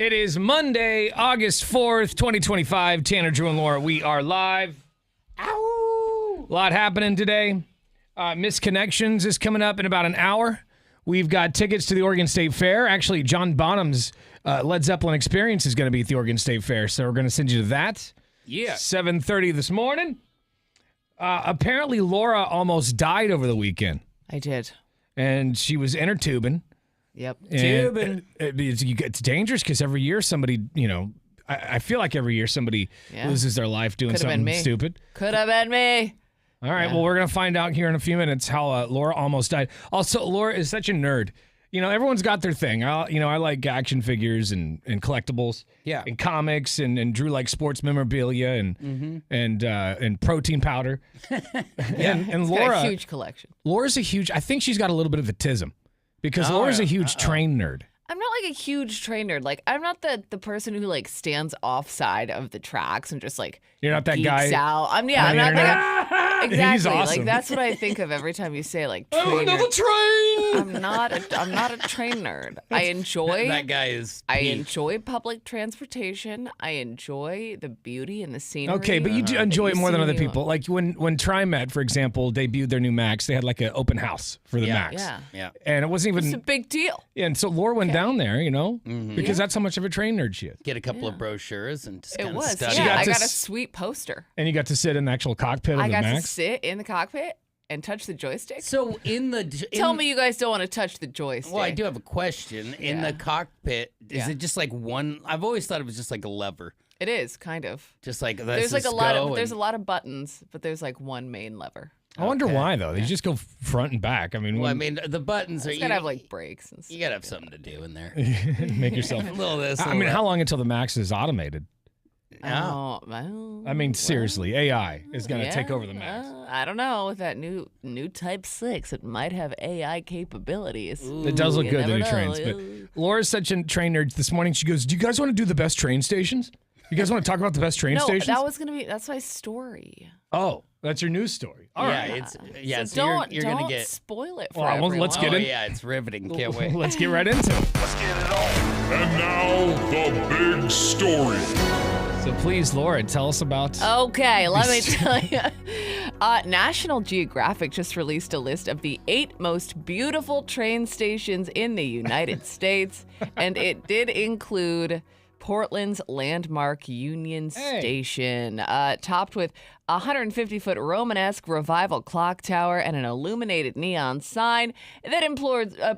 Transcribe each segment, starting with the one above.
It is Monday, August 4th, 2025. Tanner, Drew, and Laura, we are live. Ow! A lot happening today. Misconnections is coming up in about an hour. We've got tickets to the Oregon State Fair. Actually, John Bonham's Led Zeppelin Experience is going to be at the Oregon State Fair, so we're going to send you to that. Yeah. 7:30 this morning. Apparently, Laura almost died over the weekend. I did. And she was inner tubing. Yep. Tubing. It's dangerous because every year somebody, I feel like every year somebody loses their life doing something stupid. Could have been me. All right, well, we're going to find out here in a few minutes how Laura almost died. Also, Laura is such a nerd. Everyone's got their thing. I like action figures and collectibles, and comics, and Drew likes sports memorabilia and protein powder. and Laura, got a huge collection. Laura's I think she's got a little bit of autism because Laura's a huge train nerd. I'm not like a huge train nerd. Like, I'm not the person who like stands offside of the tracks and just like you're not that geeks guy out. I'm not that exactly. He's awesome. Like that's what I think of every time you say like train another train. I'm not a train nerd. I enjoy that guy is. I enjoy public transportation. I enjoy the beauty and the scenery. Okay, but you do enjoy it more than other people. Like when TriMet, for example, debuted their new Macs, they had like an open house for the Macs. Yeah. And it wasn't even It's a big deal. Yeah, and so Laura went down there, because that's how much of a train nerd she is. Get a couple of brochures and just It kind of was. study. Yeah, I got a sweet poster. And you got to sit in the actual cockpit of the I got to Macs. sit in the cockpit and touch the joystick. So Tell me you guys don't want to touch the joystick. Well, I do have a question. In the cockpit, is it just like one? I've always thought it was just like a lever. It is kind of. Just like there's like a lot of buttons, but there's like one main lever. I wonder why though. They just go front and back. I mean, the buttons are. You gotta have like brakes and stuff. You gotta have something to do in there. Make yourself a little this. I mean, how long until the Max is automated? Oh, well, I mean, seriously, AI is going to take over the Max. I don't know. With that new Type 6, it might have AI capabilities. It does look good, the new trains. But Laura's such a train nerd. This morning she goes, "Do you guys want to do the best train stations? You guys want to talk about the best train stations?" No, that's my story. Oh, that's your news story. All right. So you're going to get... spoil it for everyone. Let's get in. Yeah, it's riveting. Can't wait. Let's get right into it. Let's get it on. And now, the big story. So please, Laura, tell us about... Okay, let me tell you. National Geographic just released a list of the 8 most beautiful train stations in the United States, and it did include Portland's landmark Union Station, topped with a 150-foot Romanesque revival clock tower and an illuminated neon sign that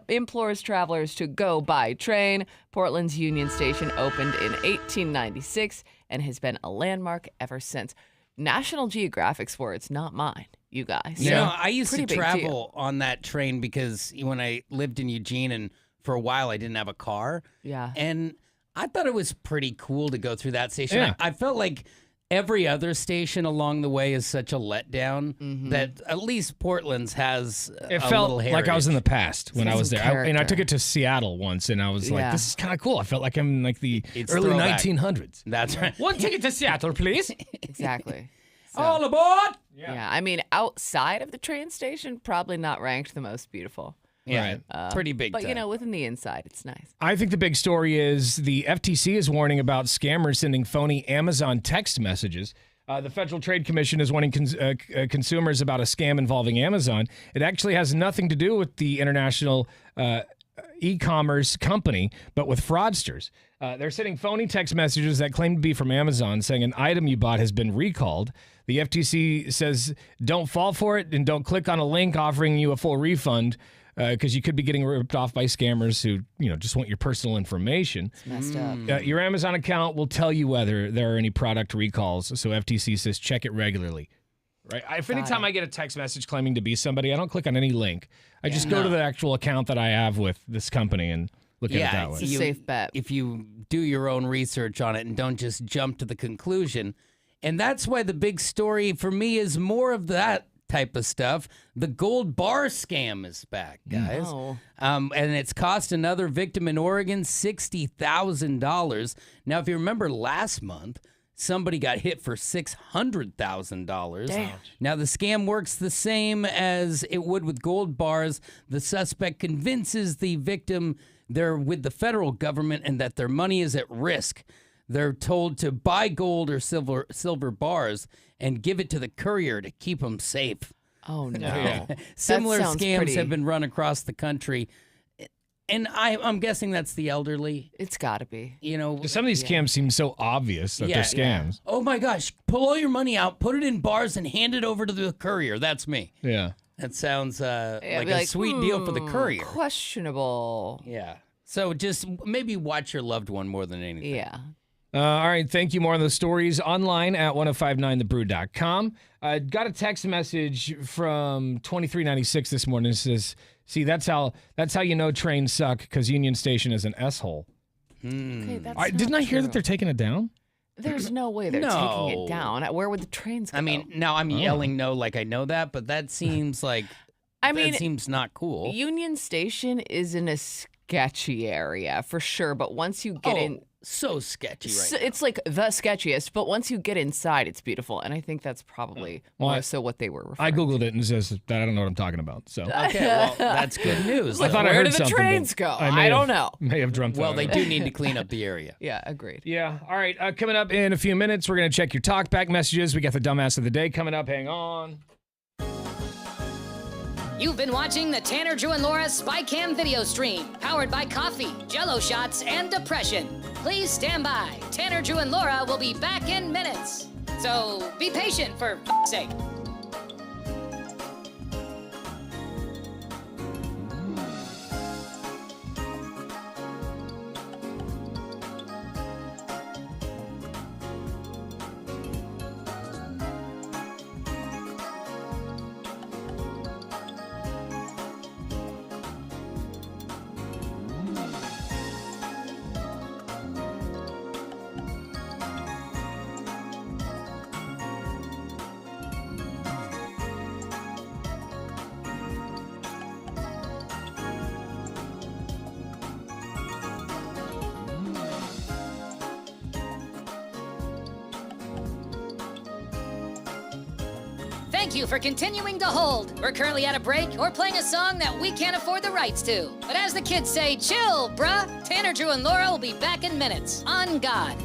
implores travelers to go by train. Portland's Union Station opened in 1896 and has been a landmark ever since. National Geographic's words, not mine, you guys. I used to travel on that train because when I lived in Eugene and for a while I didn't have a car. Yeah. And I thought it was pretty cool to go through that station. Yeah. I felt like every other station along the way is such a letdown that at least Portland's has It a felt little like I was in the past when I was there. I took character. it to Seattle once, and I was like, this is kind of cool. I felt like I'm in like the early throwback. 1900s. That's right. One ticket to Seattle, please. Exactly. All aboard! Yeah, I mean, outside of the train station, probably not ranked the most beautiful. Yeah, pretty big But, time. within the inside, it's nice. I think the big story is the FTC is warning about scammers sending phony Amazon text messages. The Federal Trade Commission is warning consumers about a scam involving Amazon. It actually has nothing to do with the international e-commerce company, but with fraudsters. They're sending phony text messages that claim to be from Amazon saying an item you bought has been recalled. The FTC says don't fall for it and don't click on a link offering you a full refund because you could be getting ripped off by scammers who, just want your personal information. It's messed up. Your Amazon account will tell you whether there are any product recalls. So FTC says check it regularly. Right. If anytime I get a text message claiming to be somebody, I don't click on any link. I just go to the actual account that I have with this company and look at it that way. It's a safe bet. If you do your own research on it and don't just jump to the conclusion. And that's why the big story for me is more of that type of stuff. The gold bar scam is back, guys. Oh. And it's cost another victim in Oregon $60,000. Now, if you remember last month, somebody got hit for $600,000. Damn. Now, the scam works the same as it would with gold bars. The suspect convinces the victim they're with the federal government and that their money is at risk. They're told to buy gold or silver bars and give it to the courier to keep them safe. Oh, no. Yeah. Similar sounds scams pretty- have been run across the country. And I'm guessing that's the elderly. It's got to be. You know, Some of these scams seem so obvious that they're scams. Oh my gosh, pull all your money out, put it in bars, and hand it over to the courier. That's me. Yeah. That sounds like I'd be a sweet deal for the courier. Questionable. Yeah. So just maybe watch your loved one more than anything. Yeah. All right, thank you. More on the stories online at 1059thebrew.com. Got a text message from 2396 this morning. It says, see, that's how you know trains suck, because Union Station is an S-hole. Okay, that's Didn't not I hear that true. they're taking it down? There's no way they're No. taking it down. Where would the trains go? I mean, now I'm yelling no like I know that, but that seems like that seems not cool. Union Station is in a sketchy area for sure, but once you get in, so sketchy right now. it's like the sketchiest. But once you get inside, it's beautiful, and I think that's probably more so what they were referring. I googled it and it says that I don't know what I'm talking about. So Okay, well, that's good news. I thought I Where heard do the something, trains but go? may I don't have- know. May have dreamt Well, that. they do need to clean up the area. Yeah, agreed. Yeah. All right. Coming up in a few minutes, we're going to check your talkback messages. We got the dumbass of the day coming up. Hang on. You've been watching the Tanner, Drew, and Laura SpyCam video stream, powered by coffee, Jell-O shots, and depression. Please stand by. Tanner, Drew, and Laura will be back in minutes. So be patient, for f***'s sake. Thank you for continuing to hold. We're currently at a break or playing a song that we can't afford the rights to. But as the kids say, chill, bruh. Tanner, Drew, and Laura will be back in minutes. On God.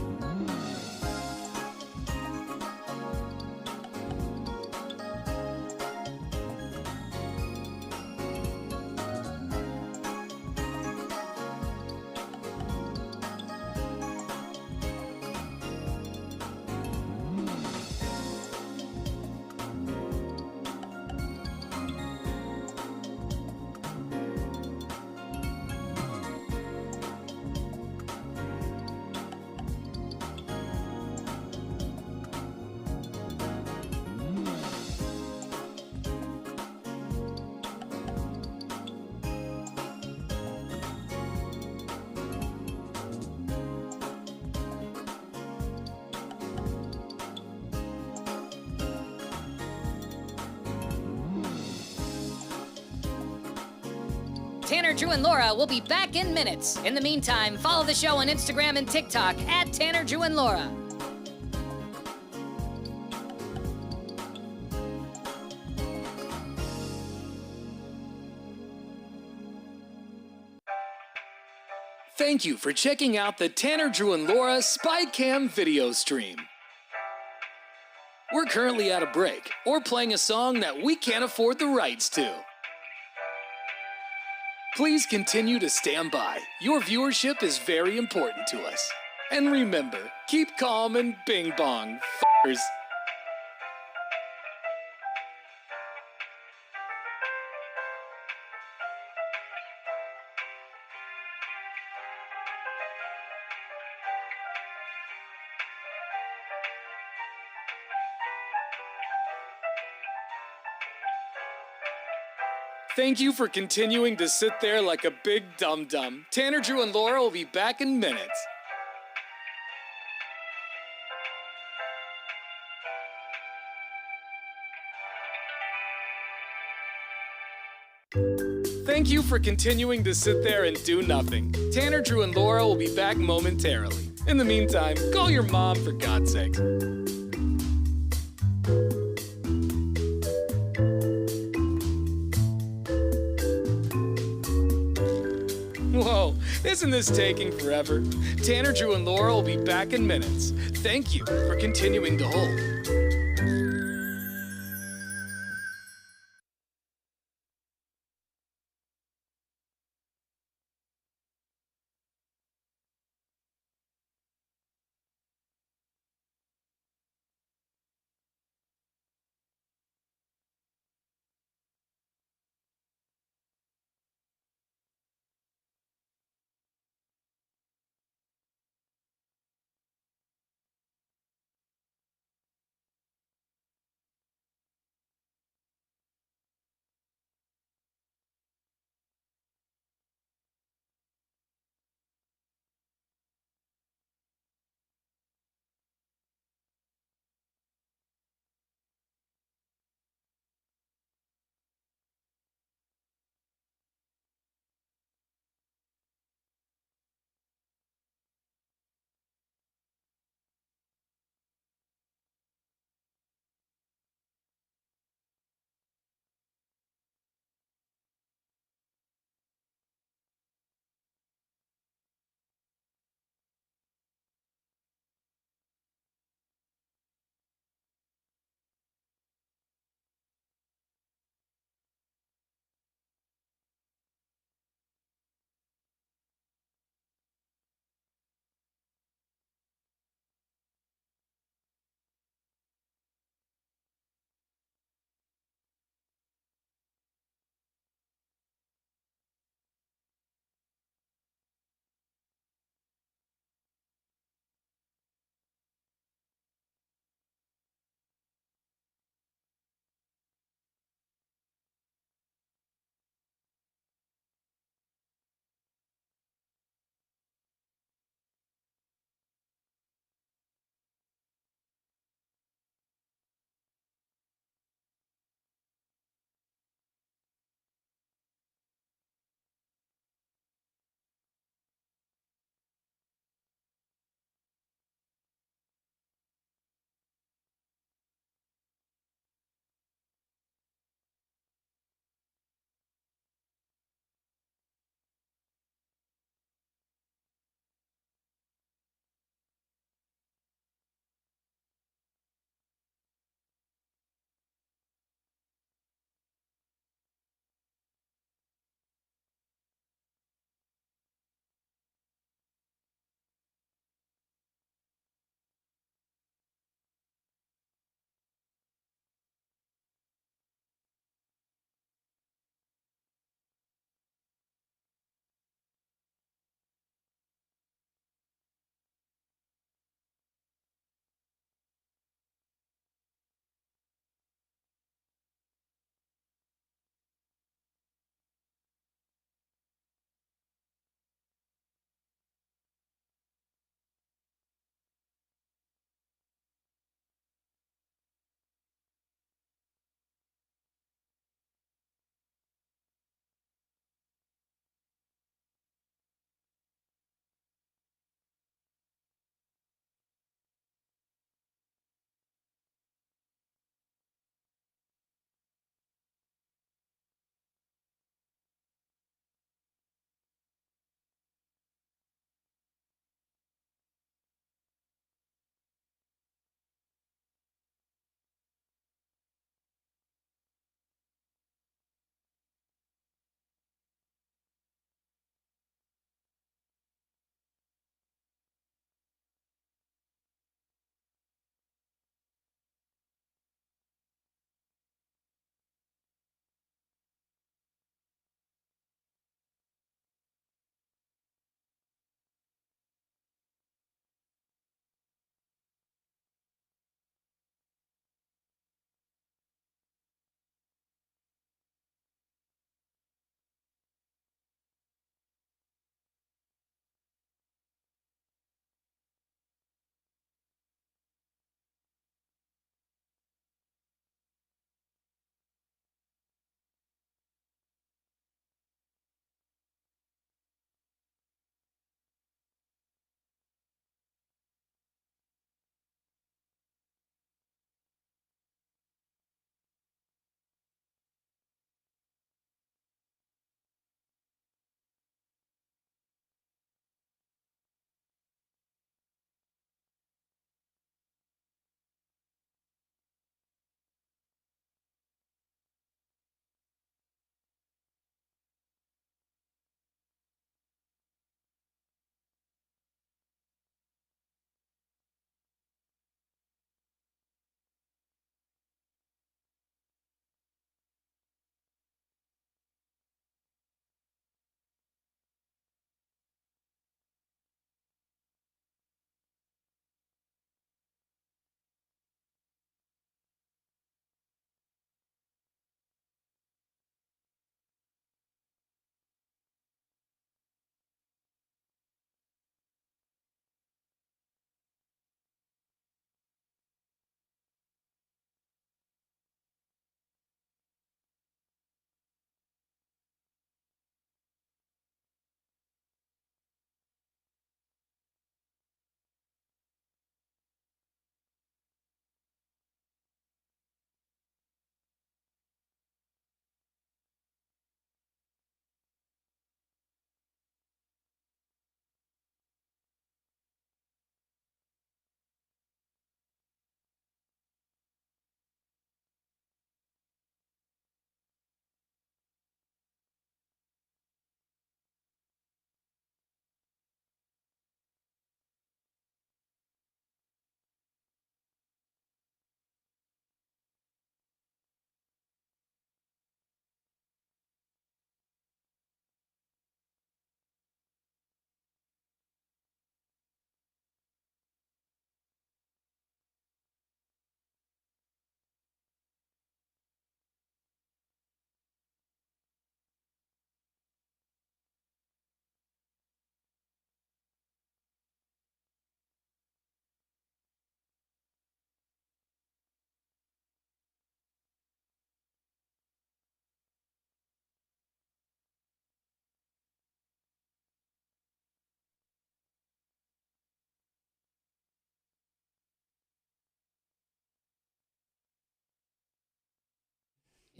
Tanner, Drew, and Laura will be back in minutes. In the meantime, follow the show on Instagram and TikTok at Tanner, Drew, and Laura. Thank you for checking out the Tanner, Drew, and Laura SpyCam video stream. We're currently at a break or playing a song that we can't afford the rights to. Please continue to stand by. Your viewership is very important to us. And remember, keep calm and bing bong, f***ers. Thank you for continuing to sit there like a big dum-dum. Tanner, Drew, and Laura will be back in minutes. Thank you for continuing to sit there and do nothing. Tanner, Drew, and Laura will be back momentarily. In the meantime, call your mom for God's sake. Whoa, Isn't this taking forever? Tanner, Drew, and Laura will be back in minutes. Thank you for continuing to hold.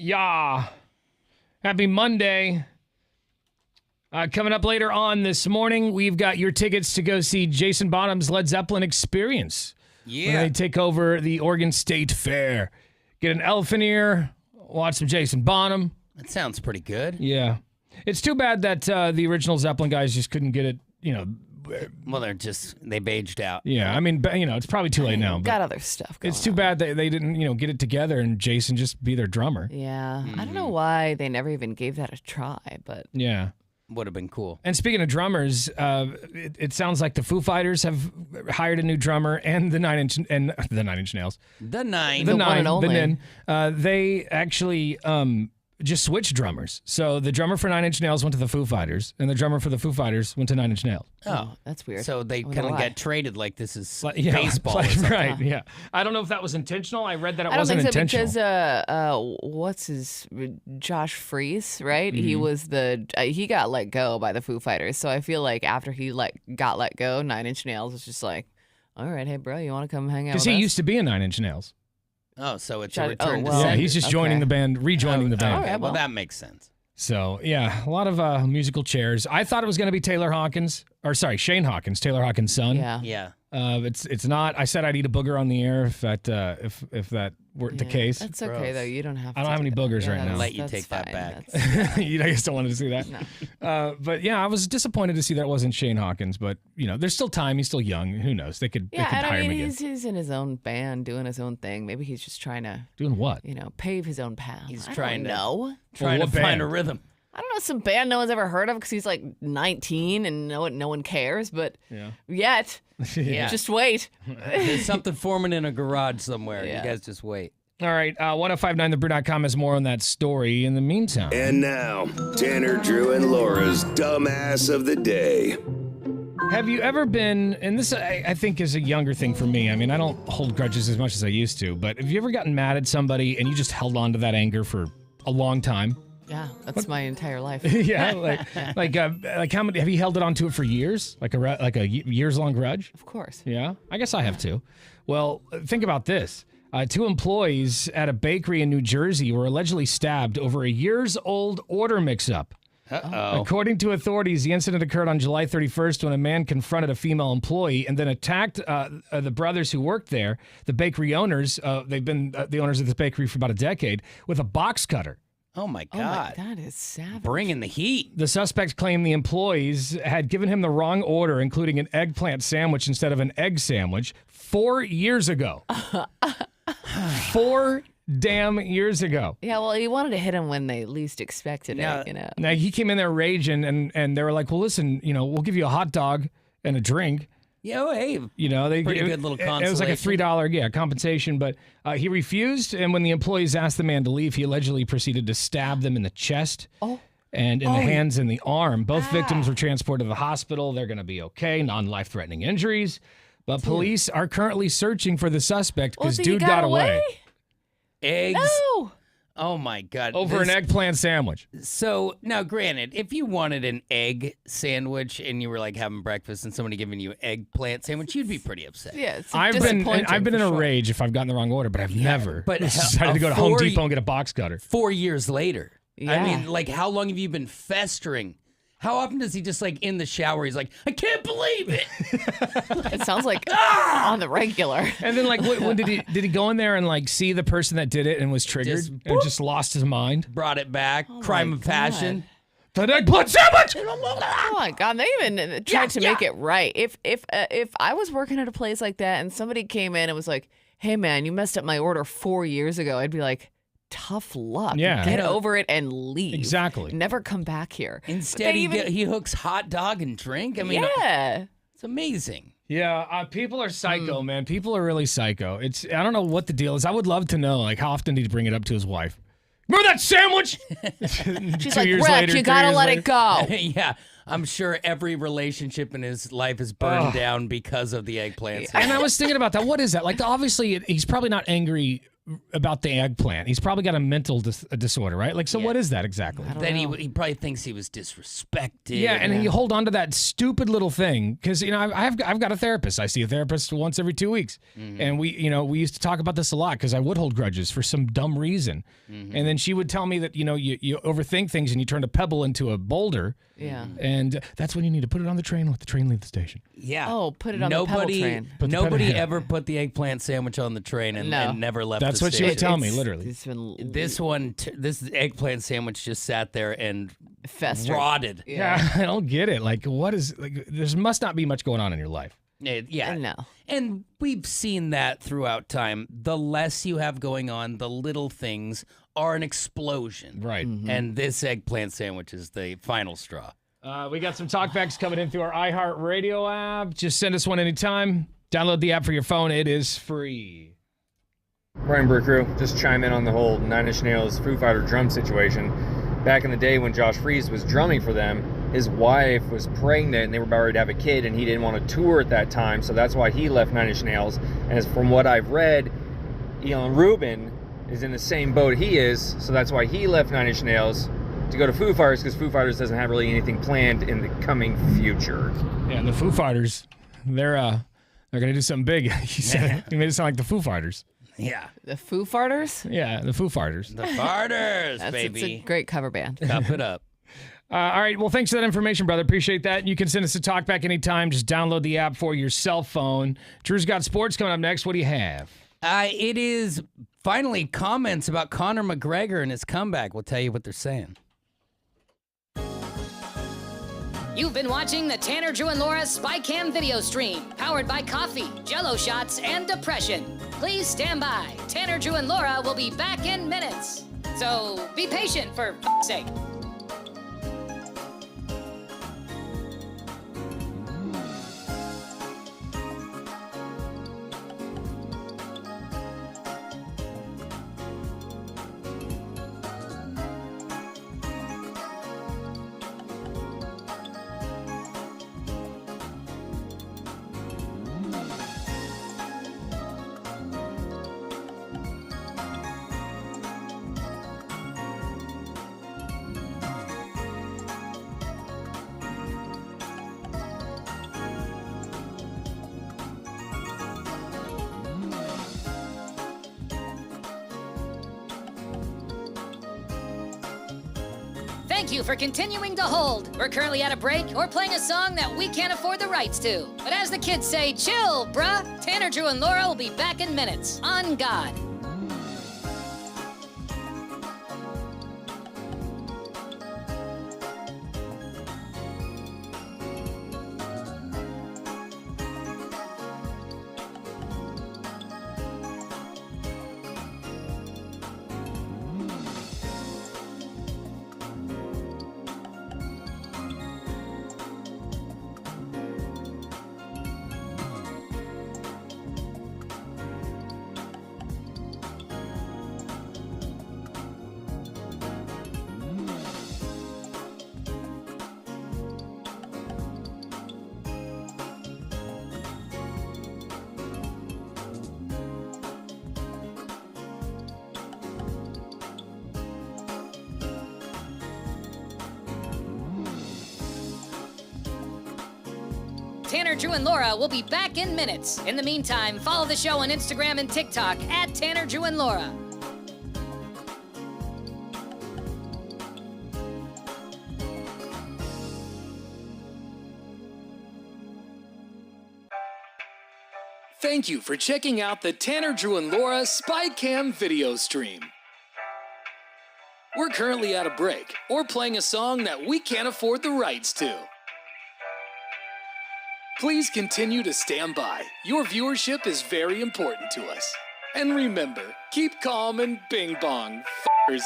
Yeah. Happy Monday. Coming up later on this morning, we've got your tickets to go see Jason Bonham's Led Zeppelin Experience. Yeah. When they take over the Oregon State Fair. Get an elephant ear, watch some Jason Bonham. That sounds pretty good. Yeah. It's too bad that the original Zeppelin guys just couldn't get it, Well, they've aged out. Yeah, I mean, it's probably too late now. But Got other stuff going it's too on. bad that they didn't, get it together and Jason just be their drummer. Yeah. I don't know why they never even gave that a try, but Yeah. Would have been cool. And speaking of drummers, it sounds like the Foo Fighters have hired a new drummer, and the Nine Inch Nails, The Nine. The one and only. they actually just switched drummers. So the drummer for Nine Inch Nails went to the Foo Fighters, and the drummer for the Foo Fighters went to Nine Inch Nails. Oh, that's weird. So they I wonder kind of why. get traded like this is Yeah, baseball or something. right? Yeah, I don't know if that was intentional. I read that it I don't wasn't think so intentional. because what's his Josh Freese, right? He was he got let go by the Foo Fighters. So I feel like after he got let go, Nine Inch Nails was just like, all right, hey bro, you want to come hang out? Because with he us? used to be in Nine Inch Nails. Oh, so it's Oh, a return to well. Yeah, sender. he's just Okay. joining the band, rejoining the band. all right. Well, well. that makes sense. So, yeah, a lot of musical chairs. I thought it was going to be Shane Hawkins, Taylor Hawkins' son. Yeah. Yeah. It's not. I said I'd eat a booger on the air if that weren't the Yeah, case. That's okay Gross. though. You don't have. I don't to have do any that. boogers Yeah, right now. that's- Let you that's take that fine. back. That's- You just don't wanted to see that. But yeah, I was disappointed to see that it wasn't Shane Hawkins. But there's still time. He's still young. Who knows? They could Yeah, and hire I him mean, again. he's in his own band, doing his own thing. Maybe he's just trying to, Doing what? pave his own path. He's I trying don't to- know. Trying to what find band? a rhythm. I don't know, some band no one's ever heard of because he's like 19 and no one cares. But yet, Yeah. just wait. There's something forming in a garage somewhere. Yeah. You guys just wait. All right, 1059thebrew.com has more on that story. In the meantime, And now, Tanner, Drew, and Laura's Dumbass of the Day. have you ever been, and this I think is a younger thing for me. I mean, I don't hold grudges as much as I used to, but have you ever gotten mad at somebody and you just held on to that anger for a long time? Yeah, that's my entire life. Yeah, like how many have you held it onto it for years? Like a years long grudge? Of course. Yeah, I guess I have too. Well, think about this. 2 employees at a bakery in New Jersey were allegedly stabbed over a years-old order mix-up. Uh-oh. According to authorities, the incident occurred on July 31st when a man confronted a female employee and then attacked the brothers who worked there, the bakery owners. They've been the owners of this bakery for about a decade, with a box cutter. Oh, my Oh my, God. that is savage. Bringing the heat. The suspect claimed the employees had given him the wrong order, including an eggplant sandwich instead of an egg sandwich, 4 years ago. 4 damn years ago. Yeah, well, he wanted to hit him when they least expected Now- it. Now, he came in there raging, and they were like, well, listen, we'll give you a hot dog and a drink. Yeah, well, hey. They Pretty good little It was like a $3 compensation, but he refused. And when the employees asked the man to leave, he allegedly proceeded to stab them in the chest and in the hands and the arm. Both victims were transported to the hospital. They're going to be okay, non-life-threatening injuries. But police are currently searching for the suspect because so he dude got away Eggs. No. Oh, my God. over an eggplant sandwich. So, now, granted, if you wanted an egg sandwich and you were like having breakfast and somebody giving you an eggplant sandwich, you'd be pretty upset. Yeah, it's I've been disappointing in for a sure. rage if I've gotten the wrong order, but I've never but decided to go to Home Depot and get a box cutter. 4 years later. I Yeah. mean, like, how long have you been festering? How often does he just, like, in the shower, he's like, I can't believe it. It sounds like on the regular. And then, like, when did he go in there and like see the person that did it and was triggered Just and just lost his mind? Brought it back. Crime my of passion. That eggplant sandwich. Oh my God! They even tried to make it right. If I was working at a place like that and somebody came in and was like, "Hey man, you messed up my order 4 years ago," I'd be like, "Tough luck. Yeah. Get over it and leave. Exactly. Never come back here." Instead, he hooks hot dog and drink. I mean, yeah. it's amazing. Yeah, people are psycho, man. People are really psycho. I don't know what the deal is. I would love to know, like, how often did he bring it up to his wife? Remember that sandwich? She's 2 like, years "Rick, later, you 3 gotta years let later. it go." Yeah, I'm sure every relationship in his life is burned down because of the eggplant. And I was thinking about that. What is that? Like, obviously, he's probably not angry about the eggplant. He's probably got a mental disorder, right? Like, so Yeah. what is that exactly? Then he probably thinks he was disrespected. Yeah, and you hold on to that stupid little thing because I've got a therapist. I see a therapist once every 2 weeks, and we used to talk about this a lot because I would hold grudges for some dumb reason, and then she would tell me that you overthink things and you turn a pebble into a boulder. Yeah. And that's when you need to put it on the train. Let the train leave the station. Yeah. Oh, put it on the pedal train. Nobody ever put the eggplant sandwich on the train and never left. That's the what she would station. tell me, literally. This eggplant sandwich just sat there and Festered. rotted. Yeah, I don't get it. Like, what is like? There must not be much going on in your life. Yeah. No. And we've seen that throughout time. The less you have going on, the little things are an explosion. Right. And this eggplant sandwich is the final straw. We got some talkbacks coming in through our iHeartRadio app. Just send us one anytime. Download the app for your phone. It is free. Brian Brew Crew, just chime in on the whole Nine Inch Nails Foo Fighter drum situation. Back in the day when Josh Freese was drumming for them, his wife was pregnant and they were about ready to have a kid, and he didn't want to tour at that time, so that's why he left Nine Inch Nails. And as from what I've read, Elon Rubin is in the same boat he is, so that's why he left Nine Inch Nails to go to Foo Fighters, because Foo Fighters doesn't have really anything planned in the coming future. Yeah, and the Foo Fighters, they're gonna do something big. You made it sound like the Foo Fighters. Yeah. The Foo Farters? Yeah, the Foo Fighters. The farters, It's baby. a great cover band. Cup it up. All right, well, thanks for that information, brother. Appreciate that. You can send us a talk back anytime. Just download the app for your cell phone. Drew's got sports coming up next. What do you have? It is finally comments about Conor McGregor and his comeback. We'll tell you what they're saying. You've been watching the Tanner, Drew, and Laura SpyCam video stream, powered by coffee, Jello shots, and depression. Please stand by. Tanner, Drew, and Laura will be back in minutes. So be patient for f***'s sake. Thank you for continuing to hold. We're currently at a break or playing a song that we can't afford the rights to. But as the kids say, chill, bruh. Tanner, Drew, and Laura will be back in minutes. On God. Tanner, Drew, and Laura will be back in minutes. In the meantime, follow the show on Instagram and TikTok at Tanner, Drew, and Laura. Thank you for checking out the Tanner, Drew, and Laura SpyCam video stream. We're currently at a break or playing a song that we can't afford the rights to. Please continue to stand by. Your viewership is very important to us. And remember, keep calm and bing bong, f***ers.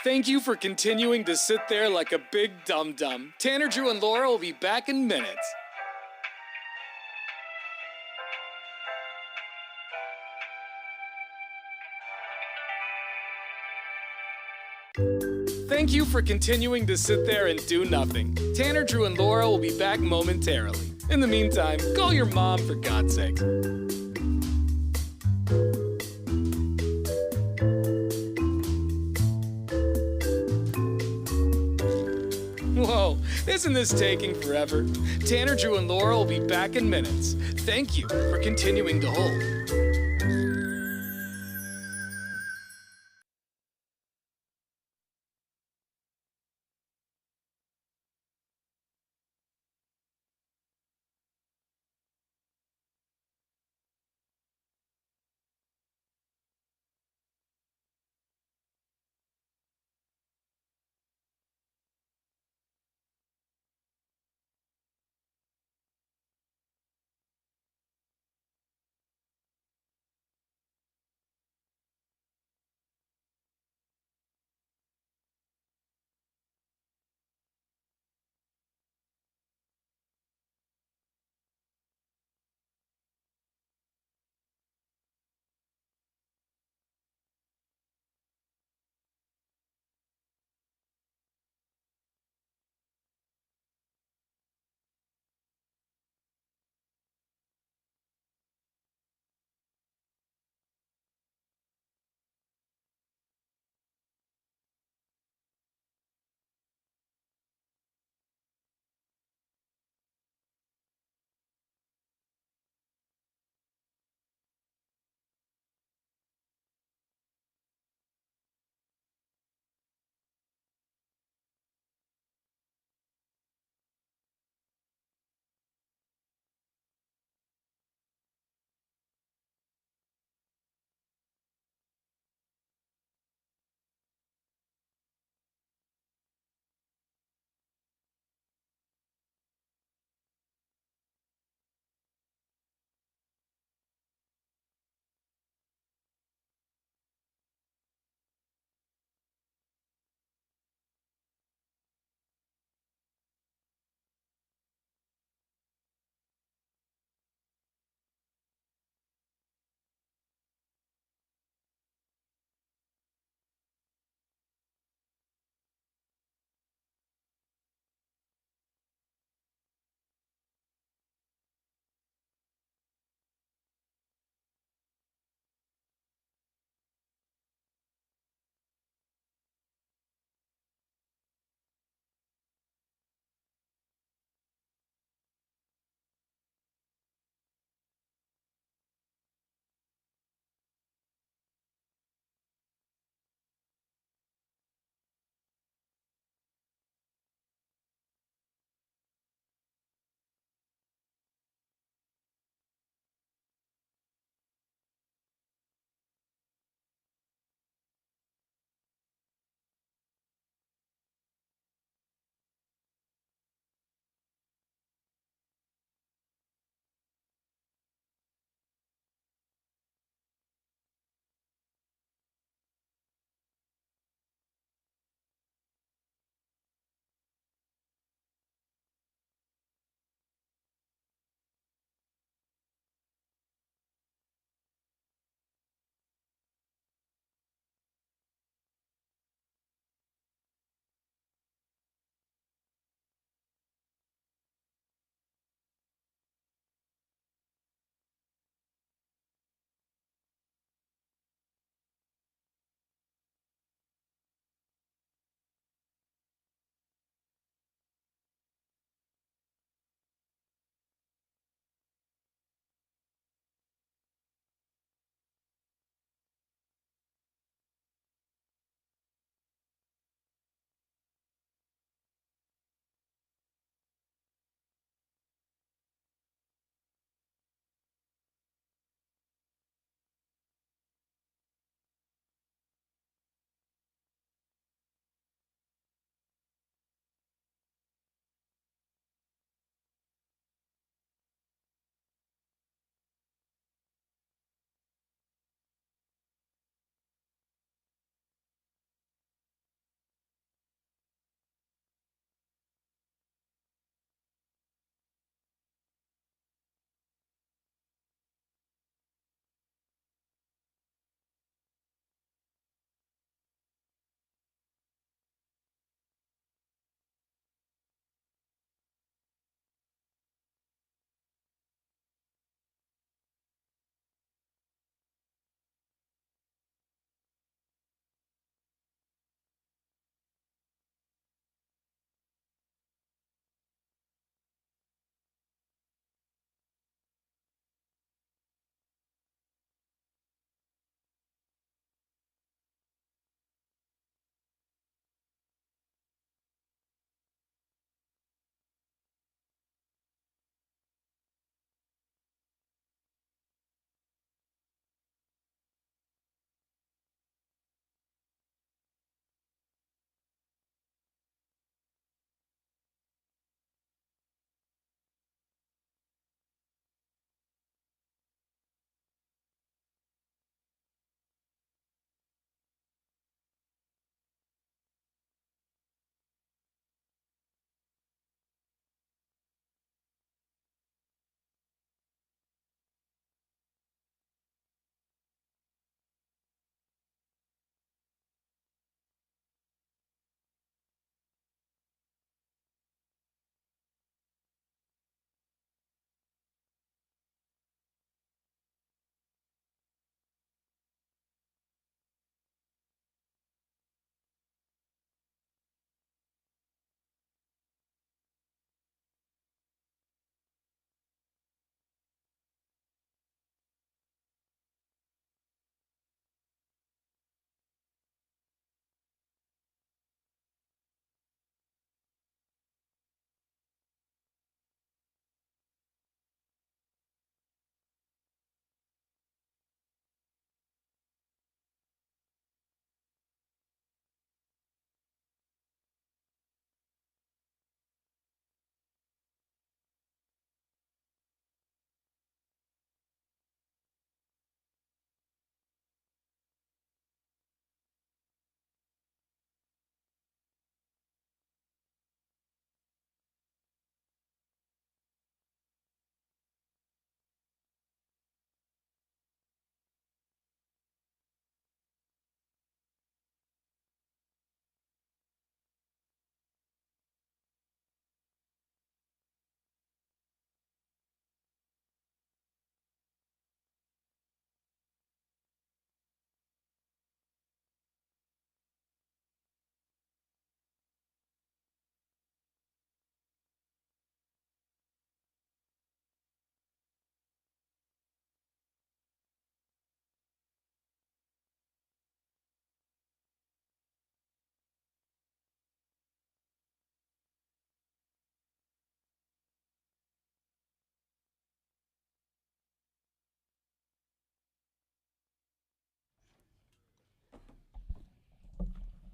Thank you for continuing to sit there like a big dum-dum. Tanner, Drew, and Laura will be back in minutes. Thank you for continuing to sit there and do nothing. Tanner, Drew, and Laura will be back momentarily. In the meantime, call your mom for God's sake. Whoa, isn't this taking forever? Tanner, Drew, and Laura will be back in minutes. Thank you for continuing to hold.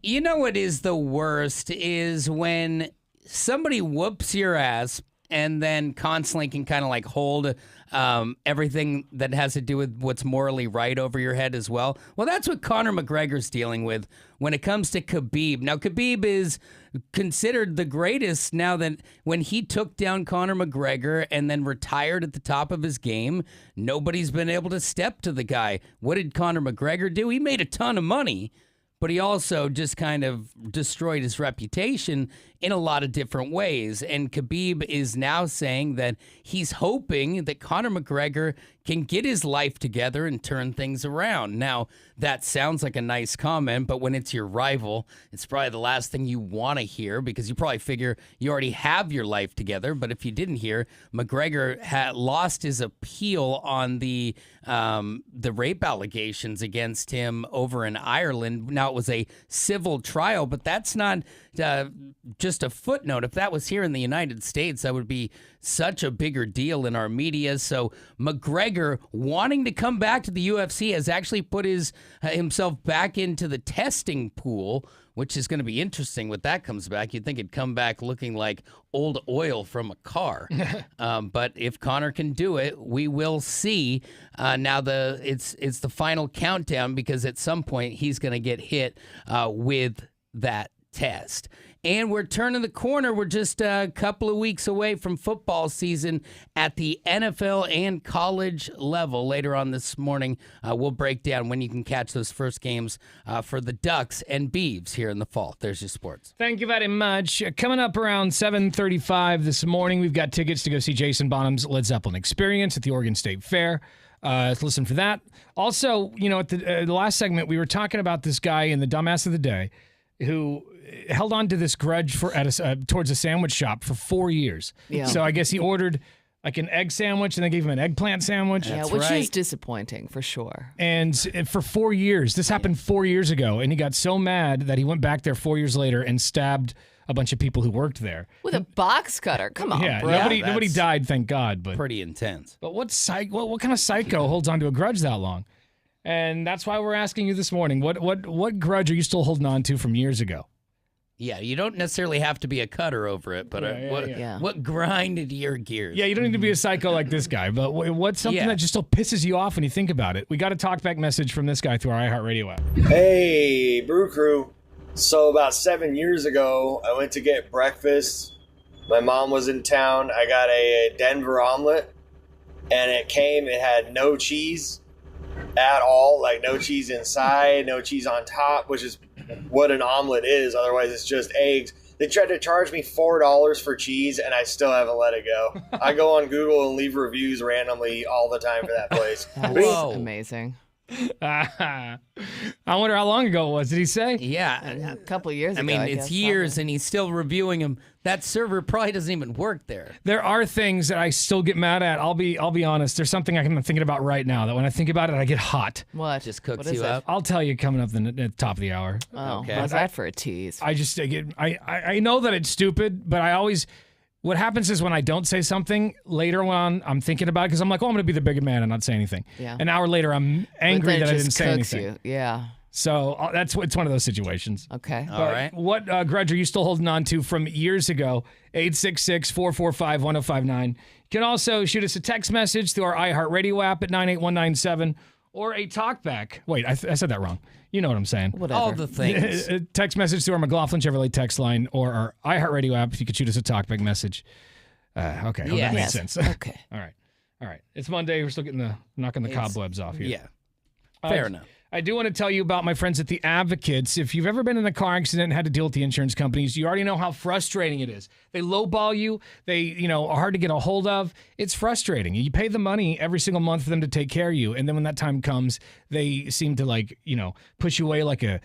You know what is the worst is when somebody whoops your ass and then constantly can kind of like hold everything that has to do with what's morally right over your head as well. Well, that's what Conor McGregor's dealing with when it comes to Khabib. Now, Khabib is considered the greatest now that when he took down Conor McGregor and then retired at the top of his game, nobody's been able to step to the guy. What did Conor McGregor do? He made a ton of money, but he also just kind of destroyed his reputation in a lot of different ways. And Khabib is now saying that he's hoping that Conor McGregor can get his life together and turn things around. Now, that sounds like a nice comment, but when it's your rival, it's probably the last thing you want to hear because you probably figure you already have your life together. But if you didn't hear, McGregor had lost his appeal on the rape allegations against him over in Ireland. Now, it was a civil trial, but that's not just a footnote. If that was here in the United States, that would be such a bigger deal in our media. So McGregor wanting to come back to the UFC has actually put himself back into the testing pool, which is going to be interesting when that comes back. You'd think it'd come back looking like old oil from a car. But if Conor can do it, we will see. Now it's the final countdown because at some point he's going to get hit with that test. And we're turning the corner. We're just a couple of weeks away from football season at the NFL and college level. Later on this morning, we'll break down when you can catch those first games for the Ducks and Beavs here in the fall. There's your sports. Thank you very much. Coming up around 7:35 this morning, we've got tickets to go see Jason Bonham's Led Zeppelin Experience at the Oregon State Fair. Let's listen for that. Also, at the last segment, we were talking about this guy in the Dumbass of the Day who held on to this grudge towards a sandwich shop for 4 years. Yeah. So I guess he ordered like an egg sandwich and they gave him an eggplant sandwich. Yeah, which is disappointing for sure. And for 4 years, this happened 4 years ago, and he got so mad that he went back there 4 years later and stabbed a bunch of people who worked there. With a box cutter. Come on, yeah, bro. nobody died, thank God. But pretty intense. But what kind of psycho holds on to a grudge that long? And that's why we're asking you this morning, what grudge are you still holding on to from years ago? Yeah, you don't necessarily have to be a cutter over it, but what grinded your gears? Yeah, you don't need to be a psycho like this guy, but what's something that just still pisses you off when you think about it? We got a talkback message from this guy through our iHeartRadio app. Hey, Brew Crew. So about 7 years ago, I went to get breakfast. My mom was in town. I got a Denver omelet, and it had no cheese at all, like no cheese inside, no cheese on top, which is what an omelet is. Otherwise, it's just eggs. They tried to charge me $4 for cheese, and I still haven't let it go. I go on Google and leave reviews randomly all the time for that place. That's amazing. I wonder how long ago it was. Did he say? Yeah, a couple of years ago. I mean, it's years, and he's still reviewing them. That server probably doesn't even work there. There are things that I still get mad at. I'll be honest. There's something I'm thinking about right now that when I think about it, I get hot. What? Just cooks What is you it? up? I'll tell you coming up at the top of the hour. Oh, Okay. how's that for a tease? I know that it's stupid, but what happens is when I don't say something later on, I'm thinking about it because I'm like, oh, I'm going to be the bigger man and not say anything. Yeah. An hour later, I'm angry that I didn't say anything. You. Yeah. So it's one of those situations. Okay. All right. What grudge are you still holding on to from years ago? 866-445-1059. You can also shoot us a text message through our iHeartRadio app at 98197 or a talkback. Wait, I said that wrong. You know what I'm saying. Whatever. All the things. Text message through our McLaughlin Chevrolet text line or our iHeartRadio app. You could shoot us a talkback message. Okay. Oh, that makes sense. Okay. All right. It's Monday. We're still knocking the cobwebs off here. Yeah. Fair enough. I do want to tell you about my friends at the Advocates. If you've ever been in a car accident and had to deal with the insurance companies, you already know how frustrating it is. They lowball you. They, are hard to get a hold of. It's frustrating. You pay the money every single month for them to take care of you, and then when that time comes, they seem to push you away like an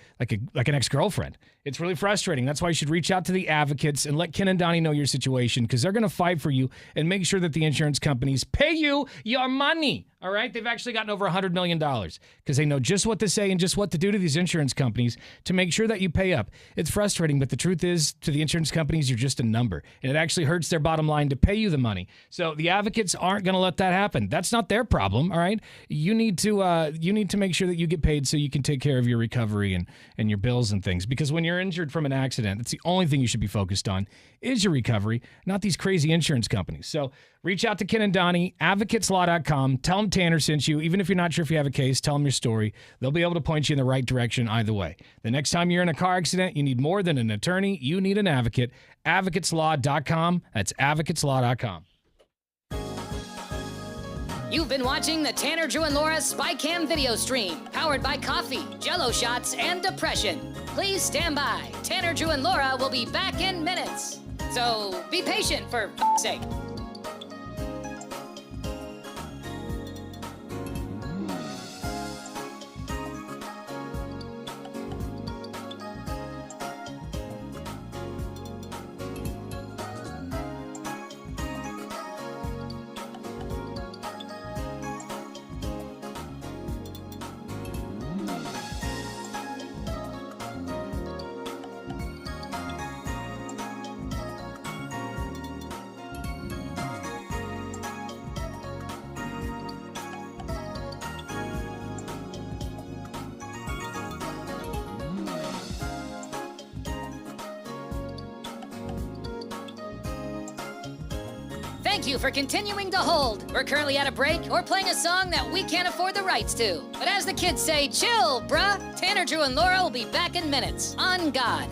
ex-girlfriend. It's really frustrating. That's why you should reach out to the advocates and let Ken and Donnie know your situation, because they're going to fight for you and make sure that the insurance companies pay you your money. All right? They've actually gotten over $100 million because they know just what to say and just what to do to these insurance companies to make sure that you pay up. It's frustrating, but the truth is, to the insurance companies, you're just a number. And it actually hurts their bottom line to pay you the money. So the advocates aren't going to let that happen. That's not their problem, all right? You need to make sure that you get paid so you can take care of your recovery and your bills and things. Because when you're injured from an accident, that's the only thing you should be focused on is your recovery, not these crazy insurance companies. So reach out to Ken and Donnie, advocateslaw.com. Tell them Tanner sent you. Even if you're not sure if you have a case, tell them your story. They'll be able to point you in the right direction either way. The next time you're in a car accident, you need more than an attorney. You need an advocate. Advocateslaw.com. That's advocateslaw.com. You've been watching the Tanner, Drew, and Laura SpyCam video stream, powered by coffee, Jello shots, and depression. Please stand by. Tanner, Drew, and Laura will be back in minutes. So be patient, for f***'s sake. Thank you for continuing to hold. We're currently at a break or playing a song that we can't afford the rights to. But as the kids say, chill, bruh. Tanner, Drew, and Laura will be back in minutes. On God.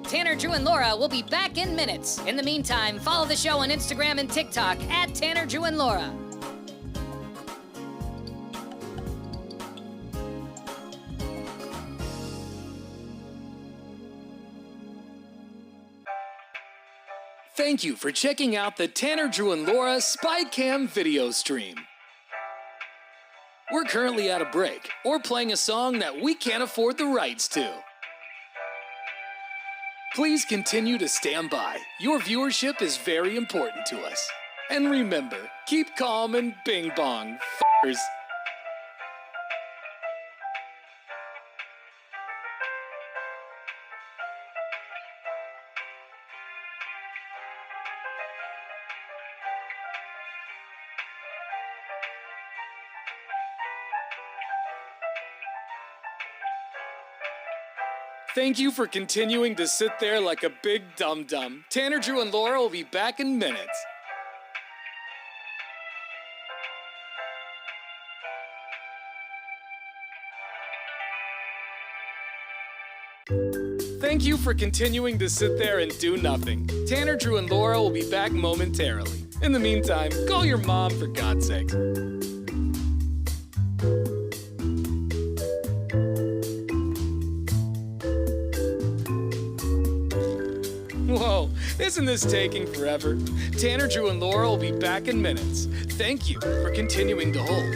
Tanner, Drew, and Laura will be back in minutes. In the meantime, follow the show on Instagram and TikTok at Tanner, Drew, and Laura. Thank you for checking out the Tanner, Drew, and Laura SpyCam video stream. We're currently at a break or playing a song that we can't afford the rights to. Please continue to stand by. Your viewership is very important to us. And remember, keep calm and bing bong, f***ers. Thank you for continuing to sit there like a big dum-dum. Tanner, Drew, and Laura will be back in minutes. Thank you for continuing to sit there and do nothing. Tanner, Drew, and Laura will be back momentarily. In the meantime, call your mom, for God's sake. Whoa, isn't this taking forever? Tanner, Drew, and Laura will be back in minutes. Thank you for continuing to hold.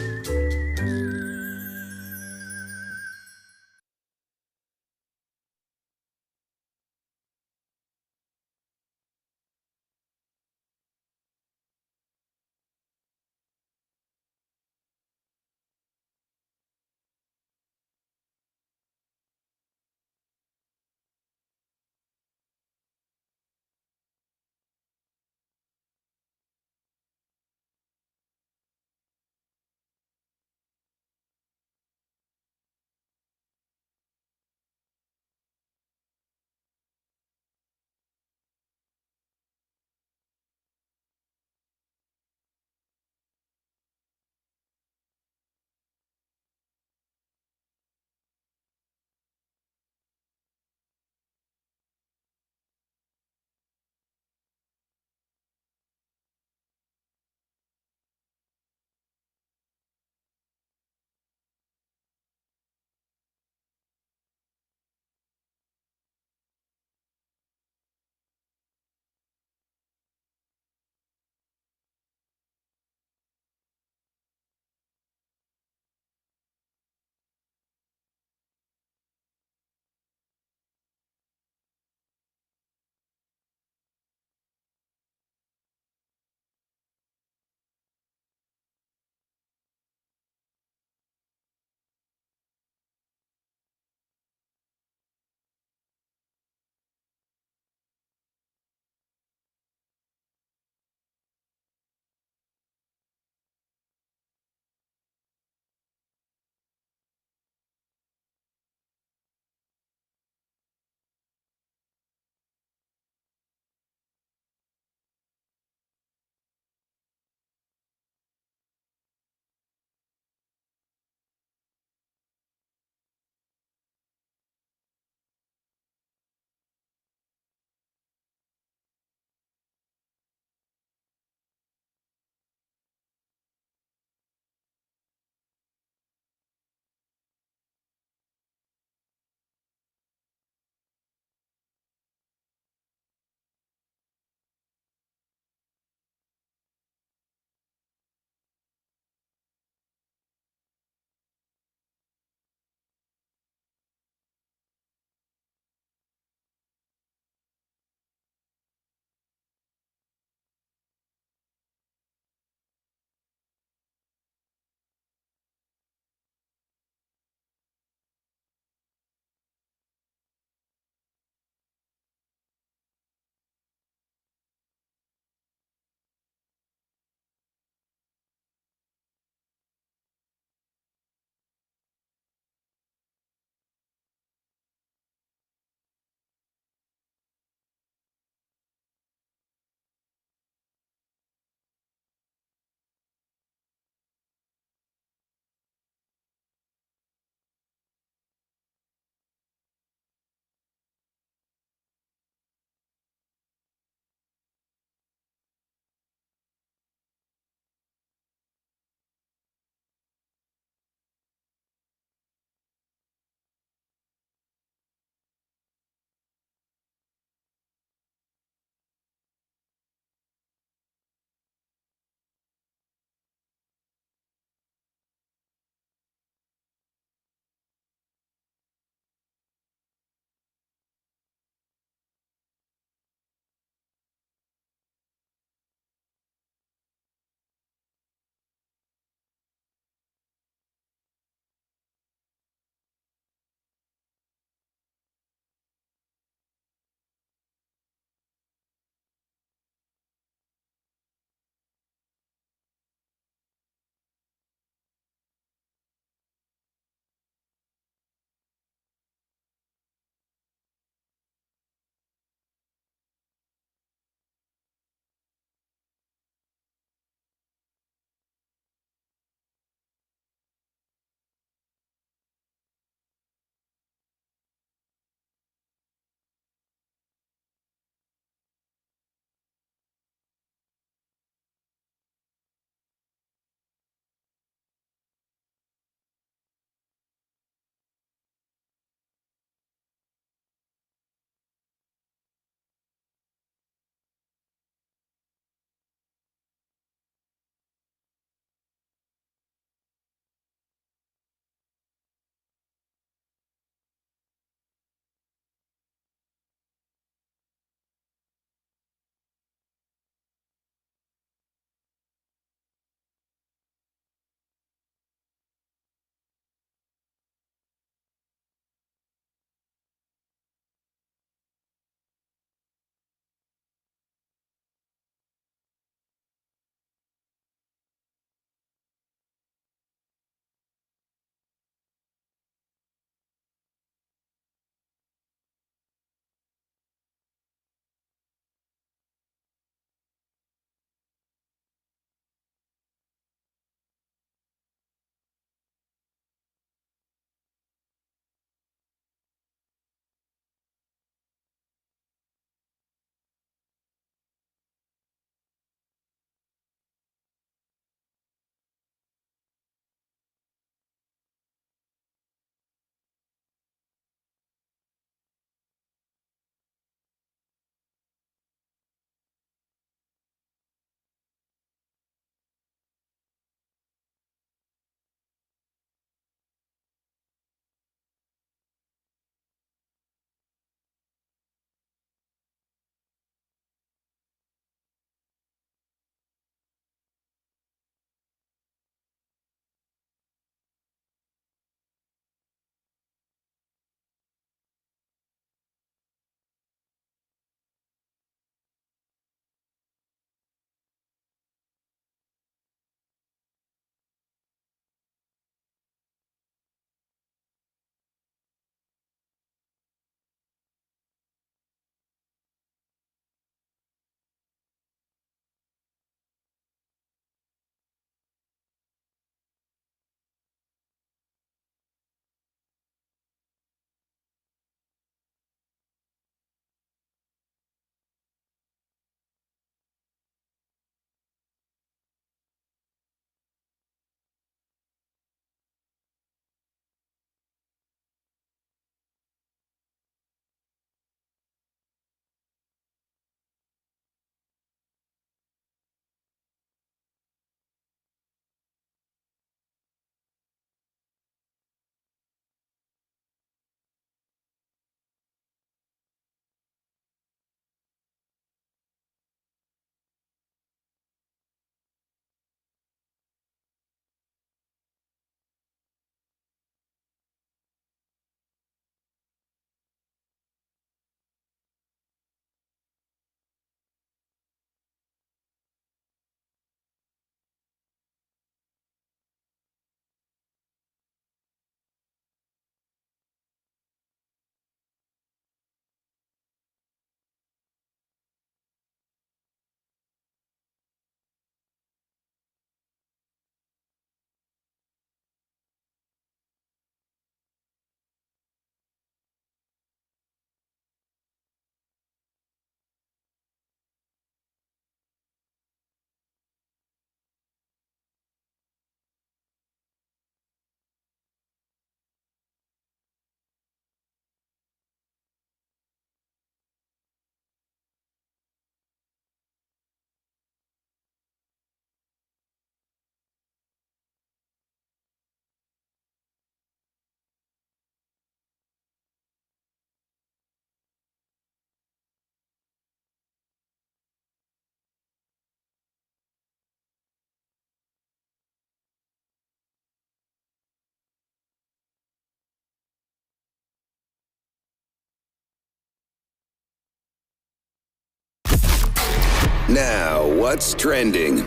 Now, what's trending?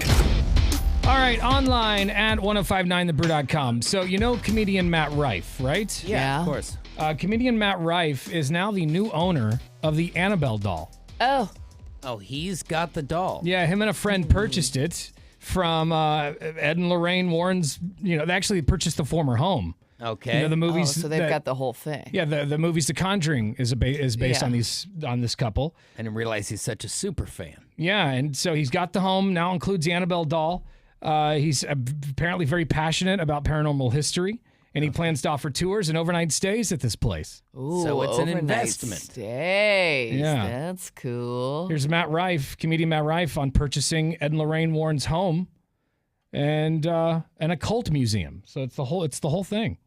All right, online at 1059thebrew.com. So, you know comedian Matt Rife, right? Yeah. Of course. Comedian Matt Rife is now the new owner of the Annabelle doll. Oh, Oh, he's got the doll. Yeah, him and a friend purchased it from Ed and Lorraine Warren's, they actually purchased the former home. Okay. You know, the movies. so they've got the whole thing. Yeah, the movies The Conjuring is based on this couple. I didn't realize he's such a super fan. Yeah, and so he's got the home, now includes the Annabelle doll. He's apparently very passionate about paranormal history, and he plans to offer tours and overnight stays at this place. Ooh, So it's an overnight investment. Stays. Yeah. That's cool. Here's Matt Rife, comedian Matt Rife, on purchasing Ed and Lorraine Warren's home and a cult museum. So it's the whole thing.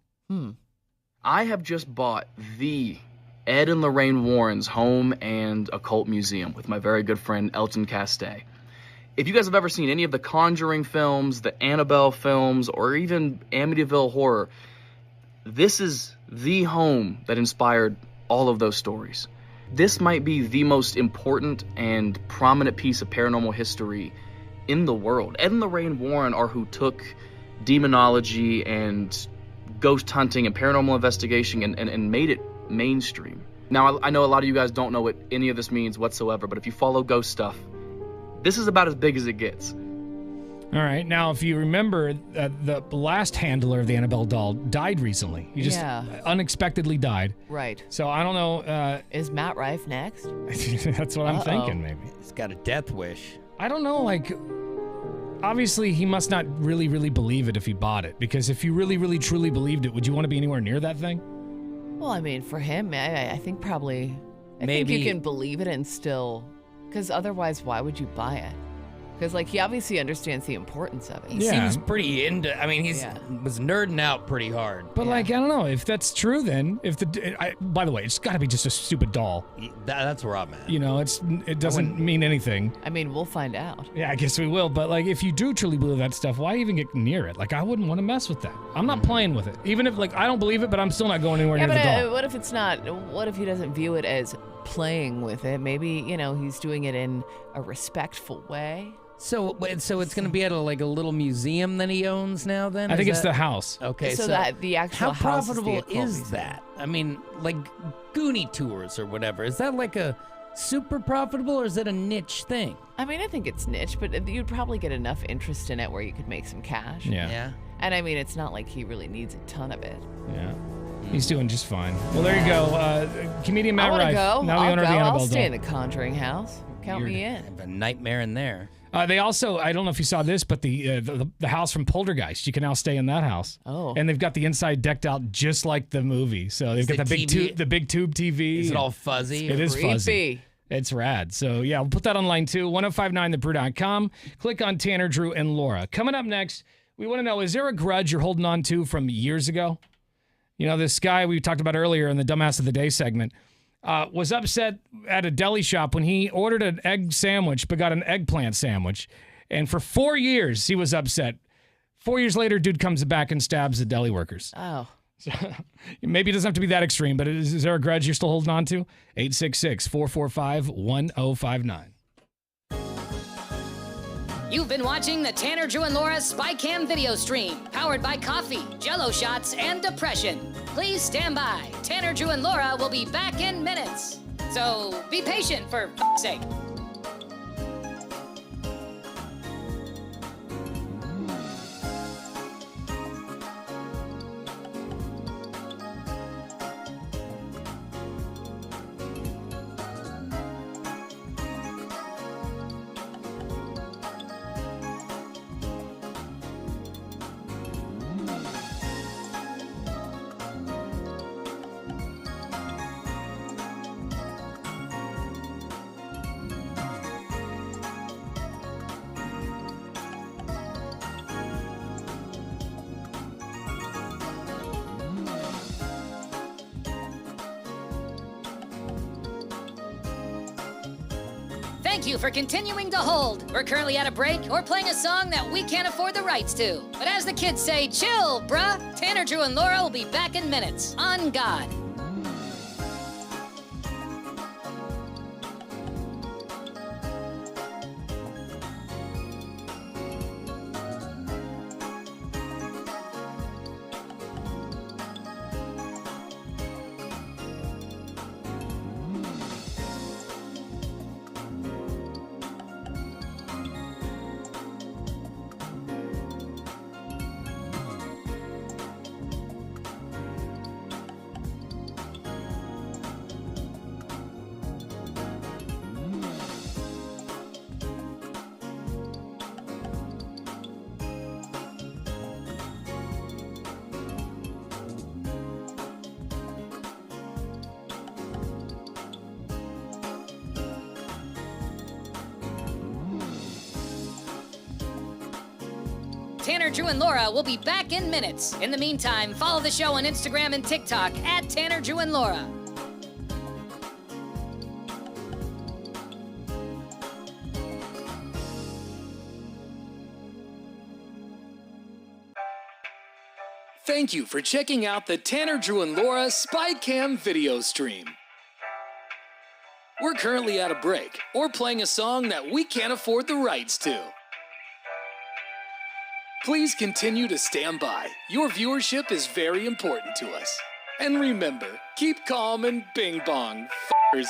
I have just bought the Ed and Lorraine Warren's home and occult museum with my very good friend Elton Castay. If you guys have ever seen any of the Conjuring films, the Annabelle films, or even Amityville Horror, this is the home that inspired all of those stories. This might be the most important and prominent piece of paranormal history in the world. Ed and Lorraine Warren are who took demonology and ghost hunting and paranormal investigation and made it mainstream. Now, I know a lot of you guys don't know what any of this means whatsoever, but if you follow ghost stuff, this is about as big as it gets. All right. Now, if you remember, the last handler of the Annabelle doll died recently. He just unexpectedly died. Right. So I don't know. Is Matt Rife next? That's what I'm thinking, maybe. He's got a death wish. I don't know, obviously he must not really, really believe it if he bought it. Because if you really, really, truly believed it, would you want to be anywhere near that thing? Well, I mean, for him, I think probably... I Maybe- think you can believe it and still... Because otherwise, why would you buy it? Because, he obviously understands the importance of it. He seems pretty into. I mean, was nerding out pretty hard. But I don't know if that's true. Then, by the way, it's got to be just a stupid doll. That's where I'm at. It doesn't mean anything. I mean, we'll find out. Yeah, I guess we will. But if you do truly believe that stuff, why even get near it? I wouldn't want to mess with that. I'm not playing with it. Even if I don't believe it, but I'm still not going anywhere Yeah, near but the doll. what if it's not? What if he doesn't view it as playing with it? Maybe he's doing it in a respectful way. So it's going to be at a little museum that he owns now. Then I think it's the house. Okay, so that the actual how house profitable is, the is museum. that? I mean, Goonie tours or whatever. Is that a super profitable, or is it a niche thing? I mean, I think it's niche, but you'd probably get enough interest in it where you could make some cash. Yeah. And I mean, it's not like he really needs a ton of it. Yeah. He's doing just fine. Well, there you go. Comedian Matt I want to Rife. go. Now the I'll owner go. of the I'll Annabelle stay doll. in the Conjuring house. Count me in. Have a nightmare in there. They also, I don't know if you saw this, but the house from Poltergeist, you can now stay in that house. Oh. And they've got the inside decked out just like the movie. So they've got the big tube TV. Is it all fuzzy? It is Creepy. fuzzy. It's rad. So yeah, we'll put that online too. 1059thebrew.com. Click on Tanner, Drew, and Laura. Coming up next, we want to know, is there a grudge you're holding on to from years ago? This guy we talked about earlier in the Dumbass of the Day segment was upset at a deli shop when he ordered an egg sandwich but got an eggplant sandwich. And for 4 years, he was upset. 4 years later, dude comes back and stabs the deli workers. Oh. So, maybe it doesn't have to be that extreme, but is there a grudge you're still holding on to? 866-445-1059. You've been watching the Tanner, Drew, and Laura SpyCam video stream, powered by coffee, Jell-O shots, and depression. Please stand by. Tanner, Drew, and Laura will be back in minutes. So be patient, for f***'s sake. Thank you for continuing to hold. We're currently at a break or playing a song that we can't afford the rights to. But as the kids say, chill, bruh. Tanner, Drew, and Laura will be back in minutes. On God. Tanner, Drew, and Laura will be back in minutes. In the meantime, follow the show on Instagram and TikTok at Tanner, Drew, and Laura. Thank you for checking out the Tanner, Drew, and Laura SpyCam video stream. We're currently at a break, or playing a song that we can't afford the rights to. Please continue to stand by. Your viewership is very important to us. And remember, keep calm and bing bong, f***ers.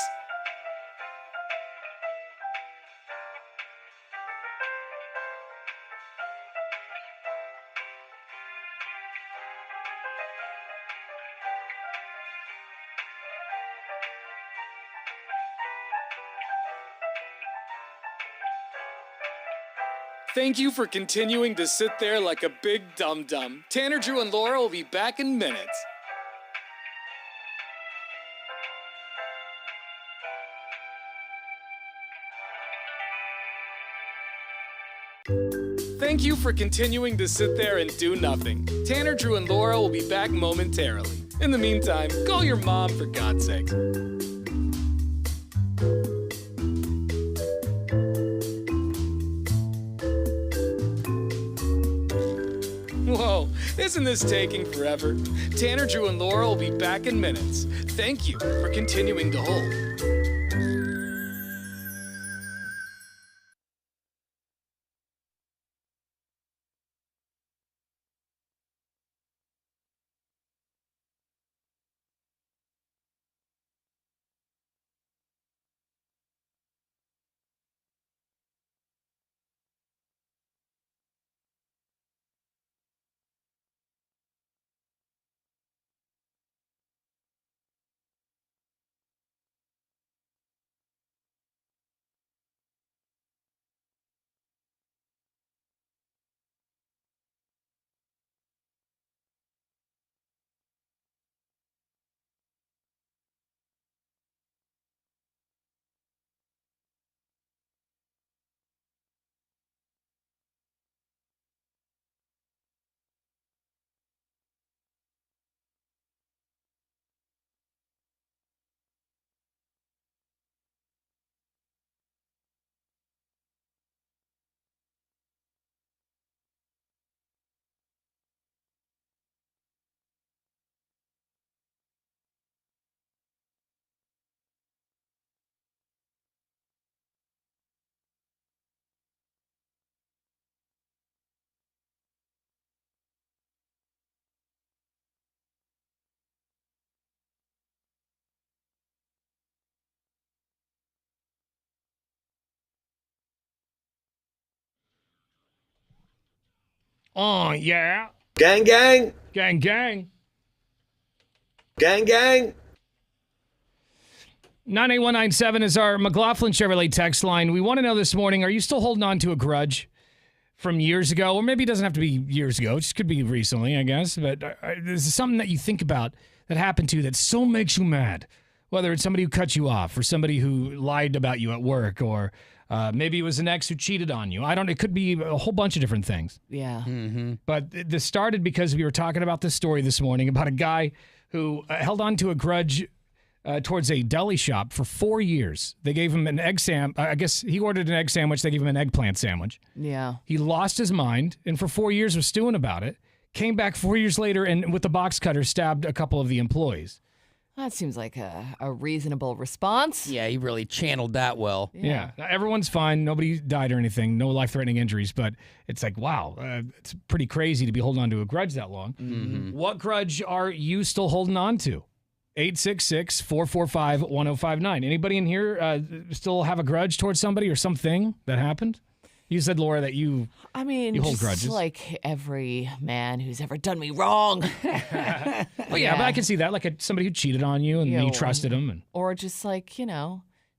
Thank you for continuing to sit there like a big dum-dum. Tanner, Drew, and Laura will be back in minutes. Thank you for continuing to sit there and do nothing. Tanner, Drew, and Laura will be back momentarily. In the meantime, call your mom for God's sake. Whoa, isn't this taking forever? Tanner, Drew, and Laura will be back in minutes. Thank you for continuing to hold. Oh, yeah. Gang, gang. Gang, gang. Gang, gang. 98197 is our McLaughlin Chevrolet text line. We want to know this morning, are you still holding on to a grudge from years ago? Or maybe it doesn't have to be years ago. It just could be recently, I guess. But this is something that you think about that happened to you that so makes you mad. Whether it's somebody who cut you off or somebody who lied about you at work or maybe it was an ex who cheated on you. It could be a whole bunch of different things. Yeah. Mm-hmm. But this started because we were talking about this story this morning about a guy who held on to a grudge towards a deli shop for 4 years. They gave him an egg I guess he ordered an egg sandwich. They gave him an eggplant sandwich. Yeah. He lost his mind and for 4 years was stewing about it. Came back 4 years later and with the box cutter stabbed a couple of the employees. That seems like a reasonable response. Yeah, he really channeled that well. Yeah. Everyone's fine. Nobody died or anything. No life-threatening injuries. But it's like, wow, it's pretty crazy to be holding on to a grudge that long. Mm-hmm. What grudge are you still holding on to? 866-445-1059. Anybody in here still have a grudge towards somebody or something that happened? You said, Laura, that you hold just grudges. like every man who's ever done me wrong. Well, yeah, but I can see that, like somebody who cheated on you and you trusted him. Or just like,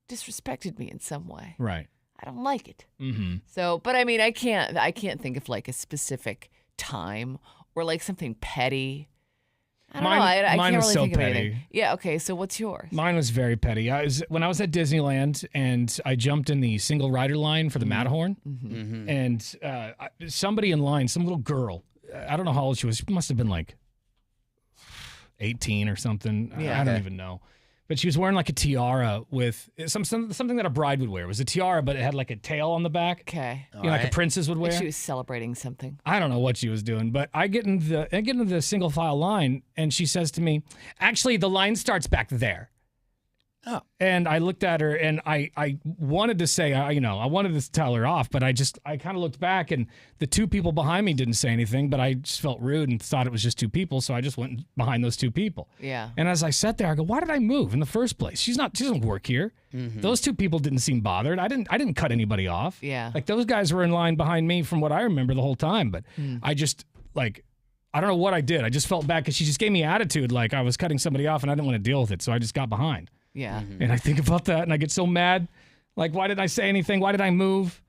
disrespected me in some way. Right. I don't like it. Mm-hmm. So, but I mean, I can't think of like a specific time or like something petty. I don't know. I mine can't was really so think of petty. anything. Yeah, okay, so what's yours? Mine was very petty. When I was at Disneyland and I jumped in the single rider line for the Matterhorn, and somebody in line, some little girl, I don't know how old she was. She must have been like 18 or something. Yeah. I don't even know. But she was wearing like a tiara with something that a bride would wear. It was a tiara, but it had like a tail on the back. Okay. Like a princess would wear. Like she was celebrating something. I don't know what she was doing, but I get into the single file line, and she says to me, "Actually, the line starts back there." Oh. And I looked at her, and I wanted to say, I wanted to tell her off, but I kind of looked back, and the two people behind me didn't say anything, but I just felt rude and thought it was just two people, so I just went behind those two people. Yeah. And as I sat there, I go, why did I move in the first place? She doesn't work here. Those two people didn't seem bothered. I didn't cut anybody off. Yeah. Like those guys were in line behind me from what I remember the whole time, but I just I don't know what I did. I just felt bad because she just gave me attitude like I was cutting somebody off and I didn't want to deal with it, so I just got behind. Yeah. And I think about that and I get so mad. Like, why did I say anything? Why did I move?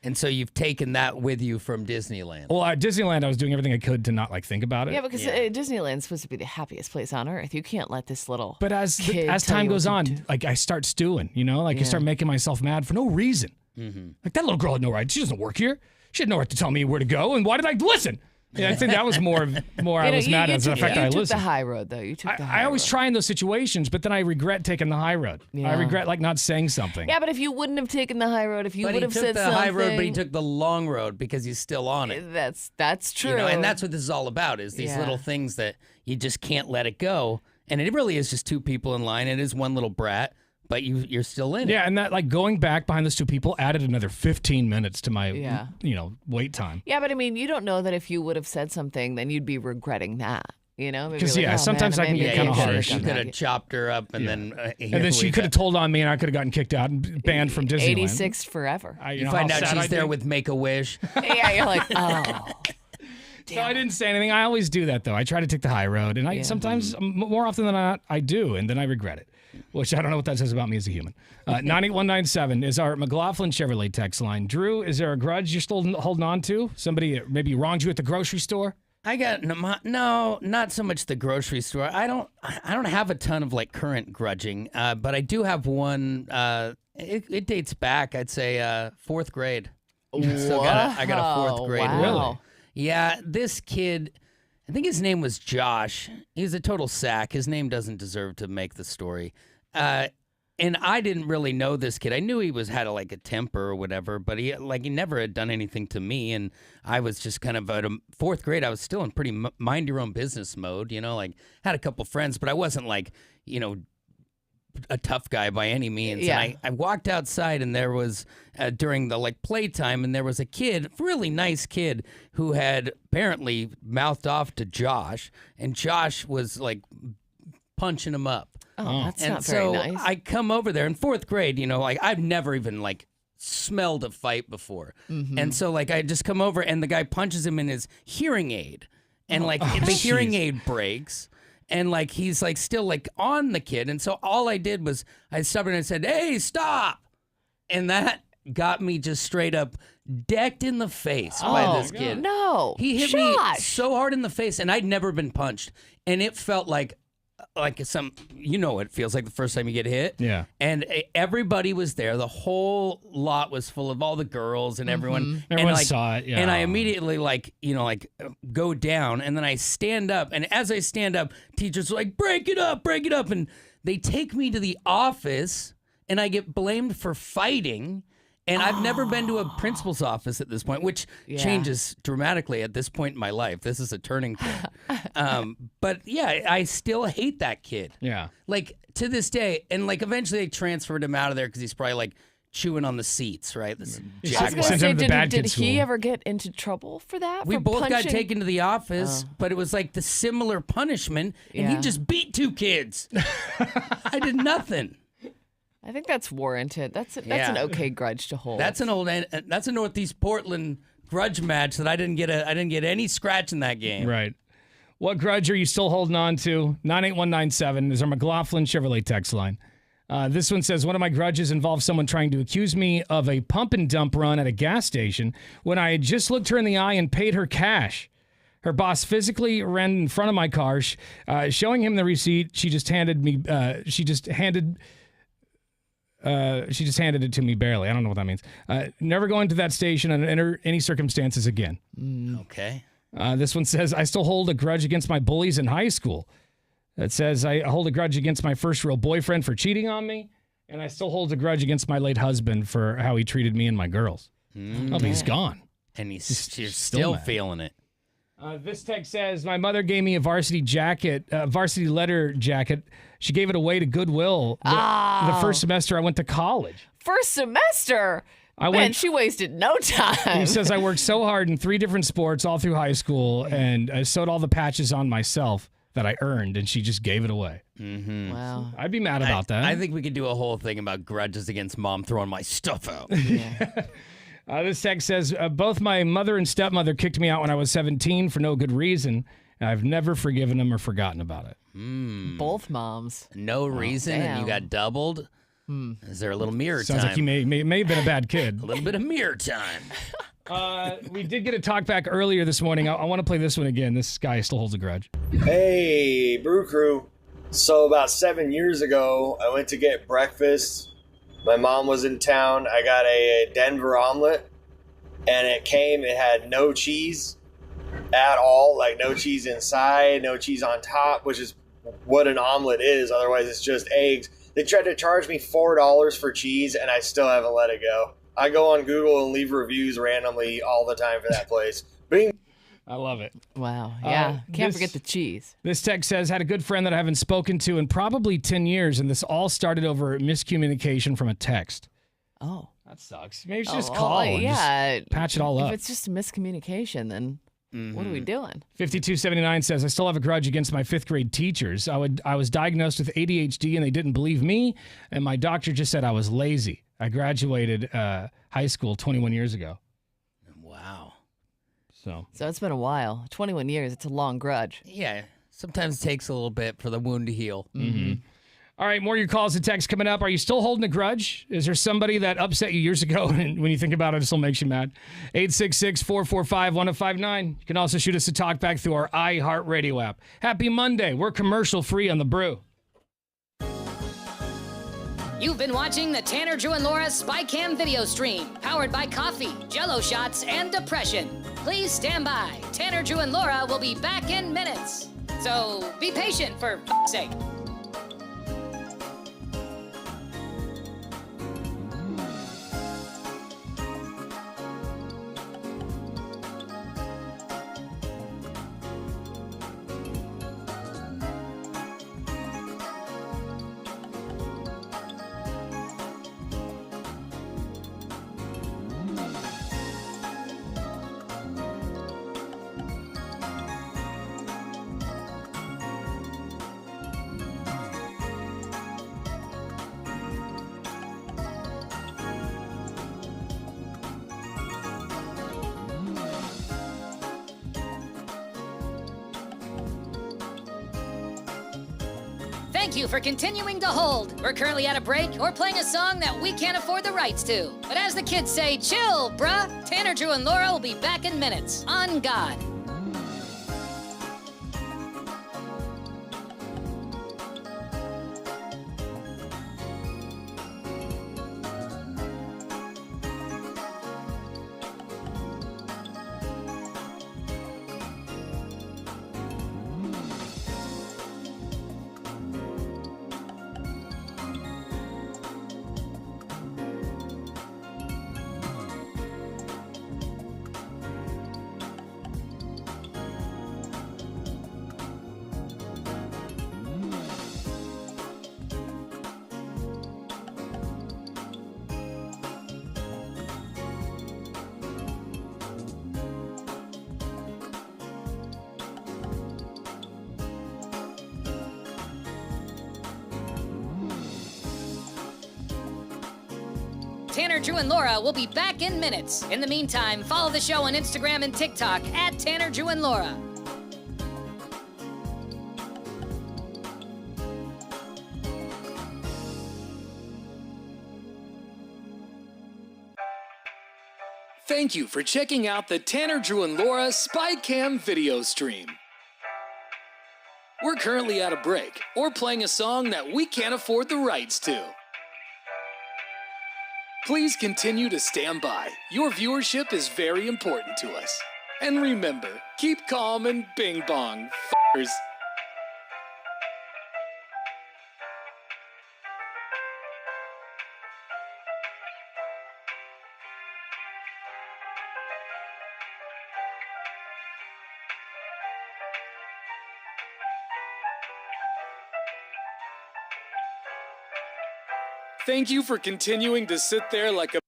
And so you've taken that with you from Disneyland. Well, at Disneyland, I was doing everything I could to not think about it. Yeah, because Disneyland's supposed to be the happiest place on earth. You can't let this little. But as kid tell time you goes what on, to do. I start stewing. I start making myself mad for no reason. Like that little girl had no right. She doesn't work here. She had no right to tell me where to go. And why did I listen? Yeah, I think that was more I was mad at the fact that I listened. You took the high road, though. You took the high road. I always try in those situations, but then I regret taking the high road. Yeah. I regret not saying something. Yeah, but if you wouldn't have taken the high road, if you would have said something. But he took the high road, but he took the long road because he's still on it. That's true. And that's what this is all about, is these little things that you just can't let it go. And it really is just two people in line. It is one little brat, but you're still in it. Yeah, and that going back behind those two people added another 15 minutes to my wait time. Yeah, but I mean, you don't know that if you would have said something, then you'd be regretting that. Because sometimes I can get kind of harsh. You could have chopped her up and then... and then she could have told on me and I could have gotten kicked out and banned from Disneyland. 86 forever. You find out she's there with Make-A-Wish. Yeah, you're like, oh. So I didn't say anything. I always do that, though. I try to take the high road. And I sometimes, more often than not, I do. And then I regret it, which I don't know what that says about me as a human. 98197 is our McLaughlin Chevrolet text line. Drew, is there a grudge you're still holding on to? Somebody maybe wronged you at the grocery store? I got no, not so much the grocery store. I don't have a ton of current grudging, but I do have one. It dates back, I'd say, fourth grade. I got a fourth grade. Wow. Really? Yeah, this kid, I think his name was Josh. He's a total sack. His name doesn't deserve to make the story. And I didn't really know this kid. I knew he had a temper or whatever, but he never had done anything to me. And I was just kind of at fourth grade. I was still in pretty mind your own business mode, had a couple friends, but I wasn't a tough guy by any means. Yeah. And I walked outside and there was during the playtime, and there was a kid, really nice kid, who had apparently mouthed off to Josh, and Josh was punching him up. Oh, that's And not very so nice. I come over there in fourth grade, I've never even smelled a fight before. And so I just come over and the guy punches him in his hearing aid. And the hearing aid breaks. And he's still on the kid. And so all I did was I stopped and I said, "Hey, stop." And that got me just straight up decked in the face by this kid. No. He hit me so hard in the face, and I'd never been punched. And it felt like what it feels like the first time you get hit. Yeah. And everybody was there. The whole lot was full of all the girls and everyone. Everyone and saw it, yeah. And I immediately go down, and then I stand up. And as I stand up, teachers are like, break it up. And they take me to the office, and I get blamed for fighting. And I've never been to a principal's office at this point, which changes dramatically at this point in my life. This is a turning point. But yeah, I still hate that kid. Yeah. To this day. And eventually they transferred him out of there because he's probably chewing on the seats, right? This I was jackpot. going to Sent say, him to the bad did kid he school. ever get into trouble for that? We for both got punching? taken to the office, but it was the similar punishment, and he Yeah. just beat two kids. I did nothing. I think that's warranted. That's an okay grudge to hold. That's a Northeast Portland grudge match that I didn't get any scratch in that game. Right. What grudge are you still holding on to? 98197 is our McLaughlin Chevrolet text line. This one says, one of my grudges involves someone trying to accuse me of a pump and dump run at a gas station when I had just looked her in the eye and paid her cash. Her boss physically ran in front of my car, showing him the receipt. She just handed it to me barely. I don't know what that means. Never going to that station under any circumstances again. Okay. This one says, I still hold a grudge against my bullies in high school. It says, I hold a grudge against my first real boyfriend for cheating on me. And I still hold a grudge against my late husband for how he treated me and my girls. Oh, but he's gone. And you're still mad. feeling it. This text says, my mother gave me a varsity letter jacket. She gave it away to Goodwill the first semester I went to college. First semester? She wasted no time. He says, I worked so hard in 3 different sports all through high school, and I sewed all the patches on myself that I earned, and she just gave it away. Mm-hmm. Wow. I'd be mad about that. I think we could do a whole thing about grudges against mom throwing my stuff out. This text says, both my mother and stepmother kicked me out when I was 17 for no good reason. And I've never forgiven them or forgotten about it. Both moms. No reason, and you got doubled? Is there a little mirror time? Sounds like you may have been a bad kid. A little bit of mirror time. We did get a talk back earlier this morning. I want to play this one again. This guy still holds a grudge. Hey, Brew Crew. So about 7 years ago, I went to get breakfast. My mom was in town. I got a Denver omelet, and it had no cheese at all, like no cheese inside, no cheese on top, which is what an omelet is. Otherwise, it's just eggs. They tried to charge me $4 for cheese, and I still haven't let it go. I go on Google and leave reviews randomly all the time for that place. Bing. I love it. Wow. Yeah. Can't forget the cheese. This text says, had a good friend that I haven't spoken to in probably 10 years, and this all started over miscommunication from a text. Oh. That sucks. Maybe you should just call and just patch it all up. If it's just a miscommunication, then what are we doing? 5279 says, I still have a grudge against my 5th grade teachers. I was diagnosed with ADHD, and they didn't believe me, and my doctor just said I was lazy. I graduated high school 21 years ago. Wow. So it's been a while. 21 years. It's a long grudge. Yeah. Sometimes it takes a little bit for the wound to heal. Mm-hmm. All right, more of your calls and texts coming up. Are you still holding a grudge? Is there somebody that upset you years ago, and when you think about it, it still makes you mad? 866-445-1059. You can also shoot us a talk back through our iHeartRadio app. Happy Monday. We're commercial-free on The Brew. You've been watching the Tanner, Drew, and Laura SpyCam video stream, powered by coffee, Jell-O shots, and depression. Please stand by. Tanner, Drew, and Laura will be back in minutes. So be patient, for f***'s sake. Thank you for continuing to hold. We're currently at a break or playing a song that we can't afford the rights to. But as the kids say, chill, bruh. Tanner, Drew, and Laura will be back in minutes. On God. Tanner, Drew, and Laura will be back in minutes. In the meantime, follow the show on Instagram and TikTok at Tanner, Drew, and Laura. Thank you for checking out the Tanner, Drew, and Laura SpyCam video stream. We're currently at a break or playing a song that we can't afford the rights to. Please continue to stand by. Your viewership is very important to us. And remember, keep calm and bing bong, f***ers. Thank you for continuing to sit there like a...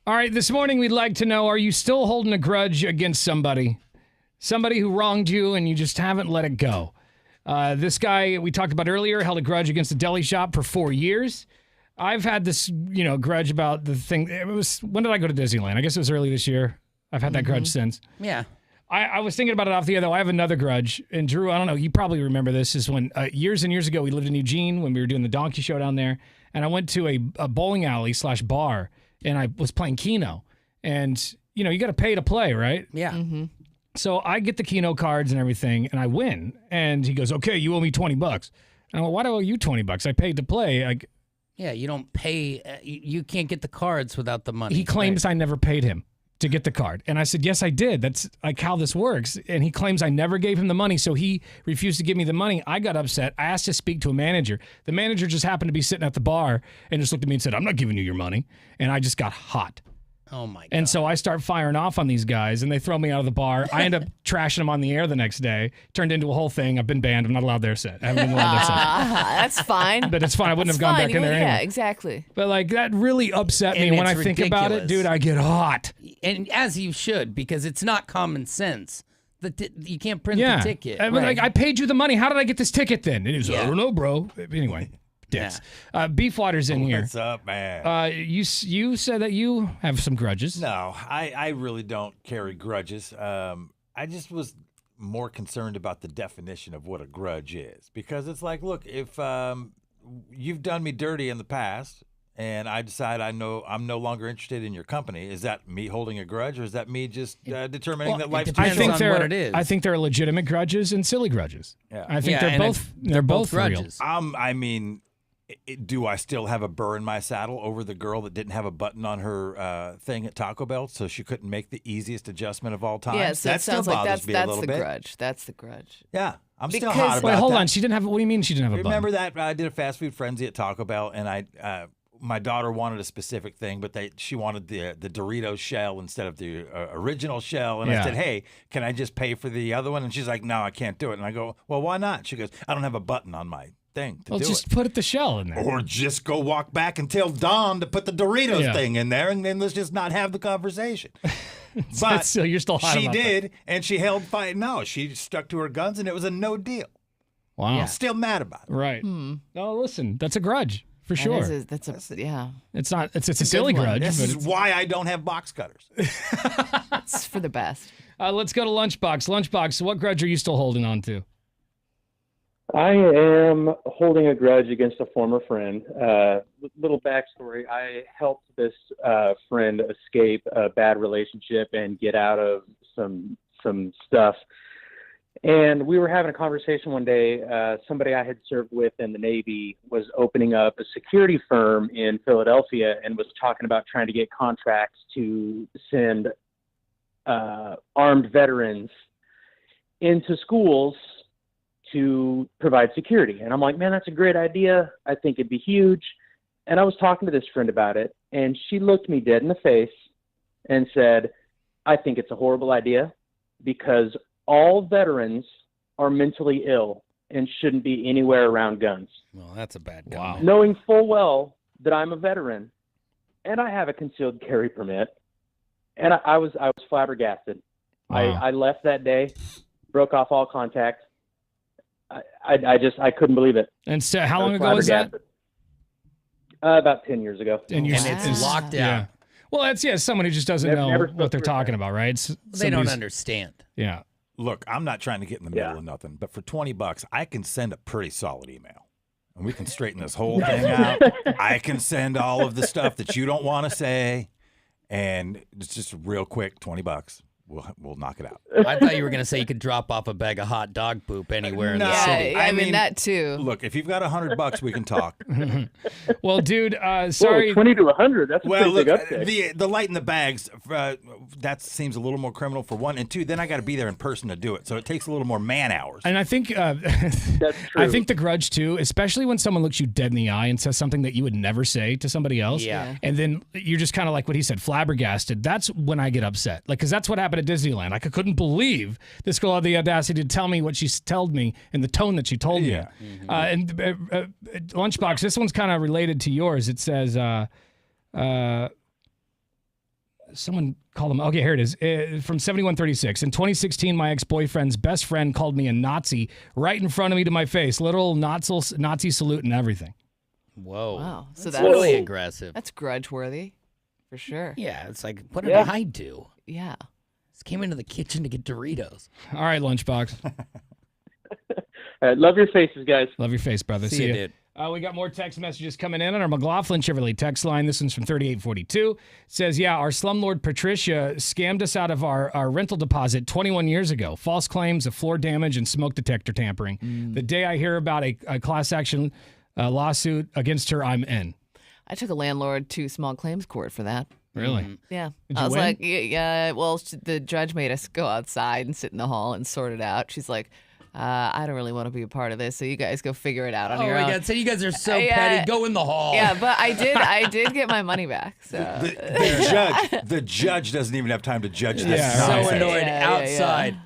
All right, this morning we'd like to know, are you still holding a grudge against somebody? Somebody who wronged you and you just haven't let it go. This guy we talked about earlier held a grudge against a deli shop for 4 years. I've had this, grudge about the thing. When did I go to Disneyland? I guess it was early this year. I've had that grudge since. Yeah. I was thinking about it off the air, though. I have another grudge. And Drew, I don't know, you probably remember this, is when years and years ago we lived in Eugene when we were doing the donkey show down there. And I went to a bowling alley / bar and I was playing Keno. And, you got to pay to play, right? Yeah. Mm-hmm. So I get the Keno cards and everything and I win. And he goes, okay, you owe me $20. And I go, why do I owe you $20? I paid to play. Yeah, you don't pay. You can't get the cards without the money. He claims I never paid him to get the card. And I said, yes, I did. That's like how this works. And he claims I never gave him the money, so he refused to give me the money. I got upset. I asked to speak to a manager. The manager just happened to be sitting at the bar and just looked at me and said, I'm not giving you your money. And I just got hot. Oh, my God. And so I start firing off on these guys, and they throw me out of the bar. I end up trashing them on the air the next day. Turned into a whole thing. I've been banned. I'm not allowed there since. I haven't been allowed there since. That's fine. But it's fine. I wouldn't have gone back in there Yeah, anyway. exactly. But that really upset me. And When I it's think about it, ridiculous. dude, I get hot. And as you should, because it's not common sense. You can't print Yeah. the ticket. I paid you the money. How did I get this ticket then? And he was like, I don't know, bro. Anyway. Dicks. Beefwater's in here. What's up, man? You said that you have some grudges. No, I really don't carry grudges. I just was more concerned about the definition of what a grudge is. Because it's like, look, if you've done me dirty in the past and I decide I'm no longer interested in your company, is that me holding a grudge or is that me just determining that life's depends I think on what it is. I think there are legitimate grudges and silly grudges. Yeah. I think and they're both real. grudges. I mean, do I still have a burr in my saddle over the girl that didn't have a button on her thing at Taco Bell, so she couldn't make the easiest adjustment of all time? Yes, that that still sounds like bothers me a that's little the bit. grudge. That's the grudge. Yeah, I'm still Because- hot about Wait, hold that. on. She didn't have. What do you mean she didn't have a Remember button? that I did a fast food frenzy at Taco Bell, and my daughter wanted a specific thing, but she wanted the Dorito shell instead of the original shell. And I Yeah. said, hey, can I just pay for the other one? And she's like, no, I can't do it. And I go, well, why not? She goes, I don't have a button on my thing to Well, do just it. put the shell in there. Or just go walk back and tell Don to put the Doritos Yeah. thing in there, and then let's just not have the conversation. But still, you're still hot she about that. did, and she held fight. No, she stuck to her guns, and it was a no deal. Wow. I'm still mad about it. Right. No, listen, that's a grudge for sure. Yeah. It's not. It's a silly one. grudge, This but is why I don't have box cutters. It's for the best. let's go to Lunchbox. Lunchbox, what grudge are you still holding on to? I am holding a grudge against a former friend. Little backstory: I helped this friend escape a bad relationship and get out of some stuff. And we were having a conversation one day. Somebody I had served with in the Navy was opening up a security firm in Philadelphia and was talking about trying to get contracts to send armed veterans into schools to provide security. And I'm like, man, that's a great idea. I think it'd be huge. And I was talking to this friend about it, and she looked me dead in the face and said, I think it's a horrible idea because all veterans are mentally ill and shouldn't be anywhere around guns. Well, that's a bad comment. Knowing full well that I'm a veteran and I have a concealed carry permit. And I was flabbergasted. Wow. I left that day, broke off all contact. I couldn't believe it. And so, how long ago was that? About 10 years ago. And it's locked out. Well, that's someone who just doesn't know Never what they're spoke to her talking again. about, right? They don't understand. Yeah. Look, I'm not trying to get in the middle of nothing, but for $20, I can send a pretty solid email. And we can straighten this whole thing out. I can send all of the stuff that you don't want to say. And it's just real quick, $20. We'll knock it out. I thought you were going to say you could drop off a bag of hot dog poop anywhere in the city. Yeah, I mean that too. Look, if you've got $100, we can talk. Well, dude, sorry. Whoa, 20 to 100. That's a pretty big uptick. The light in the bags, that seems a little more criminal for one. And two, then I got to be there in person to do it. So it takes a little more man hours. And I think That's true. I think the grudge too, especially when someone looks you dead in the eye and says something that you would never say to somebody else. Yeah. And then you're just kind of like what he said, flabbergasted. That's when I get upset. Like, because that's what happened at Disneyland. Like, I couldn't believe this girl had the audacity to tell me what she told me in the tone that she told me. Mm-hmm. And Lunchbox, this one's kind of related to yours. It says, someone called him. Okay, here it is. From 7136. In 2016, my ex-boyfriend's best friend called me a Nazi right in front of me to my face. Literal Nazi salute and everything. Whoa. Wow. So that's that's really aggressive. That's grudge-worthy, for sure. Yeah, it's like, what did I do? Yeah. Just came into the kitchen to get Doritos. All right, Lunchbox. All right, love your faces, guys. Love your face, brother. See you, ya. dude. We got more text messages coming in on our McLaughlin Chevrolet text line. This one's from 3842. It says, yeah, our slumlord Patricia scammed us out of our rental deposit 21 years ago. False claims of floor damage and smoke detector tampering. The day I hear about a class action lawsuit against her, I'm in. I took a landlord to small claims court for that. Really? Yeah. Did I you was win? like, yeah, well, the judge made us go outside and sit in the hall and sort it out. She's like, I don't really want to be a part of this, so you guys go figure it out on your own. Oh, my God. So you guys are so petty. Go in the hall. Yeah, but I did get my money back. So The judge doesn't even have time to judge this. Yeah, So nonsense. annoyed. Outside.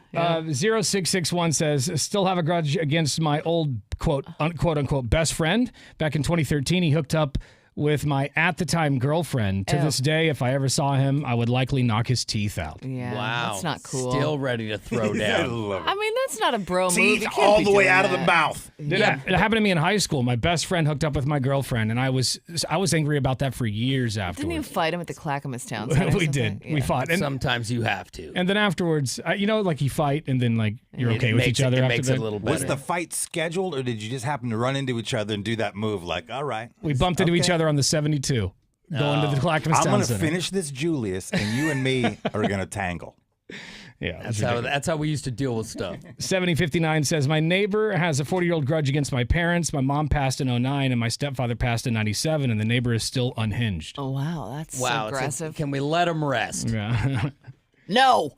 0661 says, still have a grudge against my old quote unquote best friend. Back in 2013, he hooked up with my at the time girlfriend. To this day, if I ever saw him, I would likely knock his teeth out. yeah, Wow. that's not cool. Still ready to throw I down. love it. I mean, that's not a bro move. Teeth You can't all be the way doing out of the that. mouth. It happened to me in high school. My best friend hooked up with my girlfriend, and I was angry about that for years Didn't you afterwards. fight him at the Clackamas Town Center? or We something? did. Yeah. We fought. And, Sometimes you have to. and then afterwards, like you fight, and then like you're It okay with makes each other it after makes that. it a little Was better. the fight scheduled, or did you just happen to run into each other and do that move? Like, all right, We bumped into each other on the 72, going to the Clackamas I'm Town going to Center. finish this Julius, and you and me are going to tangle. Yeah, That's how we used to deal with stuff. 7059 says, my neighbor has a 40-year-old grudge against my parents. My mom passed in 09 and my stepfather passed in 97, and the neighbor is still unhinged. Oh wow, that's Wow. so aggressive. Can we let him rest? Yeah. No.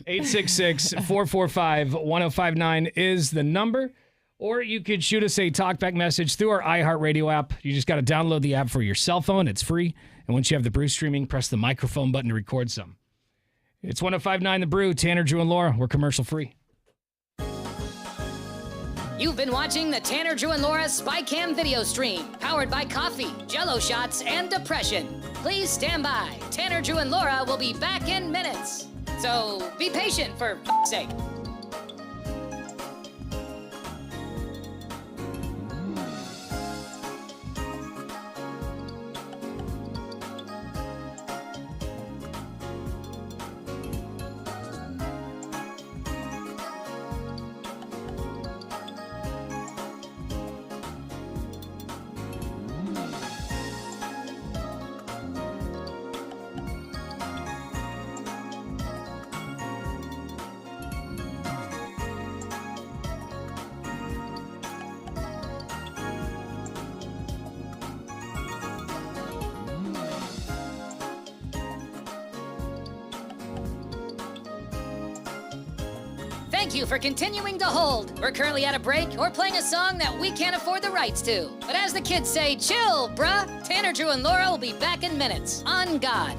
866-445-1059 is the number. Or you could shoot us a talkback message through our iHeartRadio app. You just got to download the app for your cell phone. It's free. And once you have the Brew streaming, press the microphone button to record some. It's 1059 The Brew. Tanner, Drew, and Laura. We're commercial free. You've been watching the Tanner, Drew, and Laura SpyCam video stream, powered by coffee, Jell-O shots, and depression. Please stand by. Tanner, Drew, and Laura will be back in minutes. So be patient, for f***'s sake. Thank you for continuing to hold. We're currently at a break or playing a song that we can't afford the rights to. But as the kids say, chill, bruh. Tanner, Drew, and Laura will be back in minutes. On God.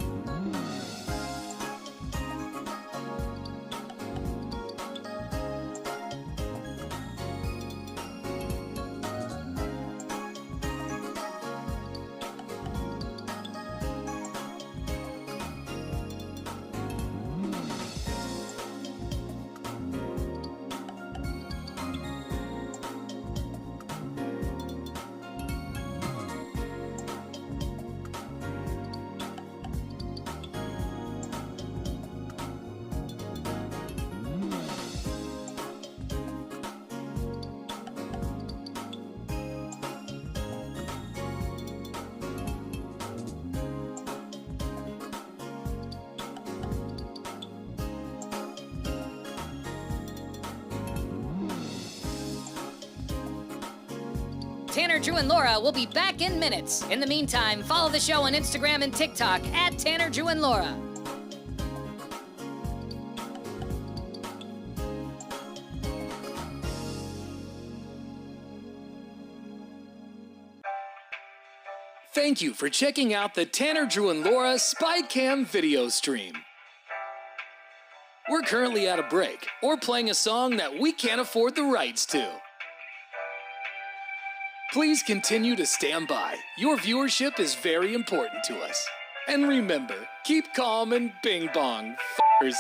Tanner, Drew, and Laura will be back in minutes. In the meantime, follow the show on Instagram and TikTok at Tanner, Drew, and Laura. Thank you for checking out the Tanner, Drew, and Laura SpyCam video stream. We're currently at a break or playing a song that we can't afford the rights to. Please continue to stand by. Your viewership is very important to us. And remember, keep calm and bing bong, f***ers.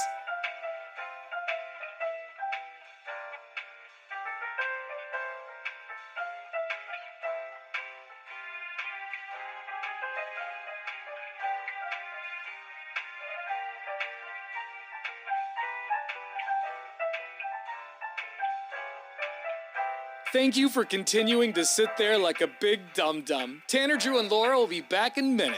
Thank you for continuing to sit there like a big dum-dum. Tanner, Drew, and Laura will be back in minutes.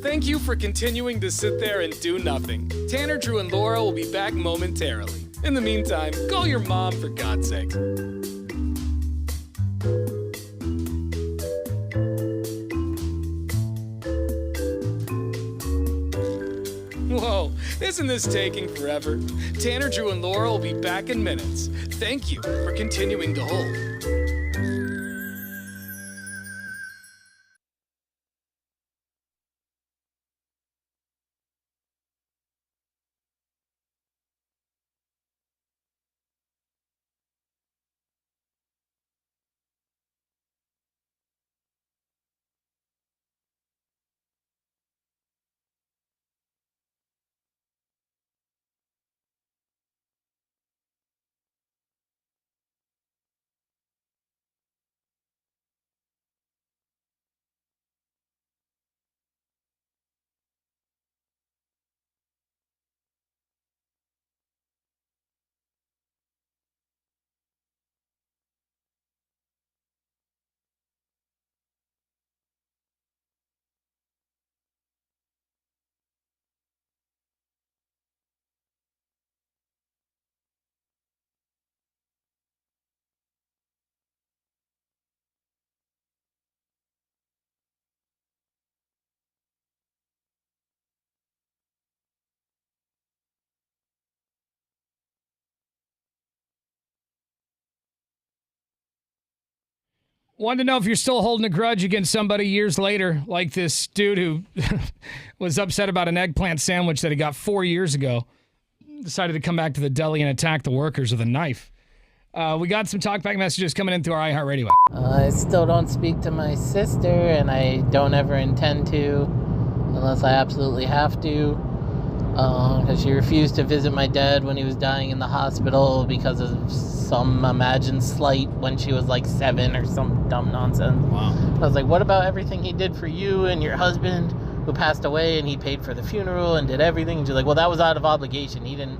Thank you for continuing to sit there and do nothing. Tanner, Drew, and Laura will be back momentarily. In the meantime, call your mom for God's sake. Whoa, isn't this taking forever? Tanner, Drew, and Laura will be back in minutes. Thank you for continuing to hold. Wanted to know if you're still holding a grudge against somebody years later, like this dude who was upset about an eggplant sandwich that he got 4 years ago. Decided to come back to the deli and attack the workers with a knife. We got some talkback messages coming in through our iHeartRadio app. I still don't speak to my sister, and I don't ever intend to unless I absolutely have to. Because she refused to visit my dad when he was dying in the hospital because of some imagined slight when she was like 7 or some dumb nonsense. Wow. I was like, what about everything he did for you and your husband who passed away, and he paid for the funeral and did everything? And she's like, well, that was out of obligation. He didn't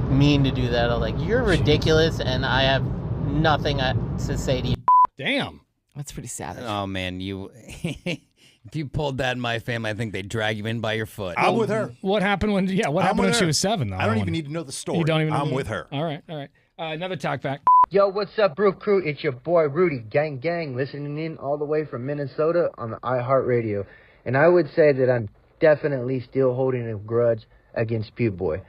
mean to do that. I was like, you're ridiculous, and I have nothing to say to you. Damn. That's pretty savage. Oh, man, you... If you pulled that in my family, I think they'd drag you in by your foot. I'm with her. What happened when? Yeah, what happened when she was 7? Though? I don't even need to know the story. You don't even. I'm with her. All right. Another talkback. Yo, what's up, Brew Crew? It's your boy Rudy, gang, listening in all the way from Minnesota on the iHeartRadio. And I would say that I'm definitely still holding a grudge against Pew Boy.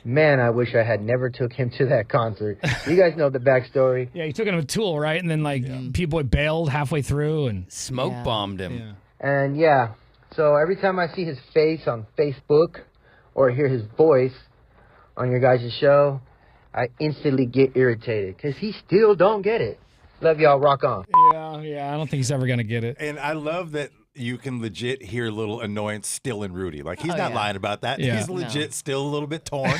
Man, I wish I had never took him to that concert. You guys know the backstory. Yeah, he took him to Tool, right? And then Pew Boy bailed halfway through and smoke bombed him. Yeah. And yeah, so every time I see his face on Facebook or hear his voice on your guys' show, I instantly get irritated because he still don't get it. Love y'all. Rock on. Yeah. I don't think he's ever going to get it. And I love that you can legit hear a little annoyance still in Rudy. Like, he's not lying about that. Yeah. He's legit still a little bit torn.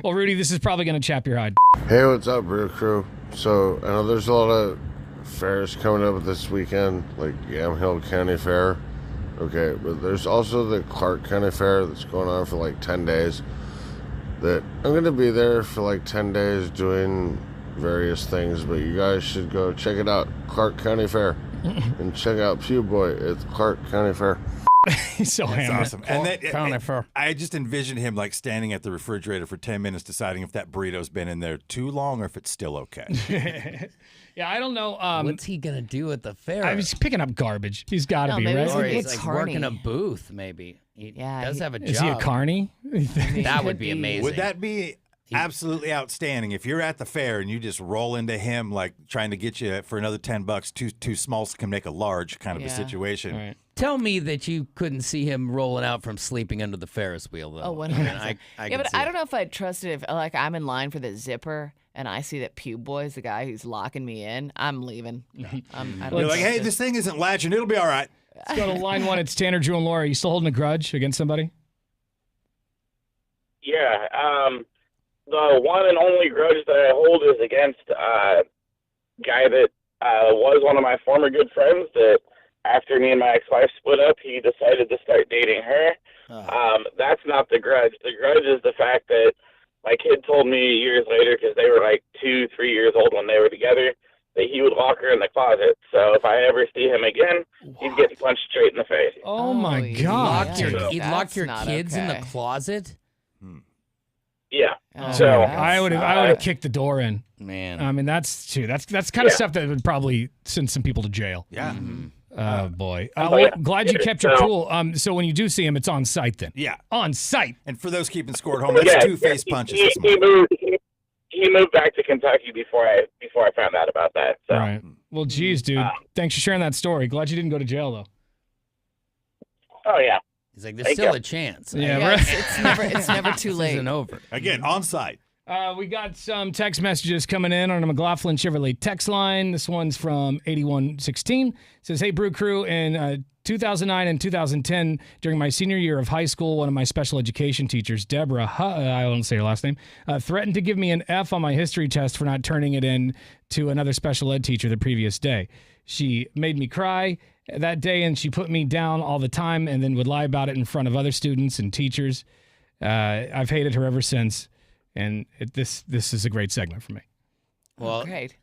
Well, Rudy, this is probably going to chap your hide. Hey, what's up, Brew Crew? So, I know there's a lot of fairs coming up this weekend, like Yamhill County Fair. Okay, but there's also the Clark County Fair that's going on for like 10 days. That I'm going to be there for like 10 days doing various things, but you guys should go check it out, Clark County Fair. And check out Pew Boy at Clark County Fair. He's so That's hammered. awesome. And that, Conifer. I just envision him like standing at the refrigerator for 10 minutes deciding if that burrito's been in there too long or if it's still okay. Yeah, I don't know. What's he gonna do at the fair? I was picking up garbage. He's got to be, maybe right? Or It's he's like carny. working a booth, maybe. He does have a job. Is he a carny? That would could be be. amazing. Would that be absolutely outstanding if you're at the fair and you just roll into him like trying to get you for another $10, two smalls can make a large kind of a Yeah. situation? Right. Tell me that you couldn't see him rolling out from sleeping under the Ferris wheel, though. Oh, 100%. I Yeah, can but see I it. don't know if I'd trust it if, like, I'm in line for the zipper and I see that Pube Boy's the guy who's locking me in. I'm leaving. I don't You're like, trust hey, it. this thing isn't latching. It'll be all right. Let's go to line one. It's Tanner, Drew, and Laura. Are you still holding a grudge against somebody? Yeah, the one and only grudge that I hold is against a guy that was one of my former good friends that after me and my ex-wife split up, he decided to start dating her. That's not the grudge. The grudge is the fact that my kid told me years later, because they were like 2-3 years old when they were together, that he would lock her in the closet. So if I ever see him again, he's getting punched straight in the face. Oh my yeah. God. You'd lock That's your not kids in the okay. closet? Yeah. Oh, So I would have kicked the door in. Man. I mean, that's kind of stuff that would probably send some people to jail. Yeah. Oh boy. Oh, Well, yeah. glad you kept your cool. So when you do see him, it's on site then. Yeah. On site. And for those keeping score at home, that's two face punches. He, this he morning. moved. He moved back to Kentucky before I found out about that. So. All right. Well, geez, dude. Thanks for sharing that story. Glad you didn't go to jail though. Oh yeah. He's like, there's Thank still you. a chance. Yeah, Yeah, right. it's never too This late. isn't over. Again, on site. We got some text messages coming in on a McLaughlin Chevrolet text line. This one's from 8116. It says, hey, Brew Crew, in 2009 and 2010, during my senior year of high school, one of my special education teachers, Deborah, I won't say her last name, threatened to give me an F on my history test for not turning it in to another special ed teacher the previous day. She made me cry that day, and she put me down all the time and then would lie about it in front of other students and teachers. I've hated her ever since. And this is a great segment for me. Well, Great.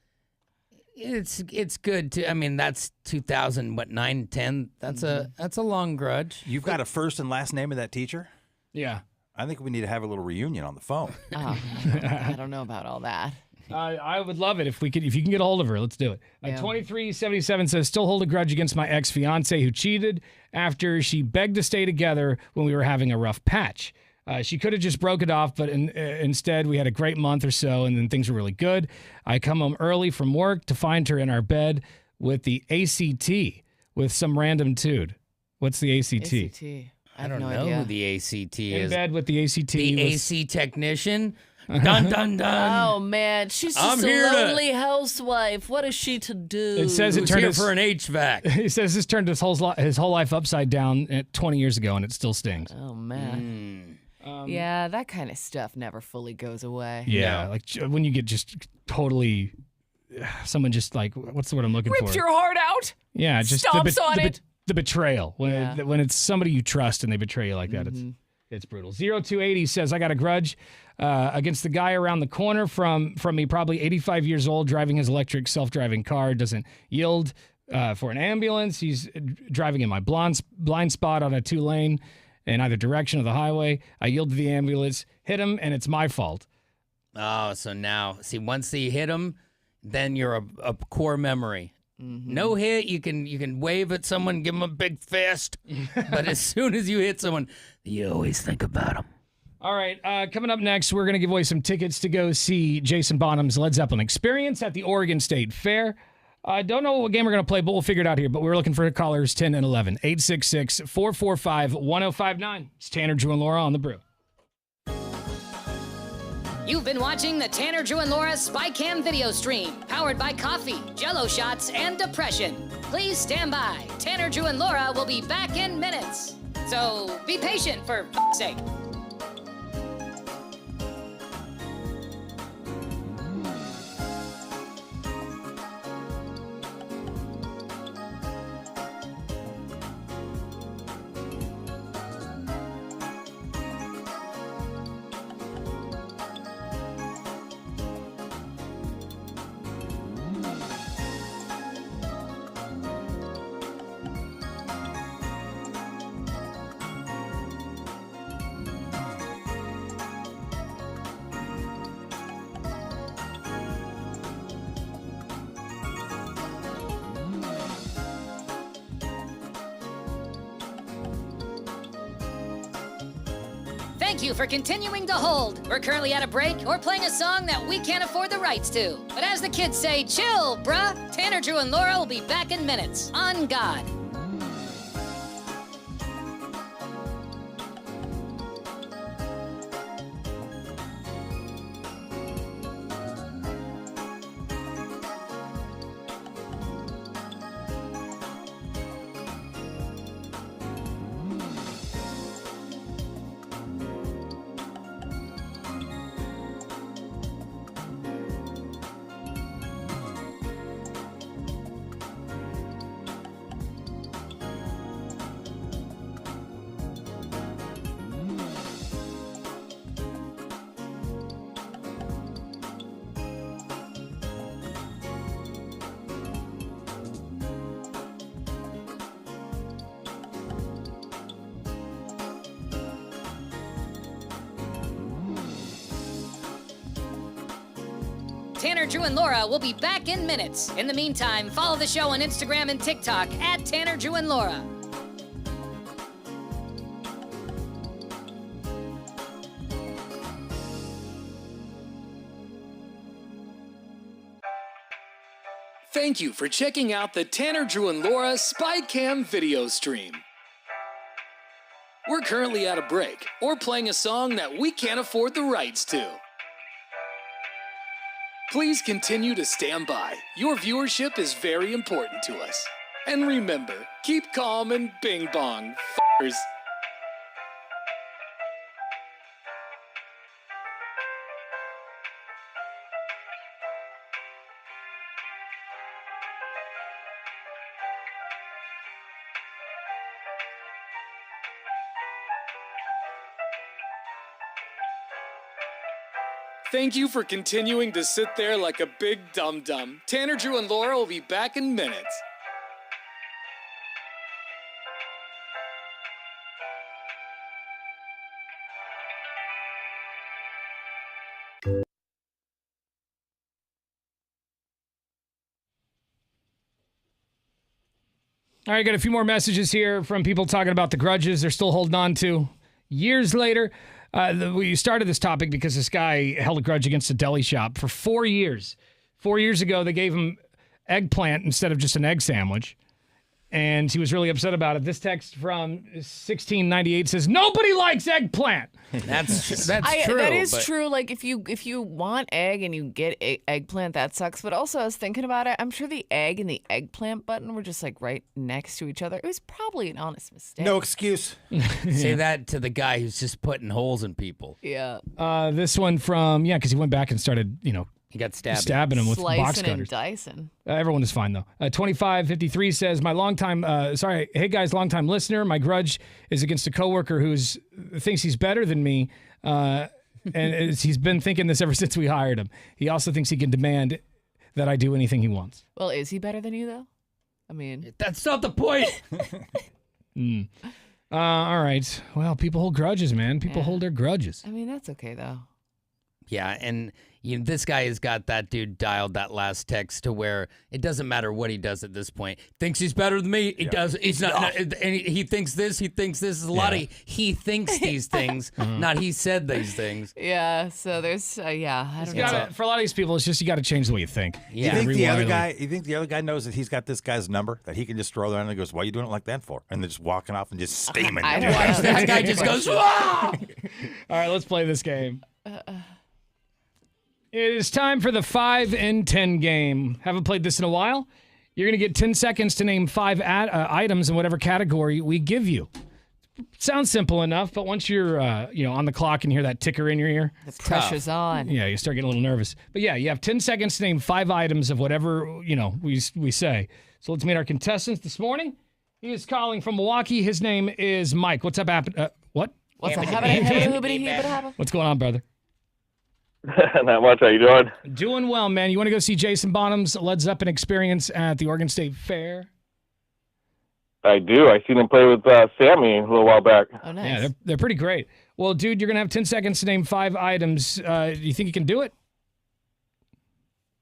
it's good to. I mean, that's 2009, 10. That's a long grudge. You've got a first and last name of that teacher? Yeah. I think we need to have a little reunion on the phone. Oh, I don't know about all that. I would love it if you can get a hold of her. Let's do it. Yeah. 2377 says, still hold a grudge against my ex-fiance who cheated after she begged to stay together when we were having a rough patch. She could have just broke it off, but instead we had a great month or so, and then things were really good. I come home early from work to find her in our bed with the ACT with some random dude. What's the ACT? ACT. I don't no know idea. who the ACT In is. bed with the ACT. The with- AC technician. Dun dun dun. Oh man, she's I'm just a here to- lonely housewife. What is she to do? It says it Who's turned here his, for an HVAC? It says this turned his whole life upside down 20 years ago, and it still stings. Oh man. Yeah, that kind of stuff never fully goes away. Yeah, like when you get just totally, someone just like, what's the word I'm looking Rips for? your heart out. Yeah, just Stomps on it. the betrayal when Yeah. when it's somebody you trust and they betray you like that. It's brutal. 0280 says, I got a grudge against the guy around the corner from me, probably 85 years old, driving his electric self-driving car, doesn't yield for an ambulance. He's driving in my blind spot on a 2-lane in either direction of the highway. I yield to the ambulance, hit him, and it's my fault. Oh, so now, see, once you hit him, then you're a core memory. No hit, you can wave at someone, give them a big fist, but as soon as you hit someone, you always think about them. All right, coming up next, we're going to give away some tickets to go see Jason Bonham's Led Zeppelin Experience at the Oregon State Fair. I don't know what game we're going to play, but we'll figure it out here. But we're looking for callers 10 and 11. 866-445-1059. It's Tanner, Drew, and Laura on The Brew. You've been watching the Tanner, Drew, and Laura SpyCam video stream, powered by coffee, Jell-O shots, and depression. Please stand by. Tanner, Drew, and Laura will be back in minutes. So be patient, for f***'s sake. Thank you for continuing to hold. We're currently at a break or playing a song that we can't afford the rights to. But as the kids say, chill, bruh. Tanner, Drew, and Laura will be back in minutes. On God. Tanner, Drew, and Laura will be back in minutes. In the meantime, follow the show on Instagram and TikTok at Tanner, Drew, and Laura. Thank you for checking out the Tanner, Drew, and Laura SpyCam video stream. We're currently at a break or playing a song that we can't afford the rights to. Please continue to stand by. Your viewership is very important to us. And remember, keep calm and bing bong, f***ers. Thank you for continuing to sit there like a big dum-dum. Tanner, Drew, and Laura will be back in minutes. All right, got a few more messages here from people talking about the grudges they're still holding on to years later. We started this topic because this guy held a grudge against a deli shop for 4 years. 4 years ago, they gave him eggplant instead of just an egg sandwich, and he was really upset about it. This text from 1698 says, "Nobody likes eggplant." That's true. That is true. Like if you want egg and you get eggplant, that sucks. But also, I was thinking about it. I'm sure the egg and the eggplant button were just like right next to each other. It was probably an honest mistake. No excuse. Say that to the guy who's just putting holes in people. Yeah. This one from because he went back and started he got stabbing him with box Slicing and cutters. dicing. Everyone is fine, though. 2553 says, hey guys, longtime listener. My grudge is against a coworker who thinks he's better than me. And he's been thinking this ever since we hired him. He also thinks he can demand that I do anything he wants. Well, is he better than you, though? I mean, that's not the point. All right. Well, people hold grudges, man. People hold their grudges. I mean, that's okay, though. Yeah, and this guy has got that dude dialed that last text to where it doesn't matter what he does at this point. Thinks he's better than me. He does. He's not. And he thinks this. He thinks this. Is a lot of he thinks these things, not he said these things. Yeah. So there's I don't know. For a lot of these people, it's just you got to change the way you think. Yeah. You think the other guy knows that he's got this guy's number that he can just throw there and he goes, "Why are you doing it like that for?" And they're just walking off and just steaming. I watch this guy just goes. Wah! All right, let's play this game. It is time for the 5 and 10 game. Haven't played this in a while. You're going to get 10 seconds to name 5 items in whatever category we give you. Sounds simple enough, but once you're on the clock and hear that ticker in your ear, the pressure's on. Yeah, you start getting a little nervous. But yeah, you have 10 seconds to name 5 items of whatever we say. So let's meet our contestants this morning. He is calling from Milwaukee. His name is Mike. What's up, what? What's happening? What's going on, brother? Not much. How you doing? Doing well, man. You want to go see Jason Bonham's Led Zeppelin experience at the Oregon State Fair? I do. I seen him play with Sammy a little while back. Oh, nice. Yeah, they're pretty great. Well, dude, you're going to have 10 seconds to name 5 items. Do you think you can do it?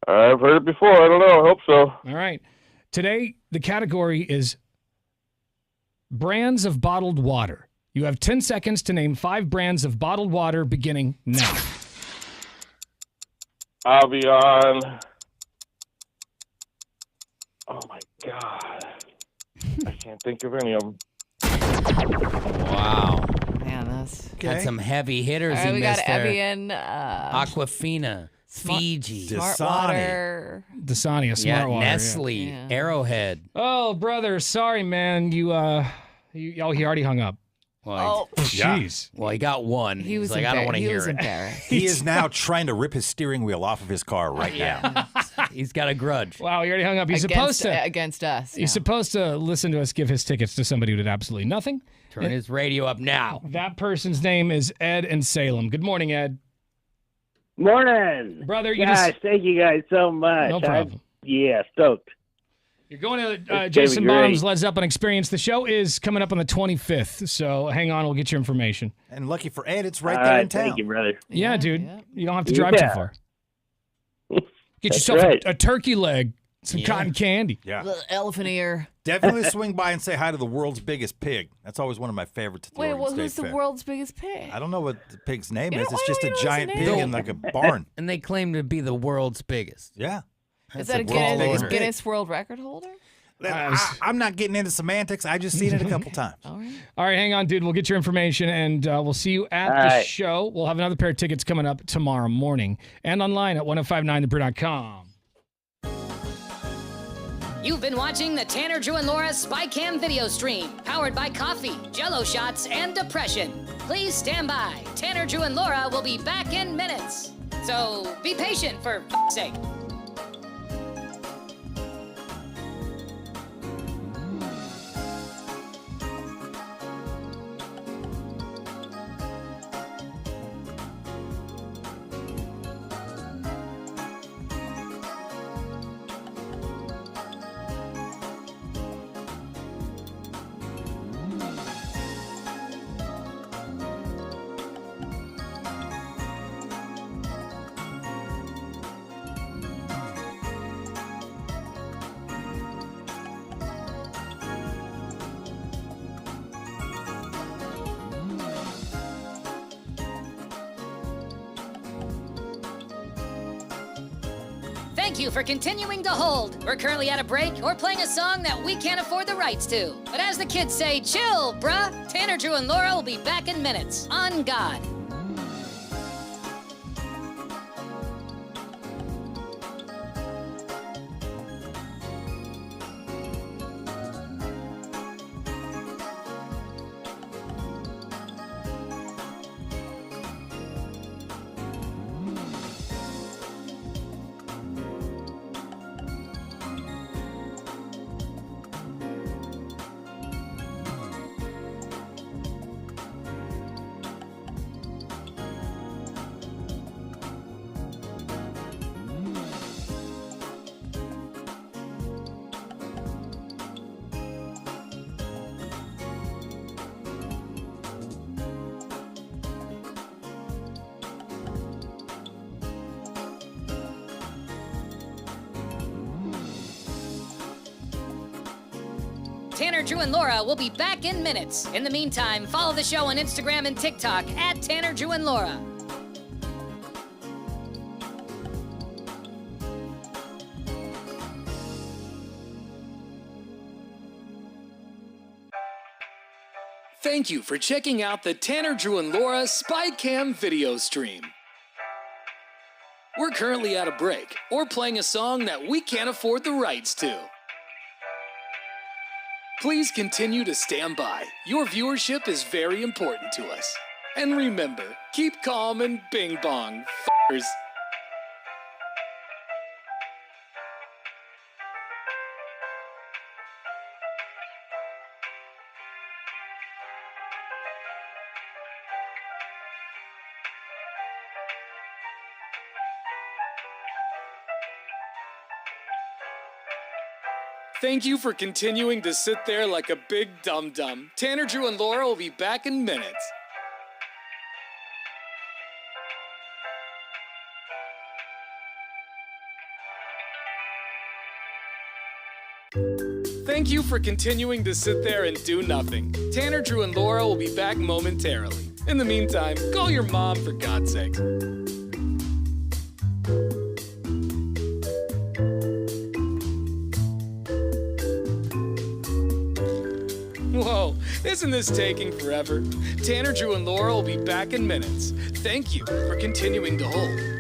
I've heard it before. I don't know. I hope so. All right. Today, the category is brands of bottled water. You have 10 seconds to name 5 brands of bottled water beginning now. I'll be on. Oh my God. I can't think of any of them. Wow. Man, that's Got some heavy hitters All right, you we got missed there. Evian, Aquafina, Fiji, Smart Water. Dasani, a smart water. Nestle, Yeah. Arrowhead. Oh, brother, sorry, man. He already hung up. Well, Jeez. Well, he got one. He was He's like, I don't want to he hear was it. embarrassed. He is now trying to rip his steering wheel off of his car right now. He's got a grudge. Wow, he already hung up. He's supposed to against us. He's supposed to listen to us give his tickets to somebody who did absolutely nothing. Turn his radio up now. That person's name is Ed in Salem. Good morning, Ed. Morning. Brother, you guys, just... thank you guys so much. No problem. Stoked. You're going to It's Jason gonna be Bonham's great. Led Zeppelin Experience. The show is coming up on the 25th, so hang on. We'll get your information. And lucky for Ed, it's right All there right, in town. thank you, brother. Yeah, dude. You don't have to drive too Yeah. far. Get That's yourself right. a turkey leg, some cotton candy. Yeah. Little elephant ear. Definitely swing by and say hi to the world's biggest pig. That's always one of my favorites at the Wait, Oregon well, State who's the Fair. world's biggest pig? I don't know what the pig's name You is. don't- It's why just don't a you know giant his pig name? in like a barn. And they claim to be the world's biggest. Yeah. Is That's that a the world's biggest pig. Guinness World Record holder? I'm not getting into semantics. I just seen it a couple times. All right. All right, hang on, dude. We'll get your information, and we'll see you at All the right. show. We'll have another pair of tickets coming up tomorrow morning and online at 1059thebrew.com. You've been watching the Tanner, Drew, and Laura SpyCam video stream, powered by coffee, Jello shots, and depression. Please stand by. Tanner, Drew, and Laura will be back in minutes. So be patient, for f***'s sake. Thank you for continuing to hold. We're currently at a break or playing a song that we can't afford the rights to. But as the kids say, chill, bruh. Tanner, Drew, and Laura will be back in minutes. On God. Tanner, Drew, and Laura will be back in minutes. In the meantime, follow the show on Instagram and TikTok at Tanner, Drew, and Laura. Thank you for checking out the Tanner, Drew, and Laura SpyCam video stream. We're currently at a break or playing a song that we can't afford the rights to. Please continue to stand by. Your viewership is very important to us. And remember, keep calm and bing bong, f***ers. Thank you for continuing to sit there like a big dum-dum. Tanner, Drew, and Laura will be back in minutes. Thank you for continuing to sit there and do nothing. Tanner, Drew, and Laura will be back momentarily. In the meantime, call your mom for God's sake. Whoa, isn't this taking forever? Tanner, Drew, and Laura will be back in minutes. Thank you for continuing to hold.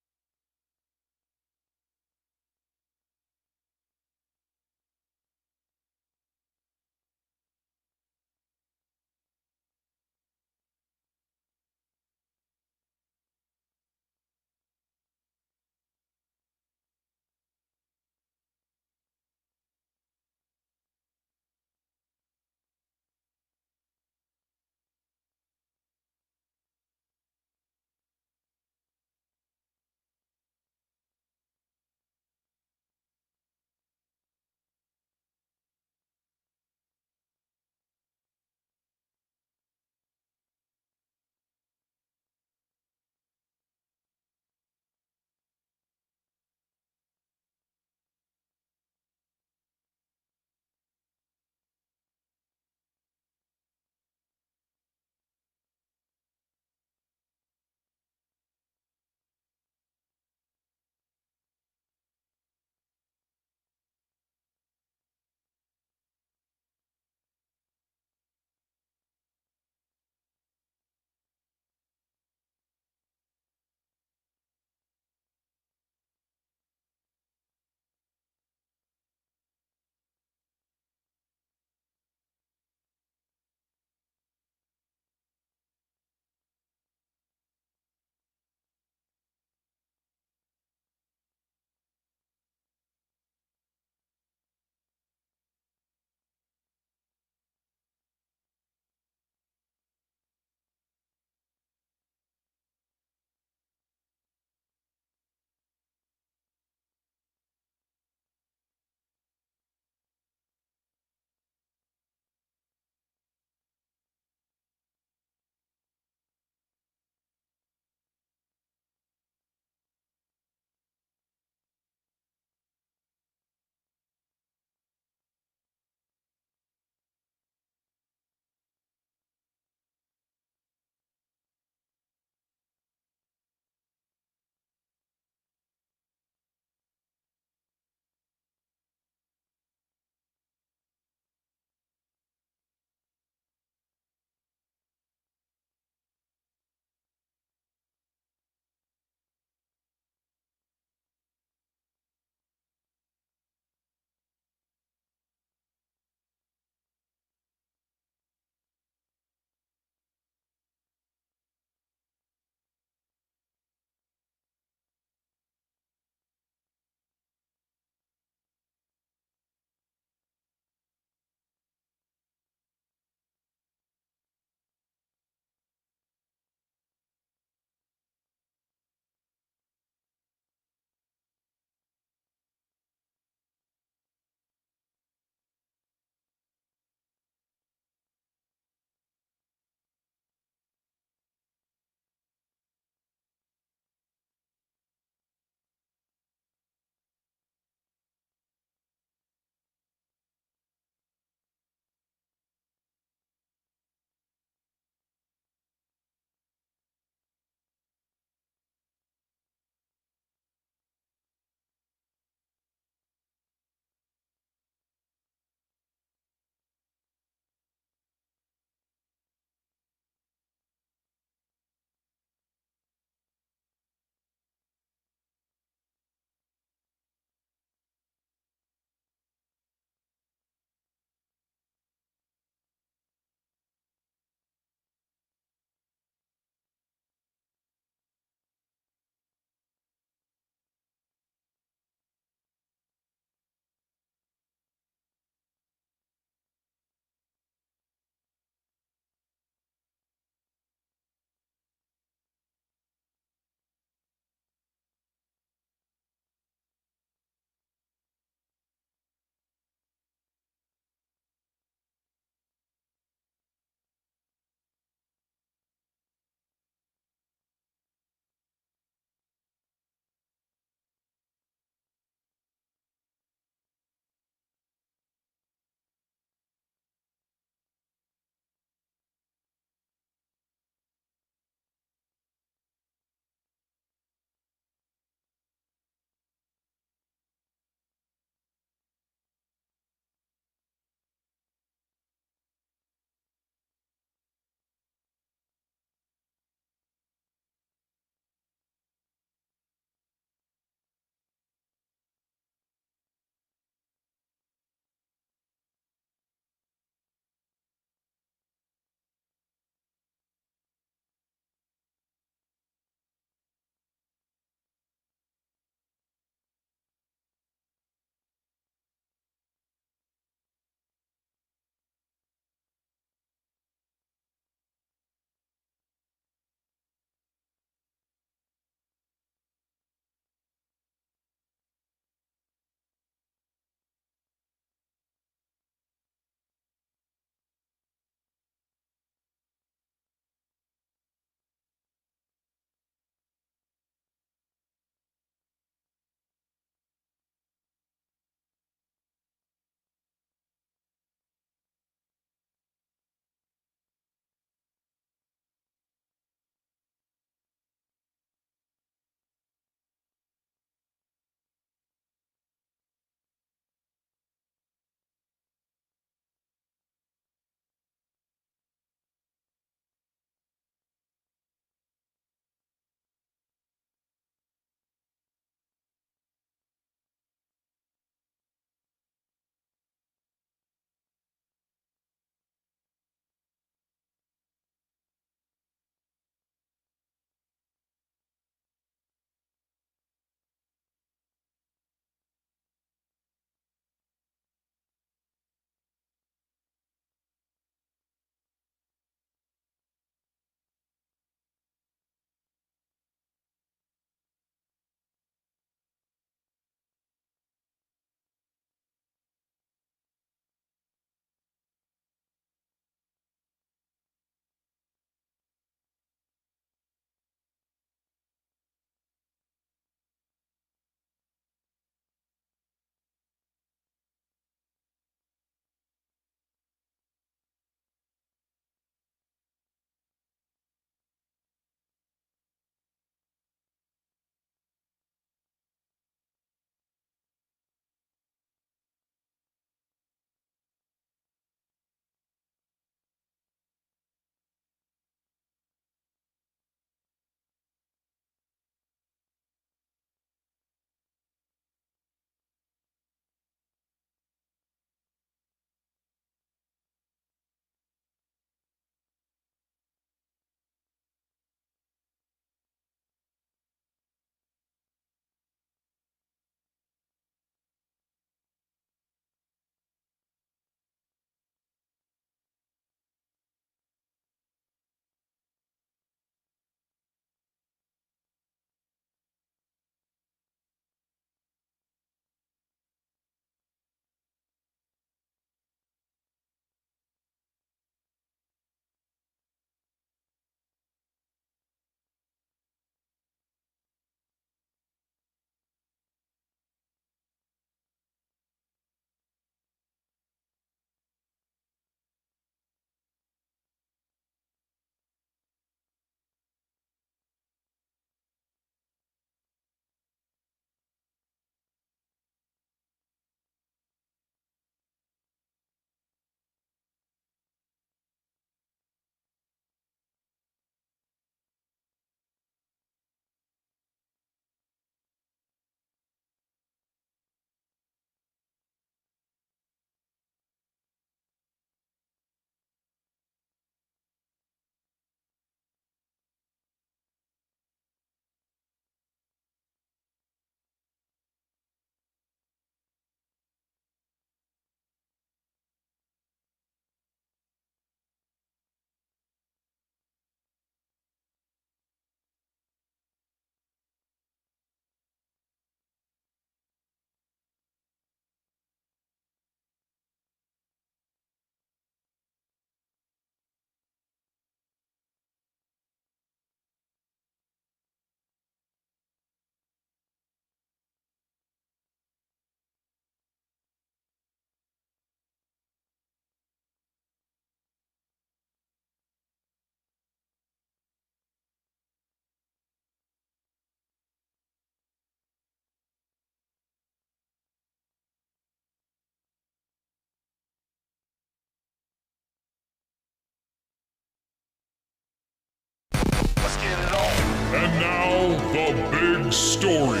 story.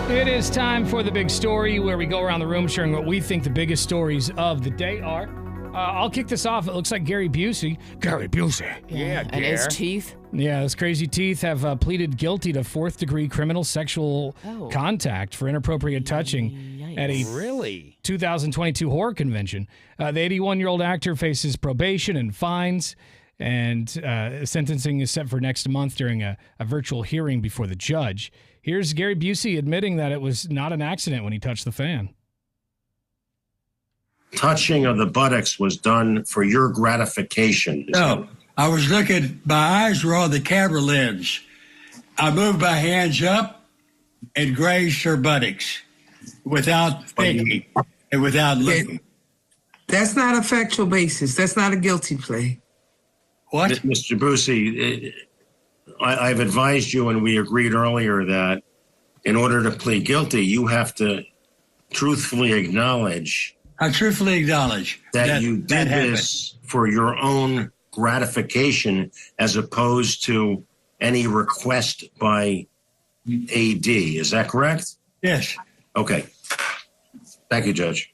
It is time for the big story, where we go around the room sharing what we think the biggest stories of the day are. I'll kick this off. It looks like Gary Busey. And his teeth. Yeah, his crazy teeth have pleaded guilty to fourth-degree criminal sexual contact for inappropriate touching at a 2022 horror convention. The 81-year-old actor faces probation and fines, and sentencing is set for next month during a virtual hearing before the judge. Here's Gary Busey admitting that it was not an accident when he touched the fan. Touching of the buttocks was done for your gratification. No, I was looking, my eyes were on the camera lens. I moved my hands up and grazed her buttocks without thinking and without looking. That's not a factual basis. That's not a guilty plea. What? Mr. Busey, I've advised you, and we agreed earlier, that in order to plead guilty, you have to truthfully acknowledge. I truthfully acknowledge that you did this for your own gratification as opposed to any request by AD. Is that correct? Yes. Okay. Thank you, Judge.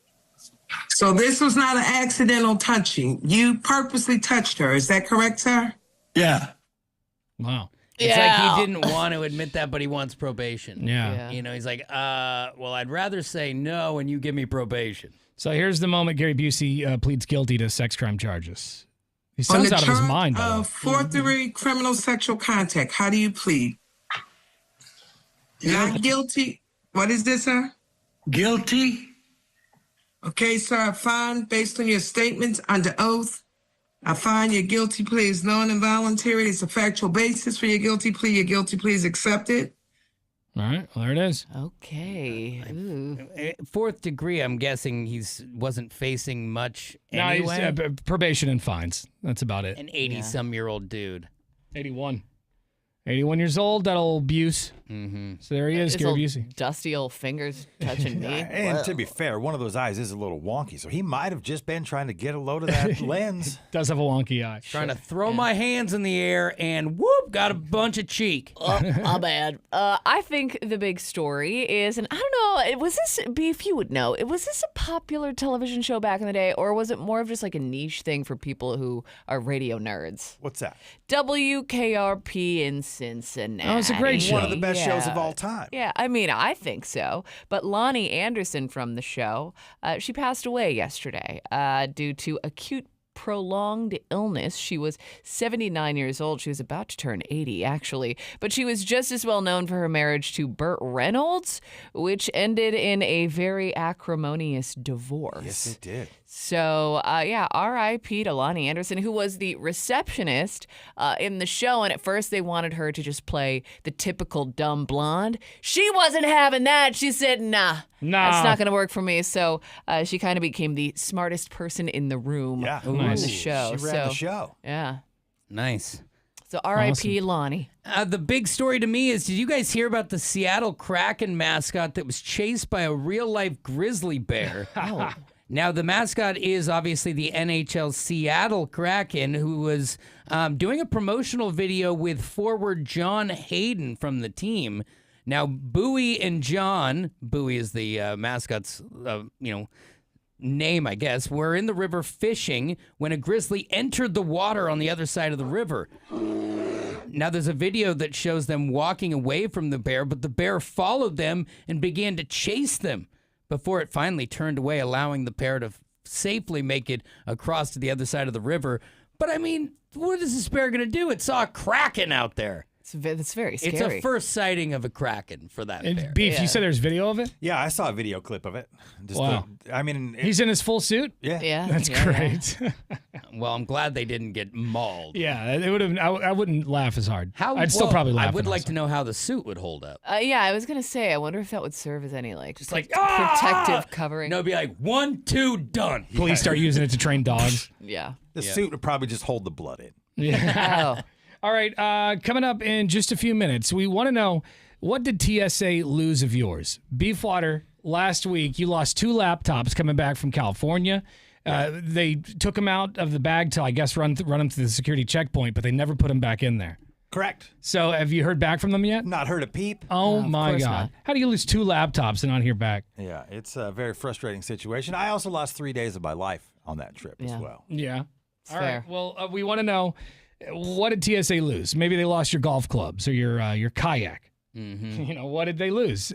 So this was not an accidental touching. You purposely touched her. Is that correct, sir? Yeah. Wow. It's like he didn't want to admit that, but he wants probation. Yeah. You know, he's like, well, I'd rather say no and you give me probation. So here's the moment Gary Busey pleads guilty to sex crime charges. He sounds out of his mind, by the way. Fourth-degree criminal sexual contact. How do you plead? Not guilty. What is this, sir? Guilty. Okay, sir, I find, based on your statements under oath, I find your guilty plea is known and voluntary. It's a factual basis for your guilty plea. Your guilty plea is accepted. All right, well, there it is. Okay. Fourth degree, I'm guessing wasn't facing much anyway. No, he's probation and fines. That's about it. An 80-some-year-old dude. 81. 81 years old, that old Buse. Mm-hmm. So there he is, His Gary old Busey. dusty old fingers touching me. And to be fair, one of those eyes is a little wonky, so he might have just been trying to get a load of that lens. Does have a wonky eye. Trying to throw my hands in the air and whoop, got a bunch of cheek. Oh, my bad. I think the big story is, and I don't know, was this, Beef, you would know, was this a popular television show back in the day, or was it more of just like a niche thing for people who are radio nerds? What's that? WKRP in Cincinnati. Oh, it's a great show. One of the best shows of all time. Yeah, I mean, I think so. But Lonnie Anderson from the show, she passed away yesterday due to acute prolonged illness. She was 79 years old. She was about to turn 80, actually. But she was just as well known for her marriage to Burt Reynolds, which ended in a very acrimonious divorce. Yes, it did. So, R.I.P. to Lonnie Anderson, who was the receptionist in the show. And at first they wanted her to just play the typical dumb blonde. She wasn't having that. She said, nah, that's not going to work for me. So she kind of became the smartest person in the room on the show. She ran the show. Yeah. Nice. So R.I.P. Lonnie. The big story to me is, did you guys hear about the Seattle Kraken mascot that was chased by a real-life grizzly bear? Oh. Now, the mascot is obviously the NHL Seattle Kraken, who was doing a promotional video with forward John Hayden from the team. Now, Bowie and John, Bowie is the mascot's, name, I guess, were in the river fishing when a grizzly entered the water on the other side of the river. Now, there's a video that shows them walking away from the bear, but the bear followed them and began to chase them before it finally turned away, allowing the pair to safely make it across to the other side of the river. But, I mean, what is this bear going to do? It saw a kraken out there. It's very scary. It's a first sighting of a kraken for that bear. Beef, you said there's video of it? Yeah, I saw a video clip of it. Wow. He's in his full suit? Yeah. That's great. Well, I'm glad they didn't get mauled. Yeah, it would have. I wouldn't laugh as hard. I'd still probably laugh. I would like to know how the suit would hold up. I was going to say, I wonder if that would serve as any, protective covering. No, it'd be like, 1, 2, done. Police start using it to train dogs. Yeah. The suit would probably just hold the blood in. Yeah. All right, coming up in just a few minutes, we want to know, what did TSA lose of yours? Beefwater, last week, you lost 2 laptops coming back from California. They took them out of the bag to, I guess, run them through the security checkpoint, but they never put them back in there. Correct. So have you heard back from them yet? Not heard a peep. Oh, of my course God. not. How do you lose 2 laptops and not hear back? Yeah, it's a very frustrating situation. I also lost 3 days of my life on that trip as well. Yeah. All fair. right. Well, we want to know, what did TSA lose? Maybe they lost your golf clubs or your kayak. Mm-hmm. What did they lose?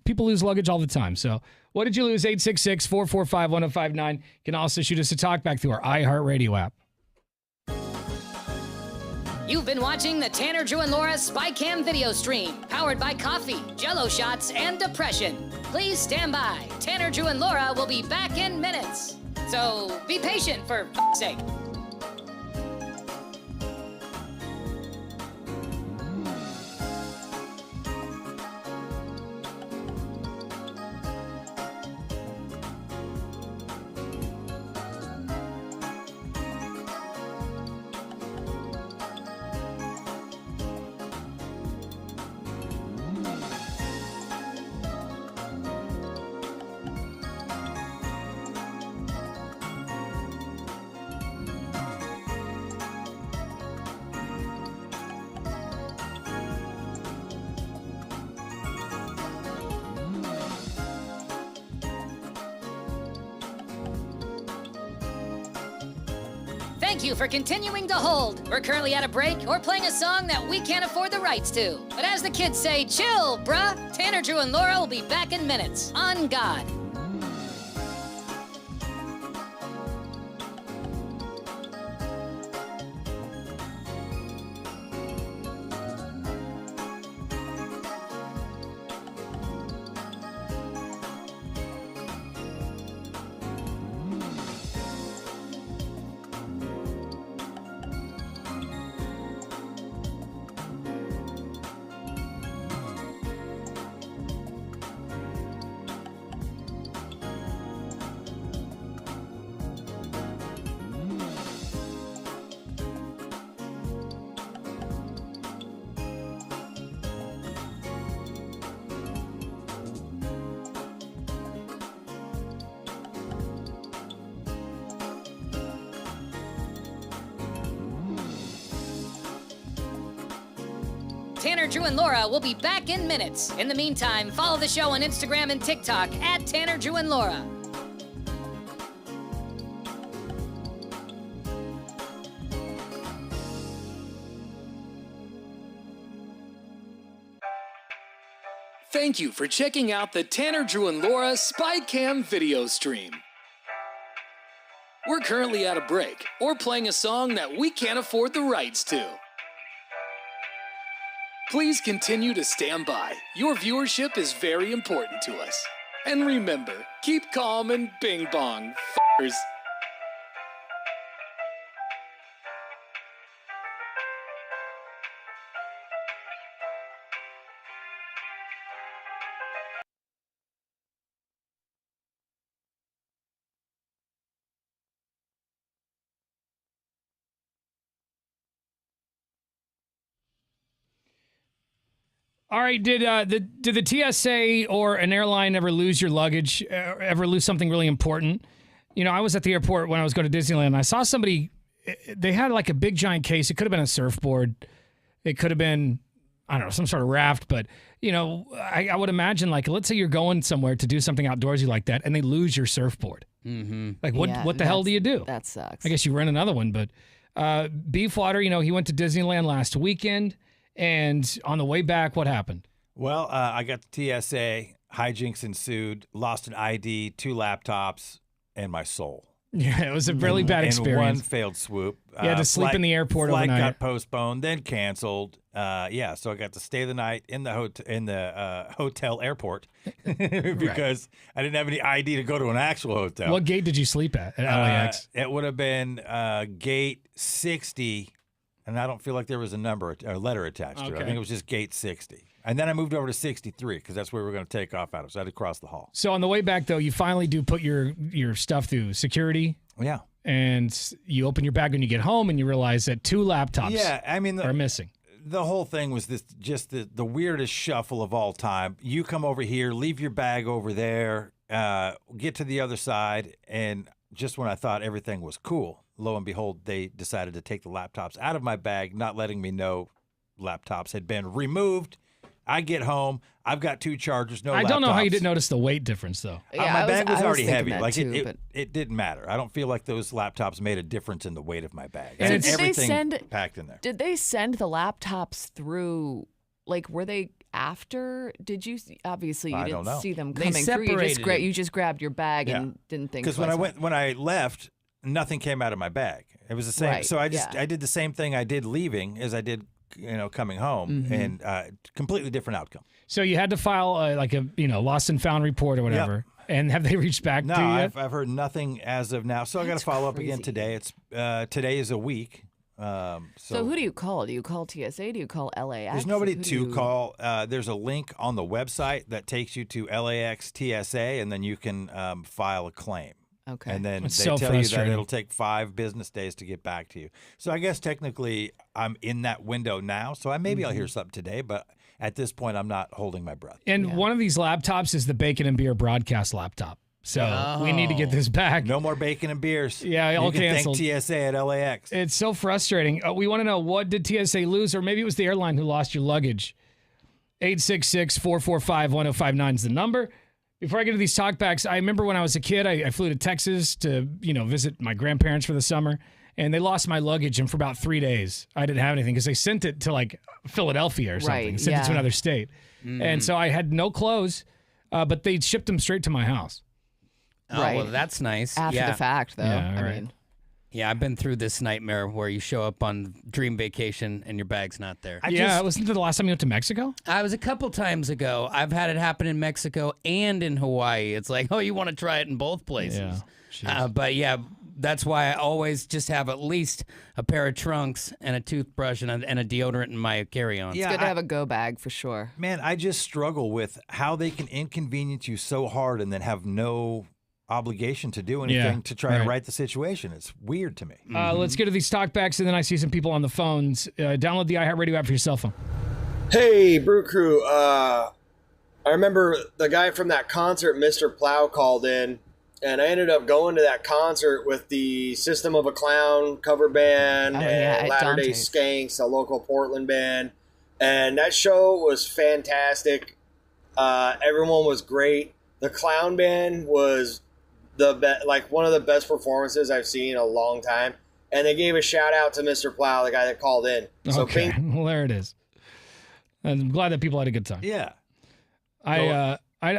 People lose luggage all the time. So what did you lose? 866-445-1059. You can also shoot us a talk back through our iHeartRadio app. You've been watching the Tanner, Drew, and Laura SpyCam video stream, powered by coffee, Jello shots, and depression. Please stand by. Tanner, Drew, and Laura will be back in minutes. So be patient, for f***'s sake. Thank you for continuing to hold. We're currently at a break or playing a song that we can't afford the rights to. But as the kids say, chill, bruh. Tanner, Drew, and Laura will be back in minutes. On God. Tanner, Drew, and Laura will be back in minutes. In the meantime, follow the show on Instagram and TikTok at Tanner, Drew, and Laura. Thank you for checking out the Tanner, Drew, and Laura SpyCam video stream. We're currently at a break or playing a song that we can't afford the rights to. Please continue to stand by. Your viewership is very important to us. And remember, keep calm and bing bong, f***ers. All right, did the TSA or an airline ever lose your luggage, ever lose something really important? You know, I was at the airport when I was going to Disneyland, and I saw somebody, they had like a big giant case. It could have been a surfboard. It could have been, I don't know, some sort of raft. But, you know, I would imagine, like, let's say you're going somewhere to do something outdoorsy like that, and they lose your surfboard. Mm-hmm. Like, what the hell do you do? That sucks. I guess you rent another one. But Beefwater, you know, he went to Disneyland last weekend. And on the way back, what happened? Well, I got the TSA, hijinks ensued, lost an ID, 2 laptops, and my soul. Yeah, it was a really bad experience. In one failed swoop. You had to sleep in the airport flight overnight. Got postponed, then canceled. So I got to stay the night in the hotel airport because I didn't have any ID to go to an actual hotel. What gate did you sleep at LAX? It would have been gate 60. And I don't feel like there was a number or letter attached to it. I think it was just gate 60. And then I moved over to 63 because that's where we were going to take off out of. So I had to cross the hall. So on the way back, though, you finally do put your stuff through security. Yeah. And you open your bag when you get home and you realize that 2 laptops are missing. The whole thing was just the weirdest shuffle of all time. You come over here, leave your bag over there, get to the other side, and just when I thought everything was cool, lo and behold, they decided to take the laptops out of my bag, not letting me know laptops had been removed. I get home. I've got 2 chargers, no laptops. I don't know how you didn't notice the weight difference, though. My bag was already heavy. That Like too, it didn't matter. I don't feel like those laptops made a difference in the weight of my bag. And And did they everything packed in there. Did they send the laptops through? Like, were they after? Did you obviously you I didn't don't know. see them They coming through? separated them. You just grabbed your bag Yeah. and didn't think. Because when I left, nothing came out of my bag. It was the same. Right, So I yeah. did the same thing I did leaving as I did coming home, Mm-hmm. and completely different outcome. So you had to file like a lost and found report or whatever. And have they reached back No, to you? I've heard nothing as of now. So I got to follow up again today. It's today is a week. So who do you call? Do you call TSA? Do you call LAX? There's nobody Who do to you- call. There's a link on the website that takes you to LAX TSA, and then you can file a claim. Okay. And then That's they so tell you that frustrating. it'll take 5 business days to get back to you. So I guess technically I'm in that window now. So maybe I'll hear something today, but at this point I'm not holding my breath. And one of these laptops is the Bacon and Beer broadcast laptop. So we need to get this back. No more bacon and beers. Yeah, all you can canceled. thank TSA at LAX. It's so frustrating. We want to know, what did TSA lose? Or maybe it was the airline who lost your luggage. 866-445-1059 is the number. Before I get to these talkbacks, I remember when I was a kid, I flew to Texas to, visit my grandparents for the summer, and they lost my luggage, and for about 3 days, I didn't have anything because they sent it to, like, Philadelphia or something. Right, Sent it to yeah. another state. And so I had no clothes, but they shipped them straight to my house. Oh, Right. well, that's nice. After yeah. the fact, though. Yeah, I right. mean, Yeah, I've been through this nightmare where you show up on dream vacation and your bag's not there. Wasn't it the last time you went to Mexico? I was a couple times ago. I've had it happen in Mexico and in Hawaii. It's like, oh, you want to try it in both places. Yeah. But yeah, that's why I always just have at least a pair of trunks and a toothbrush and a deodorant in my carry-on. it's good to have a go bag for sure. Man, I just struggle with how they can inconvenience you so hard and then have no obligation to do anything to try and right the situation. It's weird to me. Let's get to these talkbacks, and then I see some people on the phones. Download the iHeartRadio app for your cell phone. Hey, Brew Crew. I remember the guy from that concert, Mr. Plow, called in, and I ended up going to that concert with the System of a Clown cover band Oh, yeah, and at Latter-day Dante's. Skanks, a local Portland band. And that show was fantastic. Everyone was great. The Clown band was one of the best performances I've seen in a long time. And they gave a shout out to Mr. Plow, the guy that called in. So Okay, well, there it is. I'm glad that people had a good time. Yeah. I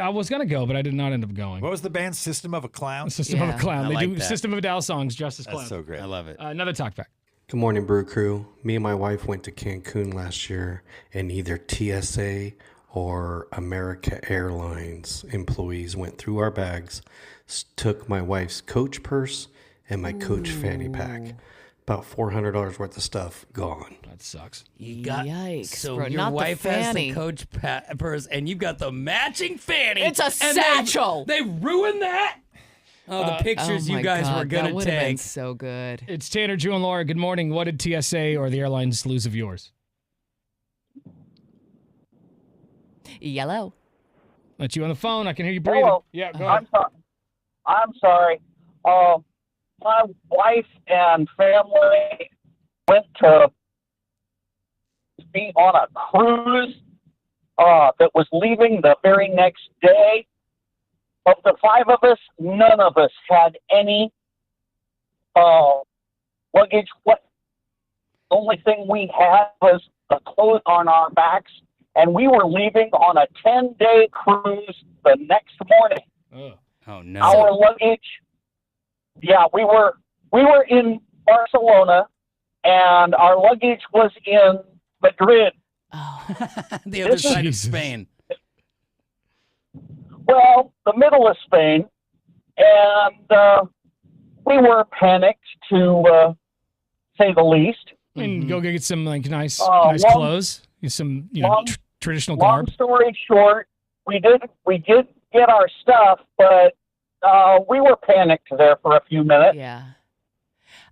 was going to go, but I did not end up going. What was the band? System of a Clown? System of a Clown. I They like do that. System of a Down songs just as That's clown. so great. I love it. Another talkback. Good morning, Brew Crew. Me and my wife went to Cancun last year, and either TSA or America Airlines employees went through our bags, took my wife's Coach purse and my Coach fanny pack. About $400 worth of stuff gone. That sucks. You got, Yikes, so bro, your not the wife has fanny. the Coach purse, and you've got the matching fanny. It's a and satchel. They ruined that. Oh, the pictures Oh you my guys God, were gonna that would have been take. so good. It's Tanner, Drew, and Laura. Good morning. What did TSA or the airlines lose of yours? Yellow. Let you on the phone. I can hear you breathing. Hello. Yeah, go ahead. I'm sorry. My wife and family went to be on a cruise that was leaving the very next day. Of the 5 of us, none of us had any luggage. The only thing we had was the clothes on our backs, and we were leaving on a 10-day cruise the next morning. Oh no! Our luggage. Yeah, we were in Barcelona, and our luggage was in Madrid. The other side of Spain. Well, the middle of Spain, and we were panicked, to say the least. And go get some nice long- clothes, some long- traditional Long garb. story short, we did get our stuff, but we were panicked there for a few minutes. Yeah.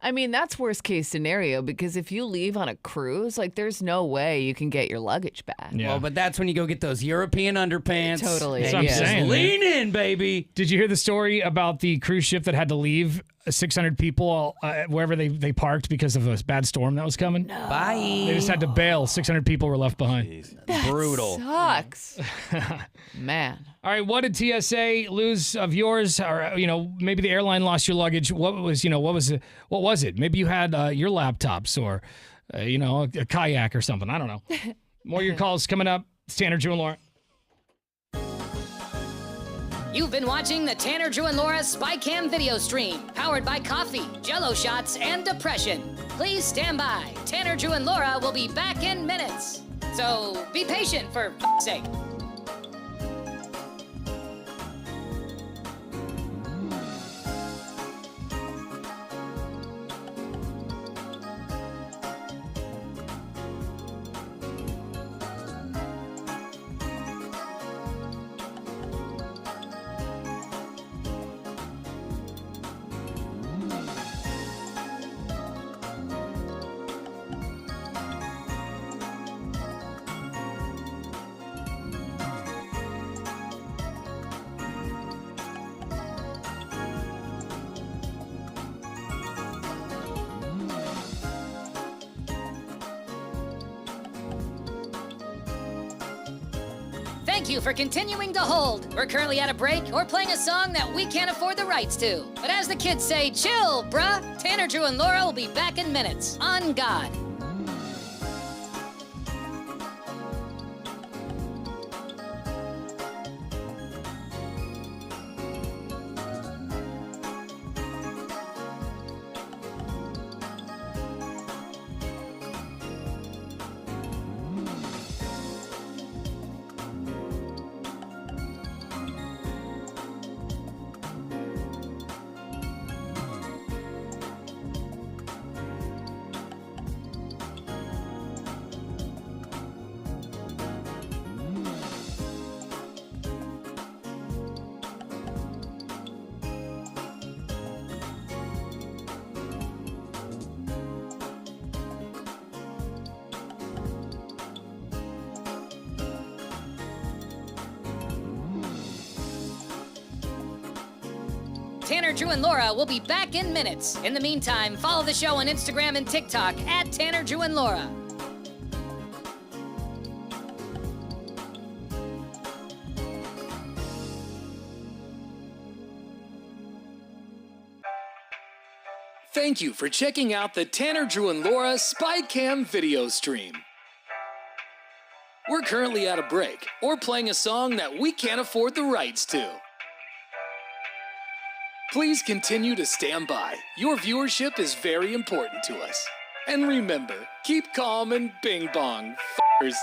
I mean, that's worst case scenario because if you leave on a cruise, there's no way you can get your luggage back. Yeah. Well, but that's when you go get those European underpants. Totally. And That's what you I'm just saying, lean in, baby. Did you hear the story about the cruise ship that had to leave 600 people wherever they parked because of a bad storm that was coming. Bye. They just had to bail. 600 people were left behind. Brutal. Sucks. Man. All right, what did TSA lose of yours? Or maybe the airline lost your luggage. What was it? Maybe you had your laptops or a kayak or something. I don't know. More of your calls coming up. It's Tanner, Drew, and Laura. You've been watching the Tanner, Drew, and Laura SpyCam video stream, powered by coffee, Jello shots, and depression. Please stand by. Tanner, Drew, and Laura will be back in minutes. So be patient, for f***'s sake. Thank you for continuing to hold. We're currently at a break or playing a song that we can't afford the rights to. But as the kids say, chill, bruh. Tanner, Drew, and Laura will be back in minutes. On God. Tanner, Drew, and Laura will be back in minutes. In the meantime, follow the show on Instagram and TikTok at Tanner, Drew, and Laura. Thank you for checking out the Tanner, Drew, and Laura SpyCam video stream. We're currently at a break or playing a song that we can't afford the rights to. Please continue to stand by. Your viewership is very important to us. And remember, keep calm and bing bong, f***ers.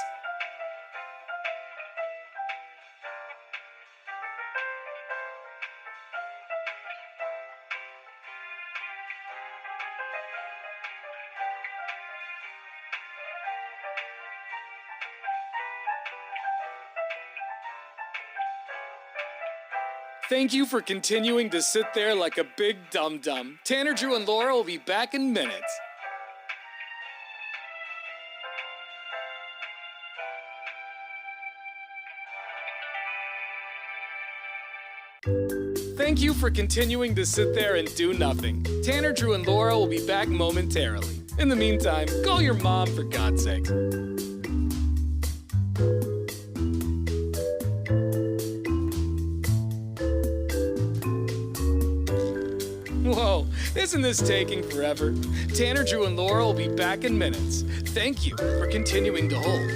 Thank you for continuing to sit there like a big dum-dum. Tanner, Drew, and Laura will be back in minutes. Thank you for continuing to sit there and do nothing. Tanner, Drew, and Laura will be back momentarily. In the meantime, call your mom, for God's sake. Whoa, isn't this taking forever? Tanner, Drew, and Laura will be back in minutes. Thank you for continuing to hold.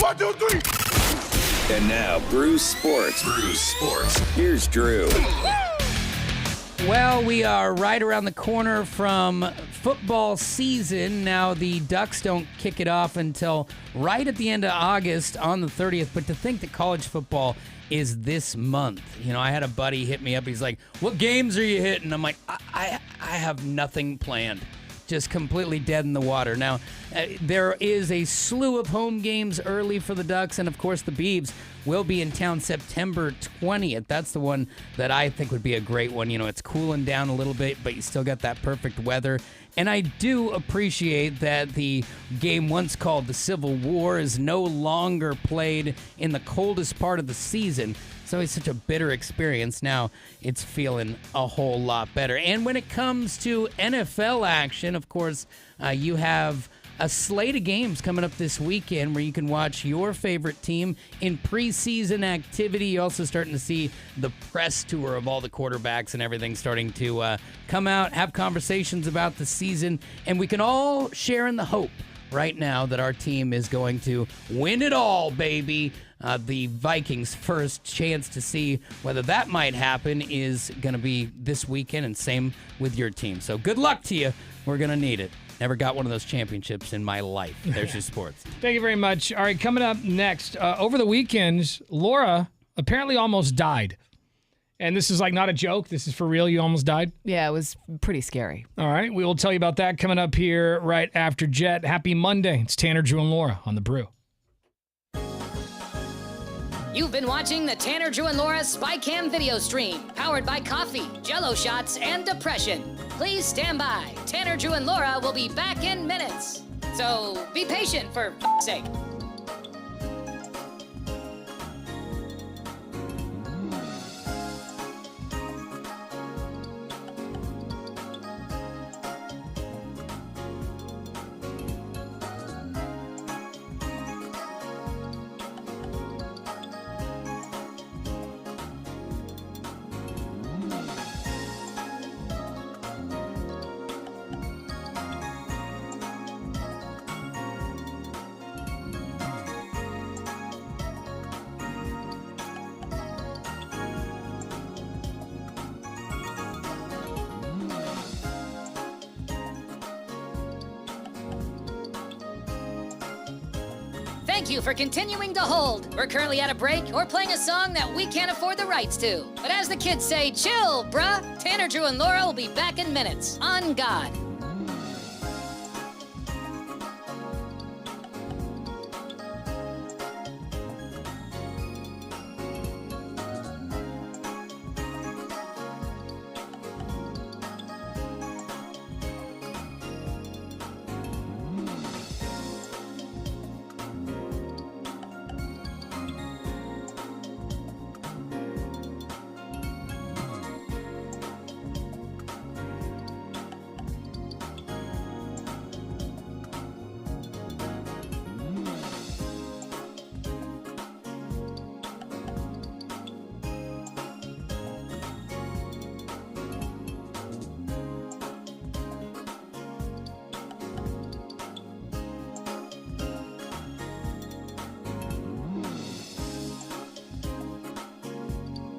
1, 2, 3. And now, Bruce Sports. Here's Drew. Well, we are right around the corner from football season. Now, the Ducks don't kick it off until right at the end of August on the 30th. But to think that college football is this month. You know, I had a buddy hit me up. He's like, what games are you hitting? I'm like, I have nothing planned. Just completely dead in the water. Now, there is a slew of home games early for the Ducks, and of course the Beavs will be in town September 20th. That's the one that I think would be a great one. You know, it's cooling down a little bit, but you still got that perfect weather. And I do appreciate that the game once called the Civil War is no longer played in the coldest part of the season. It's always such a bitter experience. Now it's feeling a whole lot better. And when it comes to NFL action, of course, you have a slate of games coming up this weekend where you can watch your favorite team in preseason activity. You're also starting to see the press tour of all the quarterbacks and everything starting to come out, have conversations about the season, and we can all share in the hope right now that our team is going to win it all, baby. The Vikings' first chance to see whether that might happen is going to be this weekend, and same with your team. So good luck to you. We're going to need it. Never got one of those championships in my life. There's your sports. Thank you very much. All right, coming up next, over the weekend, Laura apparently almost died. And this is like not a joke. This is for real. You almost died? Yeah, it was pretty scary. All right, we will tell you about that coming up here right after Jet. Happy Monday. It's Tanner, Drew, and Laura on The Brew. You've been watching the Tanner, Drew, and Laura SpyCam video stream, powered by coffee, Jell-O shots, and depression. Please stand by. Tanner, Drew, and Laura will be back in minutes. So be patient, for f***'s sake. Thank you for continuing to hold. We're currently at a break or playing a song that we can't afford the rights to. But as the kids say, chill, bruh. Tanner, Drew, and Laura will be back in minutes. On God.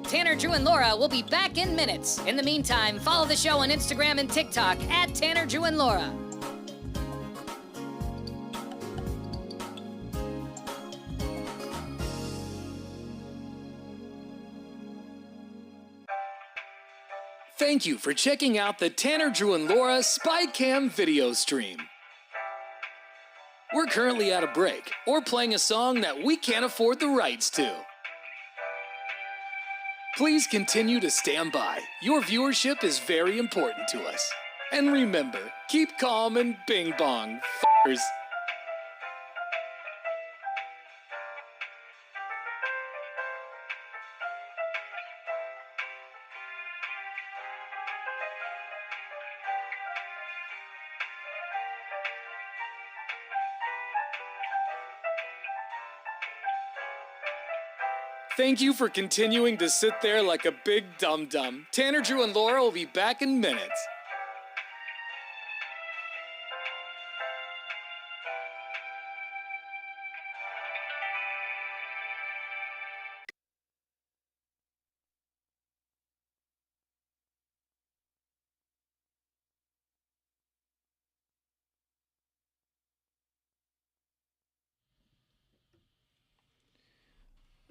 Tanner, Drew, and Laura will be back in minutes. In the meantime, follow the show on Instagram and TikTok at Tanner, Drew, and Laura. Thank you for checking out the Tanner, Drew, and Laura SpyCam video stream. We're currently at a break or playing a song that we can't afford the rights to. Please continue to stand by. Your viewership is very important to us. And remember, keep calm and bing bong, f***ers. Thank you for continuing to sit there like a big dum-dum. Tanner, Drew, and Laura will be back in minutes.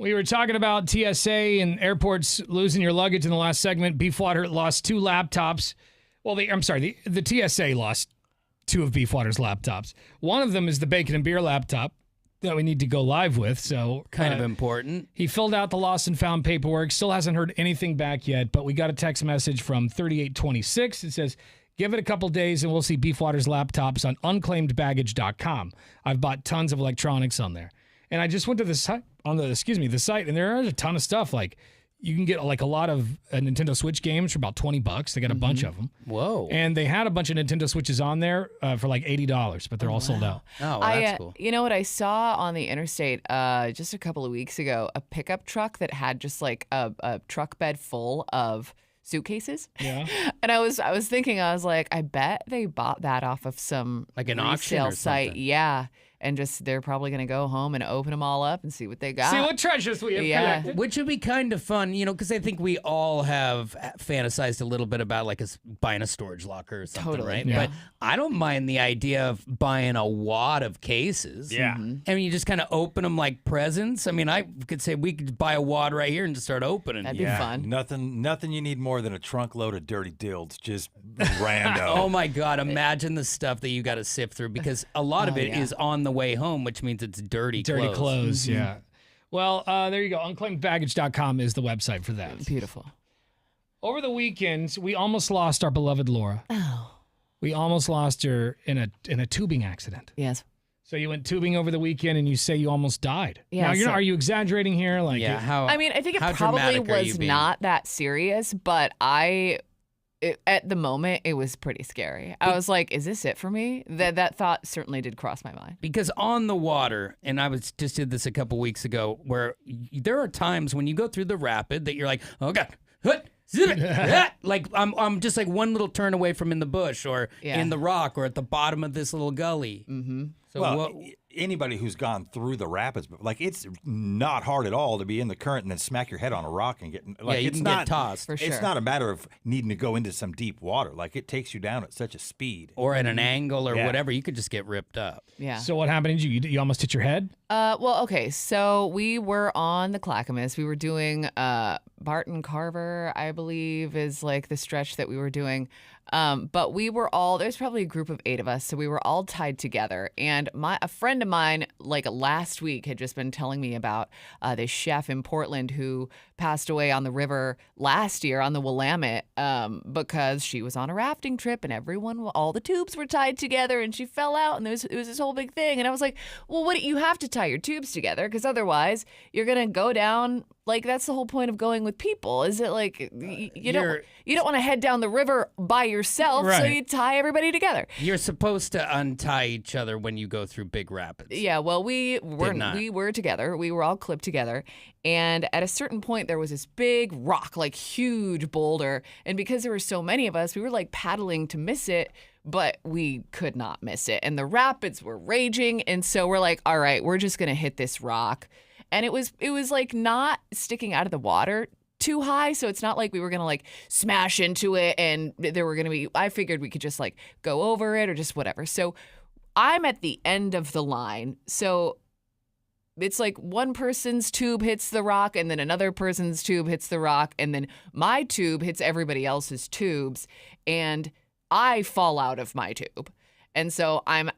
We were talking about TSA and airports losing your luggage in the last segment. Beefwater lost 2 laptops. Well, the TSA lost 2 of Beefwater's laptops. One of them is the bacon and beer laptop that we need to go live with. So kind of important. He filled out the lost and found paperwork. Still hasn't heard anything back yet, but we got a text message from 3826. It says, give it a couple days and we'll see Beefwater's laptops on unclaimedbaggage.com. I've bought tons of electronics on there. And I just went to the site, the site, and there are a ton of stuff. Like, you can get like a lot of Nintendo Switch games for about $20. They got a bunch of them. Whoa. And they had a bunch of Nintendo Switches on there for like $80, but they're all sold out. Oh, that's cool. You know what I saw on the interstate just a couple of weeks ago? A pickup truck that had just like a truck bed full of suitcases. Yeah. And I was thinking, I was like, I bet they bought that off of some like an auction resale or site. something. Yeah. And just they're probably going to go home and open them all up and see what they got. See what treasures we have collected. Which would be kind of fun, you know, because I think we all have fantasized a little bit about like buying a storage locker or something, Totally. right? Yeah. But I don't mind the idea of buying a wad of cases. Yeah. I mean, you just kind of open them like presents. I mean, I could say we could buy a wad right here and just start opening. That'd be fun. Nothing you need more than a trunk load of dirty dilds, just rando. Oh my God! Imagine the stuff that you got to sift through because a lot of it is on the way home, which means it's dirty clothes. Yeah. Well, there you go. Unclaimedbaggage.com is the website for that. Beautiful. Over the weekends, we almost lost our beloved Laura. Oh. We almost lost her in a tubing accident. Yes. So you went tubing over the weekend, and you say you almost died. Yeah, Now, so- are you exaggerating here? Like, Yeah. How? I mean, I think how it probably dramatic are you was being? not that serious, but at the moment, it was pretty scary. I was like, is this it for me? That thought certainly did cross my mind. Because on the water, and I just did this a couple weeks ago, where there are times when you go through the rapid that you're like, oh God, like I'm just like one little turn away from in the bush or in the rock or at the bottom of this little gully. Mm-hmm. So well, anybody who's gone through the rapids, like it's not hard at all to be in the current and then smack your head on a rock and get like you it's can not get tossed. For It's sure. not a matter of needing to go into some deep water. Like it takes you down at such a speed or at an angle or Yeah. whatever, you could just get ripped up. Yeah. So what happened? You almost hit your head? Well, okay. So we were on the Clackamas. We were doing Barton Carver, I believe, is like the stretch that we were doing. But we were all, there's probably a group of 8 of us. So we were all tied together. And a friend of mine, like last week, had just been telling me about this chef in Portland who passed away on the river last year on the Willamette because she was on a rafting trip and all the tubes were tied together and she fell out and it was this whole big thing. And I was like, well, you have to tie your tubes together because otherwise you're going to go down. Like, that's the whole point of going with people. Is it like you don't want to head down the river by yourself, so Right. you tie everybody together. You're supposed to untie each other when you go through big rapids. Yeah, well, we not. were together. We were all clipped together. And at a certain point, there was this big rock, like huge boulder. And because there were so many of us, we were like paddling to miss it, but we could not miss it. And the rapids were raging. And so we're like, all right, we're just going to hit this rock. And it was like not sticking out of the water too high, so it's not like we were gonna like smash into it and there were gonna be, I figured we could just like go over it or just whatever. So I'm at the end of the line, so it's like one person's tube hits the rock and then another person's tube hits the rock and then my tube hits everybody else's tubes and I fall out of my tube. And so I'm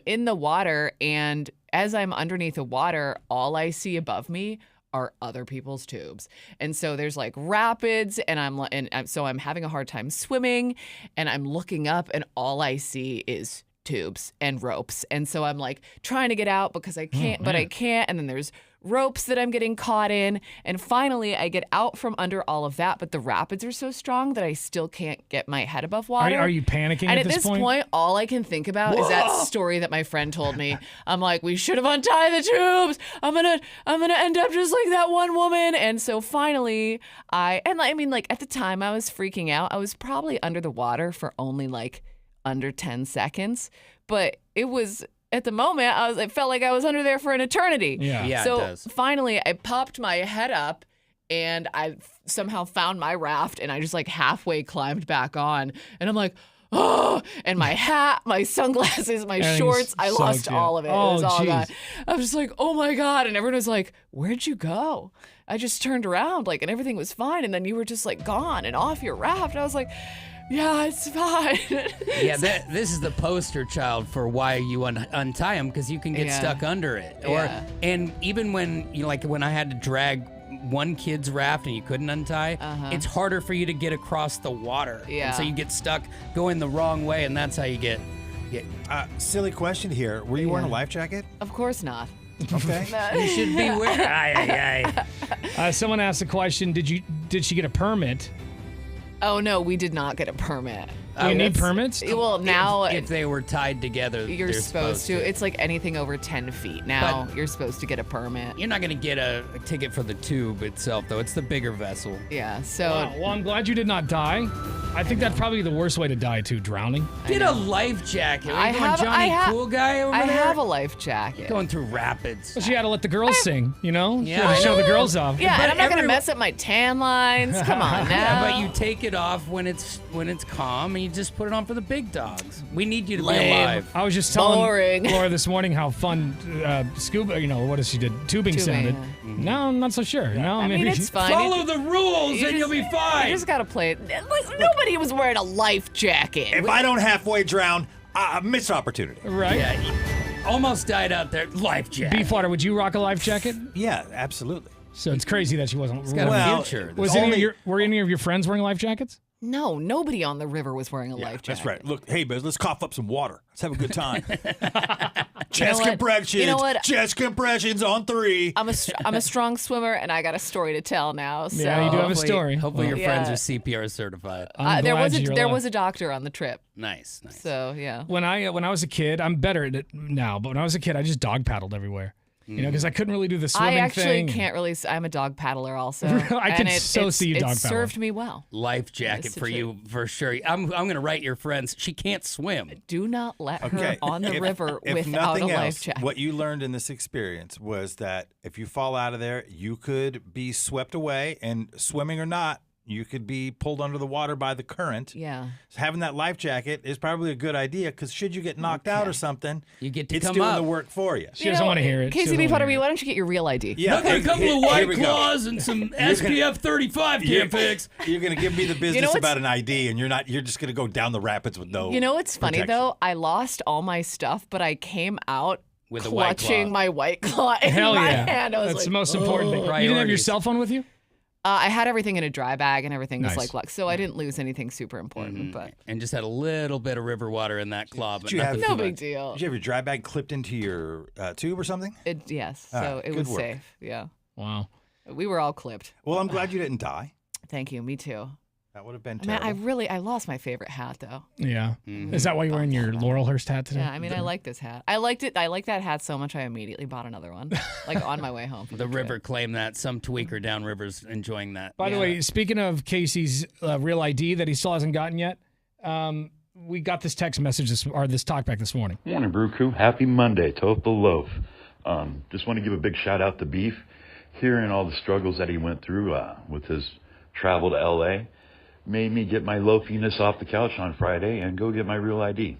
in the water, and as I'm underneath the water, all I see above me are other people's tubes. And so there's like rapids, and so I'm having a hard time swimming, and I'm looking up, and all I see is tubes and ropes. And so I'm like trying to get out because I can't, but I can't. And then there's ropes that I'm getting caught in. And finally I get out from under all of that, but the rapids are so strong that I still can't get my head above water. Are you panicking and at this point, all I can think about is that story that my friend told me. I'm like, we should have untied the tubes. I'm gonna end up just like that one woman. And so finally at the time I was freaking out. I was probably under the water for only like under 10 seconds, but it was at the moment it felt like I was under there for an eternity. Yeah, so it does. finally I popped my head up and I somehow found my raft and I just like halfway climbed back on and I'm like, oh, and my hat, my sunglasses, my Everything's shorts. I lost soaked, yeah. all of it. Oh, it was all geez. gone. I was just like, oh my God. And everyone was like, where'd you go? I just turned around, like, and everything was fine. And then you were just like gone and off your raft. I was like, yeah, it's fine. Yeah, this is the poster child for why you untie them, because you can get stuck under it. And even when when I had to drag one kid's raft and you couldn't untie, it's harder for you to get across the water. Yeah. And so you get stuck going the wrong way, and that's how you get. Silly question here. Were you wearing a life jacket? Of course not. Okay. You should be wearing. Someone asked a question. Did she get a permit? Oh no, we did not get a permit. Do you need permits? Well, now if they were tied together, you're they're supposed to. It's like anything over 10 feet. Now you're supposed to get a permit. You're not going to get a ticket for the tube itself, though. It's the bigger vessel. Yeah. So. Wow. Well, I'm glad you did not die. I think that's probably the worst way to die too, drowning. Get a life jacket. Are you going Johnny Cool Guy over there? I have a life jacket. Going through rapids. Well, she had to let the girls sing, you know? Yeah. She had to show the girls off. Yeah, and I'm not going to mess up my tan lines. Come on now. Yeah, but you take it off when it's calm, and you just put it on for the big dogs. We need you to be alive. I was just telling Laura this morning how fun scuba, what she did? Tubing sounded. Yeah. No, I'm not so sure. No, I mean, it's fine. Follow the rules and you'll be fine. You just got to play it. Like, nobody was wearing a life jacket. If I don't halfway drown, missed opportunity. Right? Yeah, almost died out there. Life jacket. Beefwater, would you rock a life jacket? Yeah, absolutely. So it's crazy that she wasn't. It's got a future. Were any of your friends wearing life jackets? No, nobody on the river was wearing a life jacket. That's right. Look, hey, Biz, let's cough up some water. Let's have a good time. Chest compressions. You know what? Chest compressions on 3. I'm a strong swimmer, and I got a story to tell now. So. Yeah, you do have a story. Hopefully your friends are CPR certified. There was a doctor on the trip. Nice. So yeah. When I was a kid, I'm better at it now. But when I was a kid, I just dog paddled everywhere. Because I couldn't really do the swimming thing. I actually can't really. I'm a dog paddler also. I can see you dog paddle. It served me well. Life jacket for you for sure. I'm going to write your friends. She can't swim. Do not let her on the river without a life jacket. What you learned in this experience was that if you fall out of there, you could be swept away, and swimming or not, you could be pulled under the water by the current. Yeah. So having that life jacket is probably a good idea, because should you get knocked out or something, you get to it's come doing up. the work for you. She doesn't want to hear it. Casey Beefwater, why don't you get your real ID? Yeah, look at a couple of White Claws and some SPF 35 can't fix. You're going to give me the business about an ID, and you're just going to go down the rapids with no. You know what's funny though? I lost all my stuff, but I came out with clutching my White Claw in my hand. I was That's the most important thing. You didn't have your cell phone with you? I had everything in a dry bag, and everything was like luck. So I didn't lose anything super important. But and just had a little bit of river water in that claw. But no big deal. Did you have your dry bag clipped into your tube or something? Yes. So it was safe. Yeah. Wow. We were all clipped. Well, I'm glad you didn't die. Thank you. Me too. That would have been Man, terrible. I lost my favorite hat though. Yeah. Is that why you're wearing your Laurelhurst hat today? Yeah, I mean, I like this hat. I liked it. I like that hat so much, I immediately bought another one, like on my way home. The river claimed that. Some tweaker downriver's enjoying that. By the way, speaking of Casey's real ID that he still hasn't gotten yet, we got this text message this talkback this morning. Morning, Brew Crew. Happy Monday. Toast the loaf. Just want to give a big shout out to Beef. Hearing all the struggles that he went through with his travel to L.A. made me get my loafiness off the couch on Friday and go get my real ID.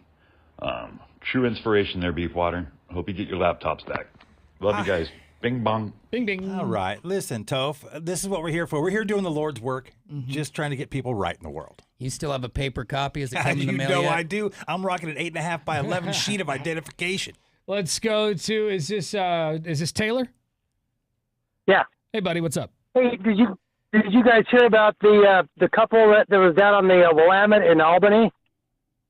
True inspiration there, Beefwater. Hope you get your laptops back. Love you guys. Bing bong. Bing bing. All right. Listen, Toph, this is what we're here for. We're here doing the Lord's work, just trying to get people right in the world. You still have a paper copy? Is it coming in the mail yet? I do. I'm rocking an 8.5 by 11 sheet of identification. Let's go to, is this Taylor? Yeah. Hey, buddy, what's up? Hey, did you guys hear about the couple that was down on the Willamette in Albany?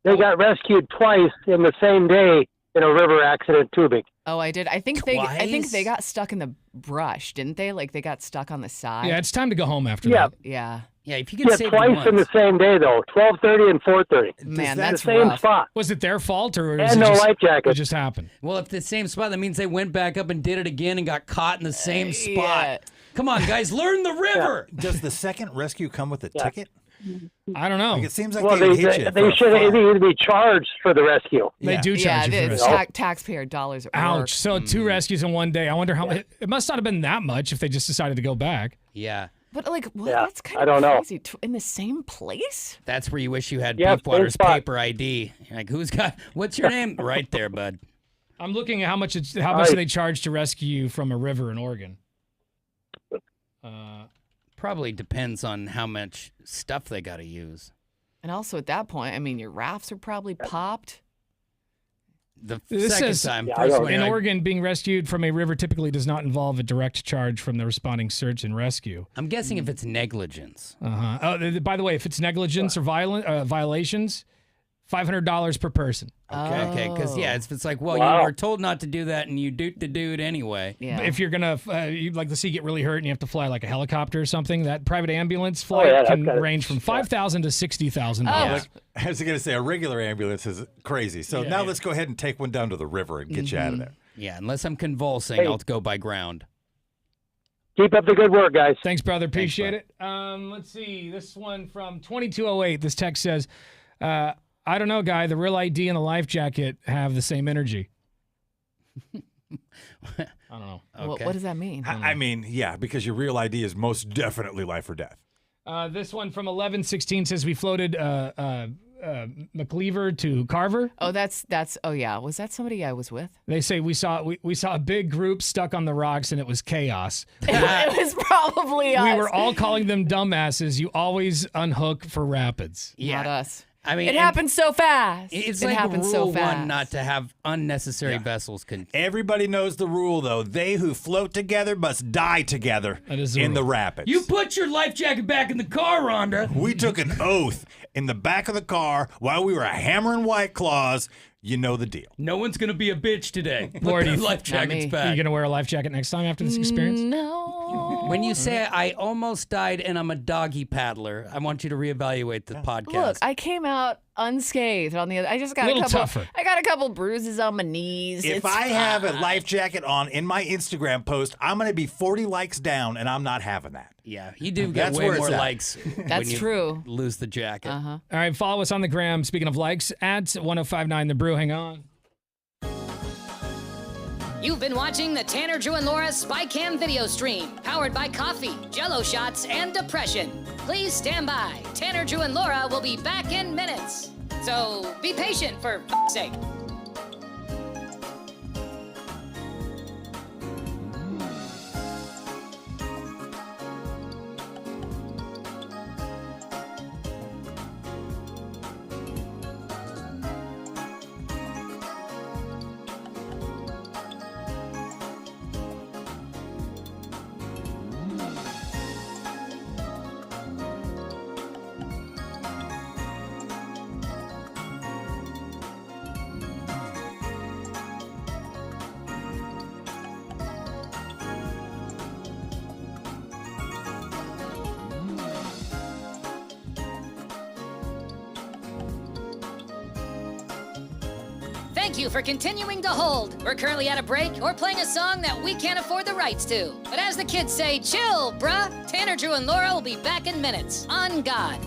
They got rescued twice in the same day in a river accident tubing. Oh, I did. I think they got stuck in the brush, didn't they? Like they got stuck on the side. Yeah, it's time to go home after that. Yeah. Yeah, if you could save twice in the same day though, 12:30 and 4:30. Man, that's the same rough. spot. Was it their fault or and no life jacket? It just happened. Well, if the same spot, that means they went back up and did it again and got caught in the same spot. Yeah. Come on, guys, learn the river. Does the second rescue come with a ticket? I don't know. Like, it seems like They should either be charged for the rescue. They do charge you for it's rescue. taxpayer dollars at Ouch. work. So 2 rescues in one day. I wonder how it must not have been that much if they just decided to go back. Yeah. But like, what? Yeah, That's kind I of don't know. crazy. In the same place? That's where you wish you had Yeah, Beefwater's same spot. paper ID. Like, what's your name? Right there, bud. I'm looking at how much do they charge to rescue you from a river in Oregon. Probably depends on how much stuff they got to use. And also at that point, I mean, your rafts are probably popped. The This second says, time, in Oregon, being rescued from a river typically does not involve a direct charge from the responding search and rescue. I'm guessing if it's negligence. Uh-huh. Oh, by the way, if it's negligence or violations, $500 per person. Okay, because it's like, well, Wow. you were told not to do that, and you doot the dude anyway. Yeah. If you're gonna, you'd like to see get really hurt and you have to fly like a helicopter or something, that private ambulance flight yeah, that's can gotta- range from $5,000 to $60,000. Oh. I was going to say, a regular ambulance is crazy. So now let's go ahead and take one down to the river and get you out of there. Yeah, unless I'm convulsing, Hey. I'll go by ground. Keep up the good work, guys. Thanks, brother. Appreciate it. Let's see. This one from 2208. This text says, I don't know, guy. The real ID and the life jacket have the same energy. I don't know. Okay. What does that mean? I mean, yeah, because your real ID is most definitely life or death. This one from 1116 says we floated McLeaver to Carver. Oh, that's. Oh, yeah. Was that somebody I was with? They say we saw a big group stuck on the rocks and it was chaos. It was probably us. We were all calling them dumbasses. You always unhook for rapids. Not us. I mean, It happened so fast. It's it like happened rule so fast. one not to have unnecessary vessels. Everybody knows the rule, though. They who float together must die together in the rapids. You put your life jacket back in the car, Rhonda. We took an oath in the back of the car while we were hammering White Claws. You know the deal. No one's gonna be a bitch today. Laura, Put do their you- life jackets Are back. you gonna wear a life jacket next time after this experience? No. When you say I almost died and I'm a doggy paddler, I want you to reevaluate the podcast. Look, I came out unscathed on the other. I just got A little couple. tougher. I got a couple bruises on my knees. If It's I have a fine. life jacket on in my Instagram post, I'm going to be 40 likes down, and I'm not having that. Yeah, you do get That's way where it's more at. likes. That's when you true. Lose the jacket. Uh-huh. All right, follow us on the gram. Speaking of likes, at 1059 The Brew. Hang on. You've been watching the Tanner, Drew, and Laura SpyCam video stream, powered by coffee, Jello shots, and depression. Please stand by. Tanner, Drew, and Laura will be back in minutes. So be patient, for f***'s sake. Thank you for continuing to hold. We're currently at a break or playing a song that we can't afford the rights to. But as the kids say, chill, bruh. Tanner, Drew, and Laura will be back in minutes. On God.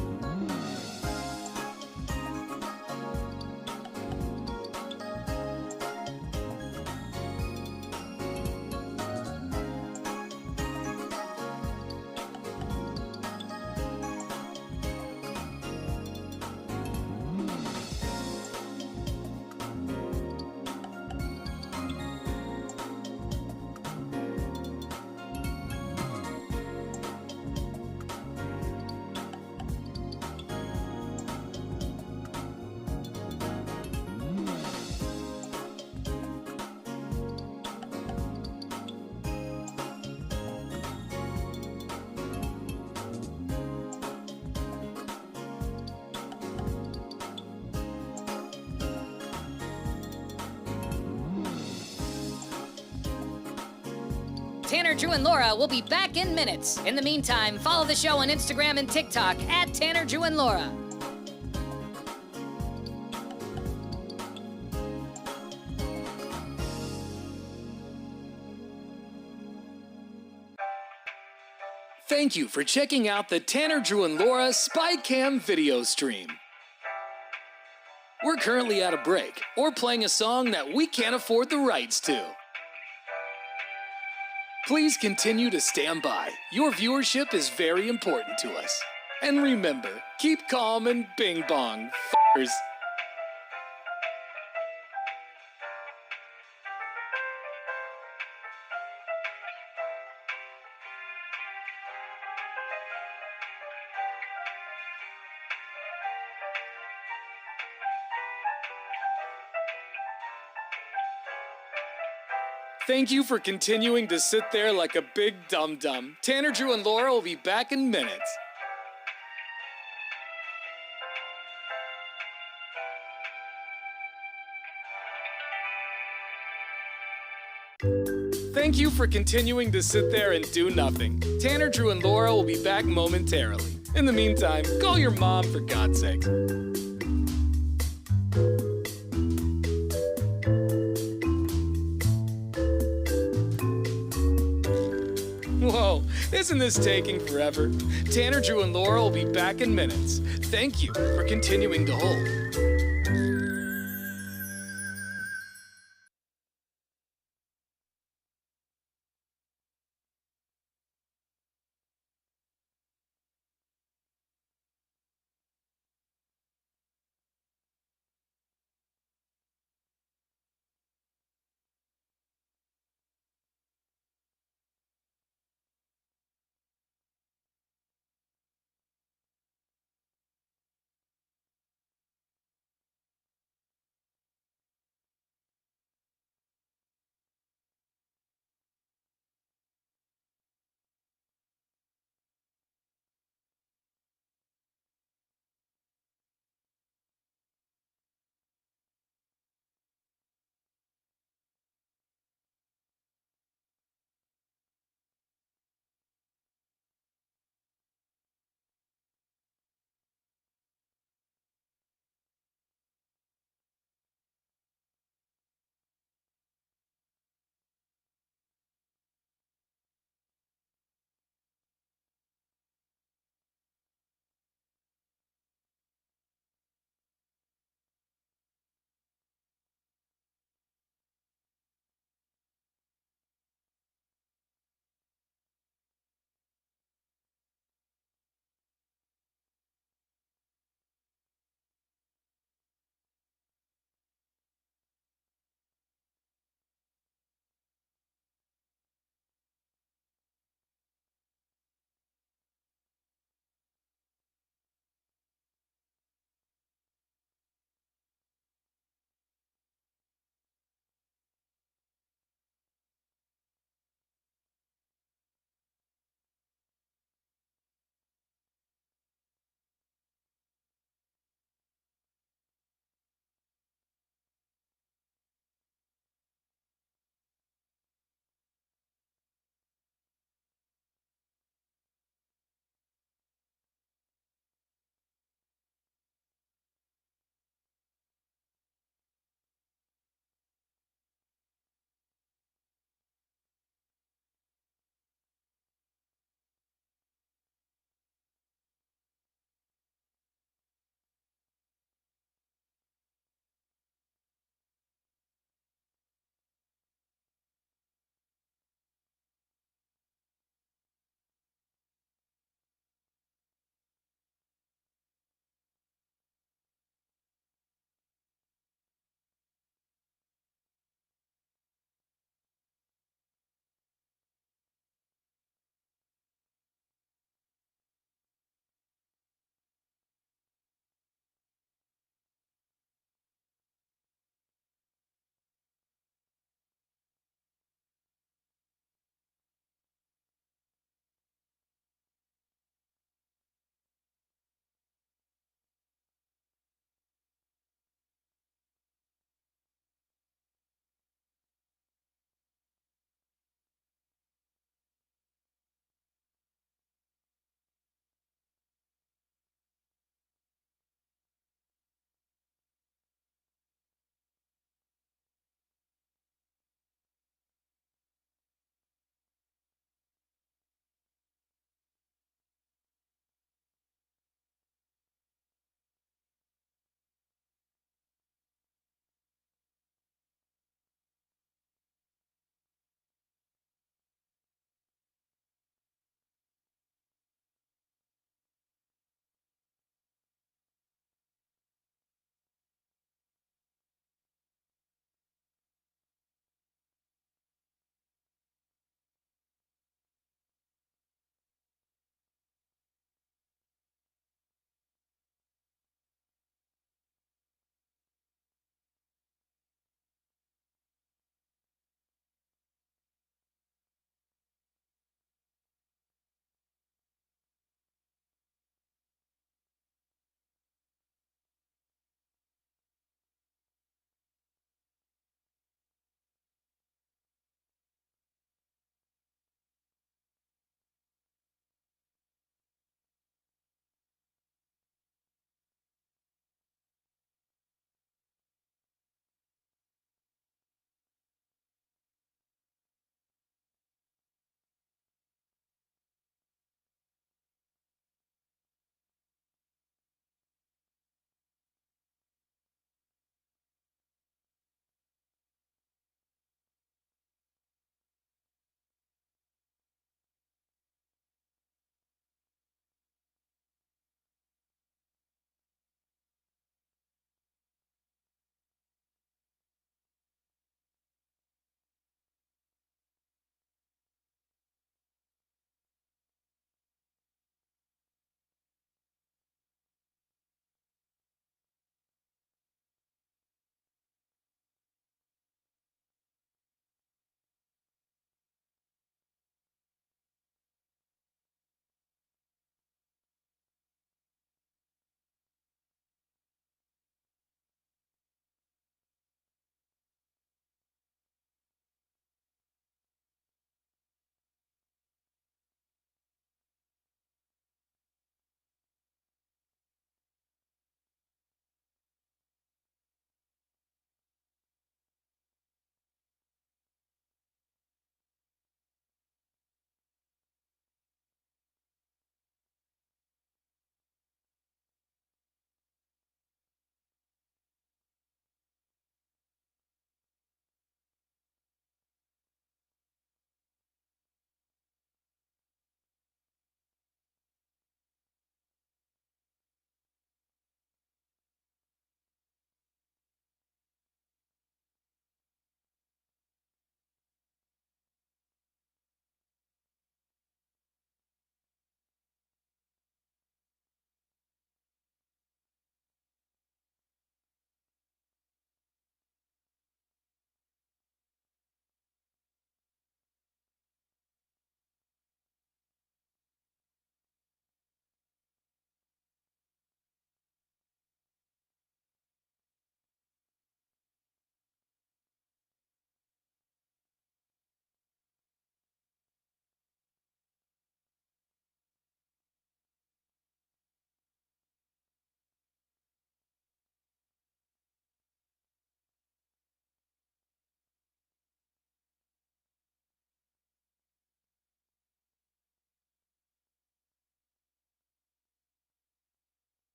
Tanner, Drew, and Laura will be back in minutes. In the meantime, follow the show on Instagram and TikTok at Tanner, Drew, and Laura. Thank you for checking out the Tanner, Drew, and Laura SpyCam video stream. We're currently at a break or playing a song that we can't afford the rights to. Please continue to stand by. Your viewership is very important to us. And remember, keep calm and bing bong, f***ers. Thank you for continuing to sit there like a big dum-dum. Tanner, Drew, and Laura will be back in minutes. Thank you for continuing to sit there and do nothing. Tanner, Drew, and Laura will be back momentarily. In the meantime, call your mom for God's sake. Whoa, isn't this taking forever? Tanner, Drew, and Laura will be back in minutes. Thank you for continuing to hold.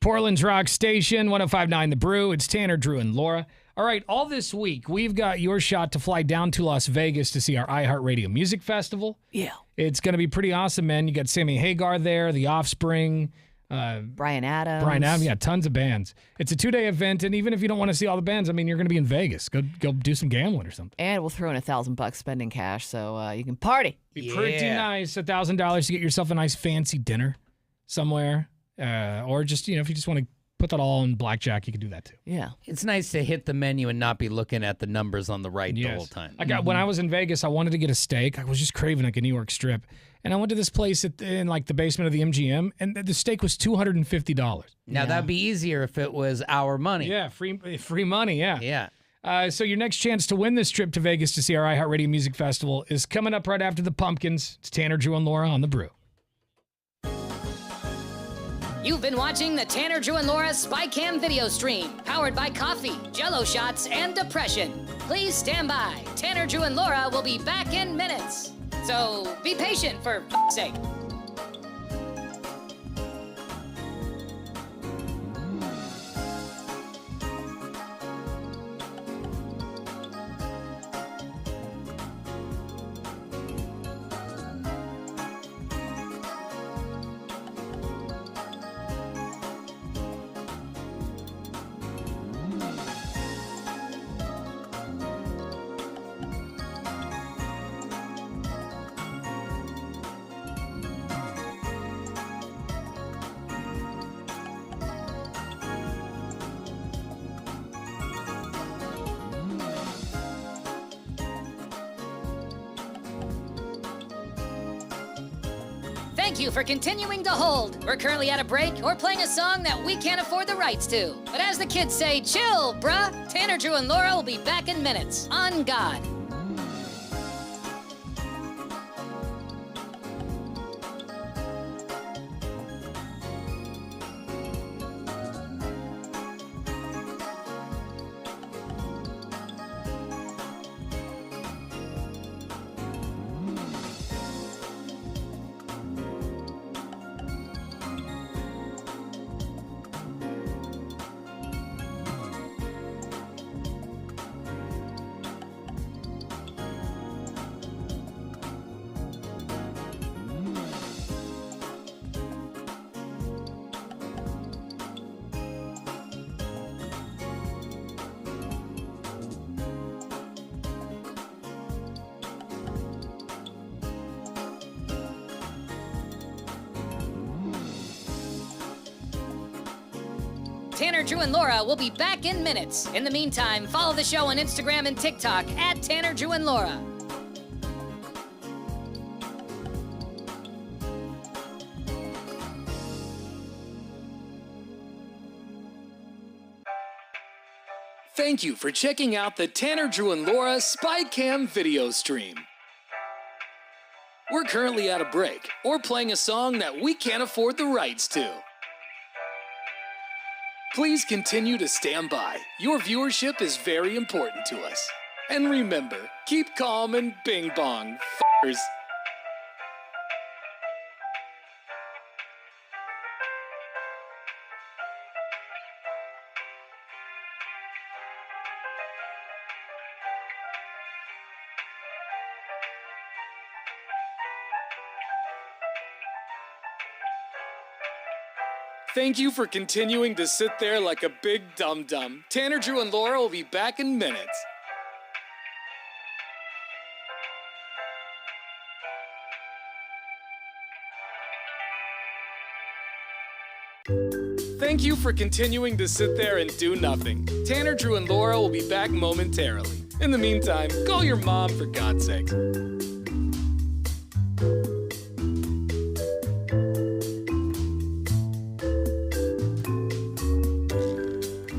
Portland's Rock Station, 105.9 The Brew. It's Tanner, Drew, and Laura. All right, all this week, we've got your shot to fly down to Las Vegas to see our iHeartRadio Music Festival. Yeah. It's going to be pretty awesome, man. You got Sammy Hagar there, The Offspring. Brian Adams. Yeah, tons of bands. It's a 2-day event, and even if you don't want to see all the bands, I mean, you're going to be in Vegas. Go do some gambling or something. And we'll throw in $1,000 spending cash, so you can party. Be pretty nice. $1,000 to get yourself a nice fancy dinner somewhere, or just if you just want to put that all in blackjack, you can do that too. Yeah, it's nice to hit the menu and not be looking at the numbers on the right the whole time. When I was in Vegas, I wanted to get a steak. I was just craving like a New York strip. And I went to this place in like the basement of the MGM, and the steak was $250. Now that'd be easier if it was our money. Yeah, free money. Yeah. Yeah. So your next chance to win this trip to Vegas to see our iHeartRadio Music Festival is coming up right after the Pumpkins. It's Tanner, Drew, and Laura on The Brew. You've been watching the Tanner, Drew, and Laura SpyCam video stream, powered by coffee, Jello shots, and depression. Please stand by. Tanner, Drew, and Laura will be back in minutes. So be patient, for f***'s sake. Thank you for continuing to hold. We're currently at a break or playing a song that we can't afford the rights to. But as the kids say, chill, bruh. Tanner, Drew, and Laura will be back in minutes. On God. Tanner, Drew, and Laura will be back in minutes. In the meantime, follow the show on Instagram and TikTok at Tanner, Drew, and Laura. Thank you for checking out the Tanner, Drew, and Laura SpyCam video stream. We're currently at a break or playing a song that we can't afford the rights to. Please continue to stand by. Your viewership is very important to us. And remember, keep calm and bing bong, f***ers. Thank you for continuing to sit there like a big dum-dum. Tanner, Drew, and Laura will be back in minutes. Thank you for continuing to sit there and do nothing. Tanner, Drew, and Laura will be back momentarily. In the meantime, call your mom for God's sake.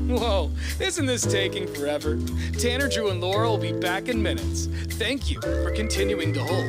Whoa, isn't this taking forever? Tanner, Drew, and Laura will be back in minutes. Thank you for continuing to hold.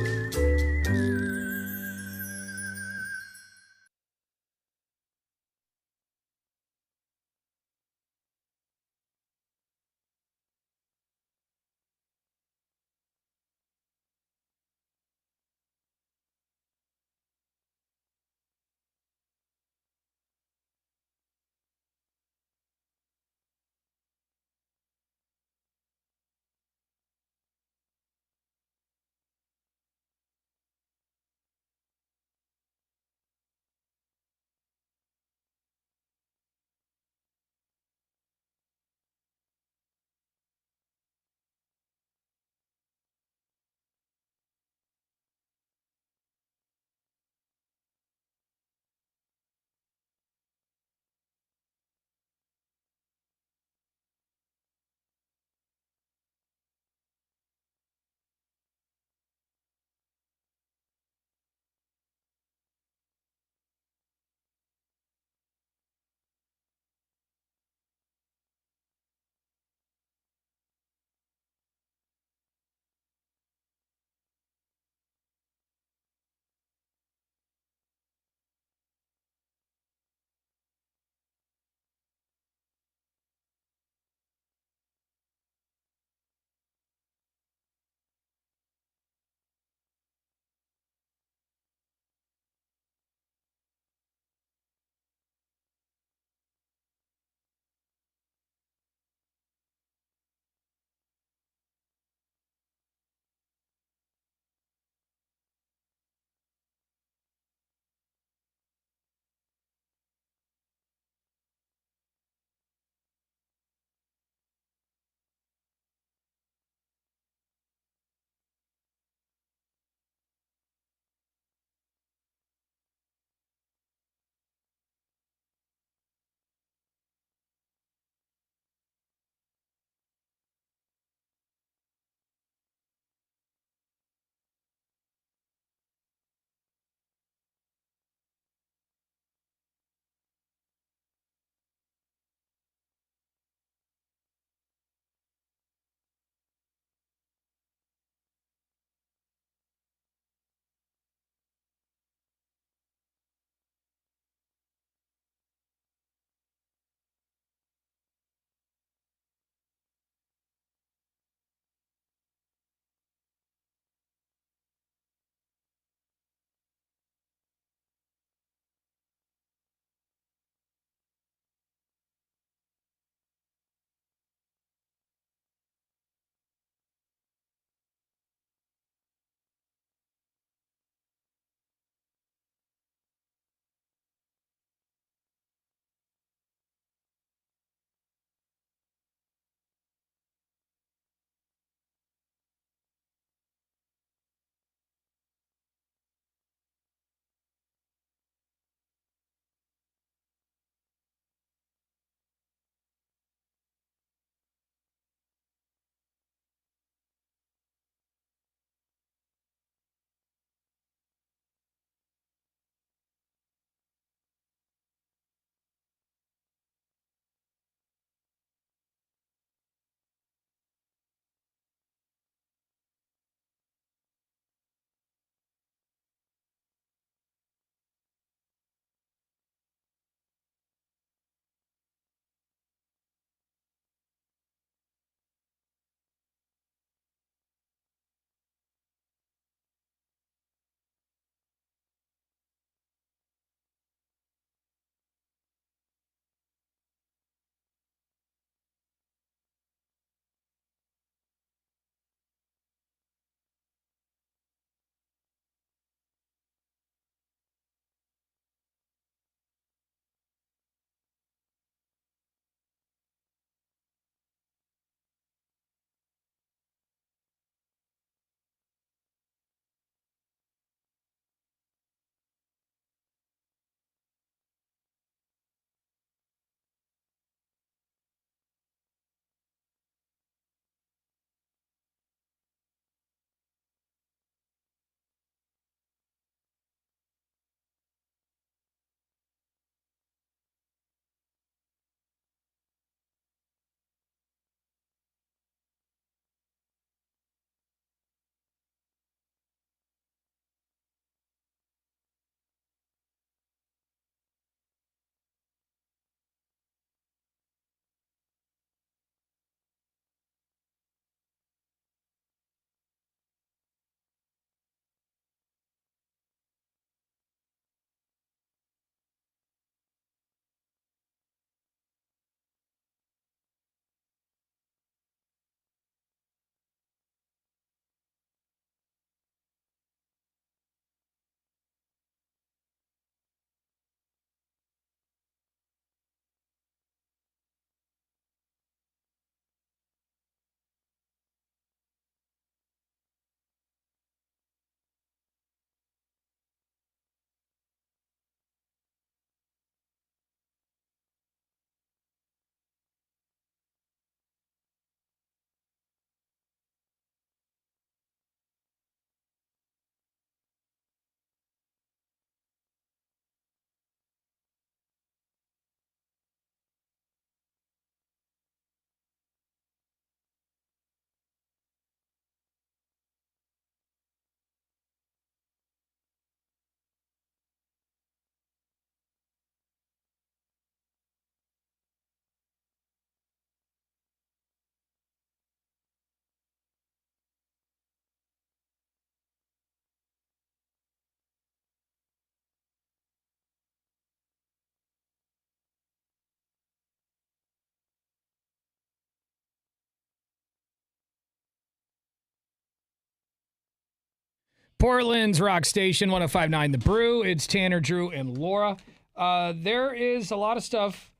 Portland's Rock Station, 105.9 The Brew. It's Tanner, Drew, and Laura. There is a lot of stuff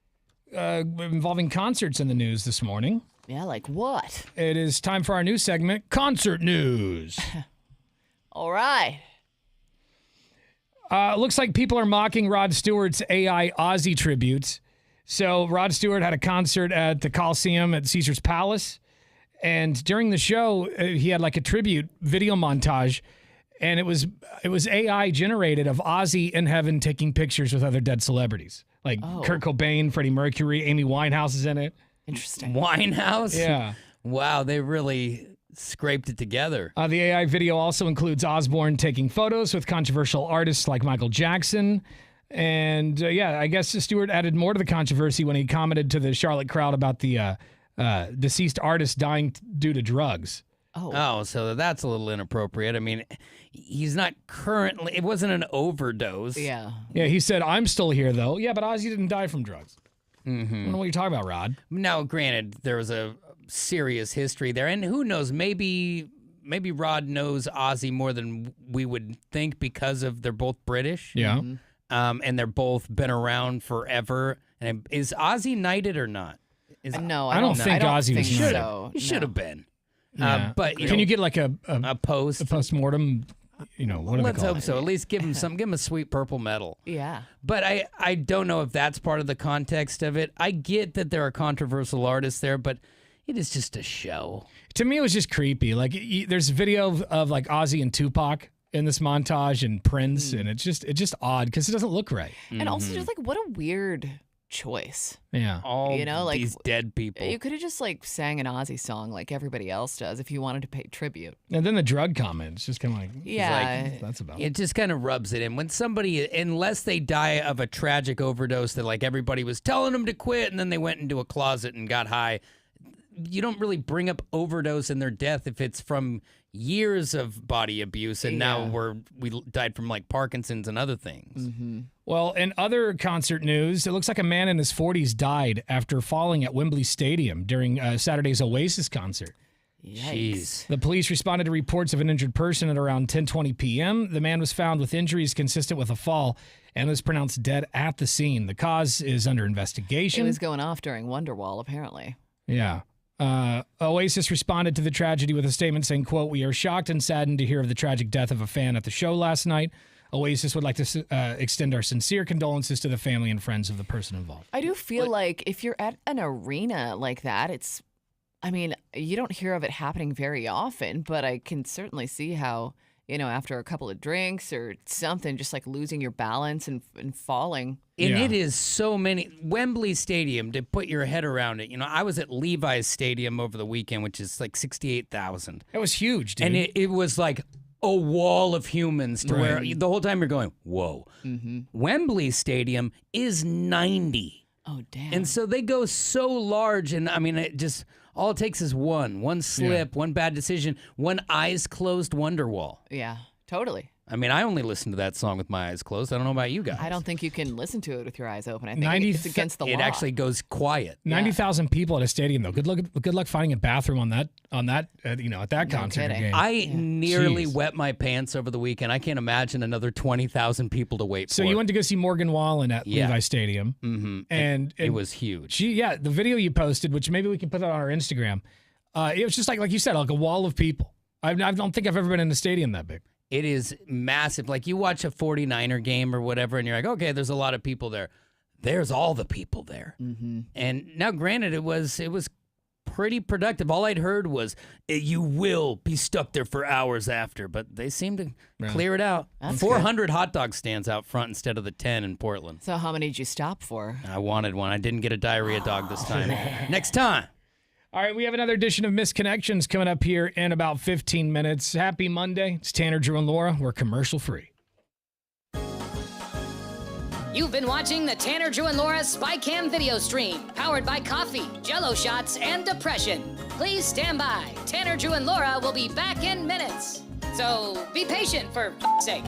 involving concerts in the news this morning. Yeah, like what? It is time for our new segment, Concert News. All right. Looks like people are mocking Rod Stewart's AI Ozzy tributes. So Rod Stewart had a concert at the Coliseum at Caesar's Palace. And during the show, he had like a tribute video montage. And it was AI generated of Ozzy in heaven taking pictures with other dead celebrities. Like Kurt Cobain, Freddie Mercury, Amy Winehouse is in it. Interesting. Winehouse? Yeah. Wow, they really scraped it together. The AI video also includes Osbourne taking photos with controversial artists like Michael Jackson. And I guess Stewart added more to the controversy when he commented to the Charlotte crowd about the deceased artist dying due to drugs. Oh, so that's a little inappropriate. I mean, he's not currently, it wasn't an overdose. Yeah. Yeah, he said, I'm still here, though. Yeah, but Ozzy didn't die from drugs. Mm-hmm. I don't know what you're talking about, Rod. Now, granted, there was a serious history there, and who knows, maybe Rod knows Ozzy more than we would think because of they're both British. Yeah. And they're both been around forever. And is Ozzy knighted or not? No, I don't think Ozzy was think knighted. so. He should have been. Yeah. But can you get like a post-mortem? What do Let's they call hope it? so. At least give him a sweet purple medal. Yeah. But I don't know if that's part of the context of it. I get that there are controversial artists there, but it is just a show. To me, it was just creepy. Like there's video of like Ozzy and Tupac in this montage and Prince, and it's just odd because it doesn't look right. And also just like what a weird choice. Yeah. All like these dead people. You could have just like sang an Ozzy song like everybody else does if you wanted to pay tribute. And then the drug comment, it's just kind of like, yeah, that's about it. Just kind of rubs it in when somebody, unless they die of a tragic overdose that like everybody was telling them to quit, and then they went into a closet and got high. You don't really bring up overdose and their death if it's from years of body abuse, and now we died from like Parkinson's and other things. Mm-hmm. Well, in other concert news, it looks like a man in his 40s died after falling at Wembley Stadium during Saturday's Oasis concert. Jeez. The police responded to reports of an injured person at around 10:20 p.m. The man was found with injuries consistent with a fall and was pronounced dead at the scene. The cause is under investigation. It was going off during Wonderwall, apparently. Yeah. Oasis responded to the tragedy with a statement saying, quote, "We are shocked and saddened to hear of the tragic death of a fan at the show last night. Oasis would like to extend our sincere condolences to the family and friends of the person involved." I do feel like if you're at an arena like that, you don't hear of it happening very often, but I can certainly see how, after a couple of drinks or something, just like losing your balance and falling. And it is so many. Wembley Stadium, to put your head around it. I was at Levi's Stadium over the weekend, which is like 68,000. It was huge, dude. And it was like a wall of humans to where the whole time you're going, whoa. Mm-hmm. Wembley Stadium is 90. Oh, damn. And so they go so large, and all it takes is one slip, one bad decision, one eyes closed Wonderwall. Yeah, totally. I only listen to that song with my eyes closed. I don't know about you guys. I don't think you can listen to it with your eyes open. I think it's against the law. It actually goes quiet. 90,000 people at a stadium, though. Good luck finding a bathroom on that at that concert or game. I nearly wet my pants over the weekend. I can't imagine another 20,000 people to wait for. So you went to go see Morgan Wallen at Levi Stadium. Mm-hmm. And it was huge. The video you posted, which maybe we can put that on our Instagram, it was just like you said, like a wall of people. I don't think I've ever been in a stadium that big. It is massive. Like you watch a 49er game or whatever, and you're like, okay, there's a lot of people there. There's all the people there. Mm-hmm. And now, granted, it was pretty productive. All I'd heard was, you will be stuck there for hours after, but they seem to clear it out. That's 400 hot dog stands out front instead of the 10 in Portland. So how many did you stop for? I wanted one. I didn't get a diarrhea dog this time. Next time. All right, we have another edition of Misconnections coming up here in about 15 minutes. Happy Monday. It's Tanner, Drew, and Laura. We're commercial free. You've been watching the Tanner, Drew, and Laura SpyCam video stream, powered by coffee, Jell-O shots, and depression. Please stand by. Tanner, Drew, and Laura will be back in minutes. So be patient, for f***'s sake.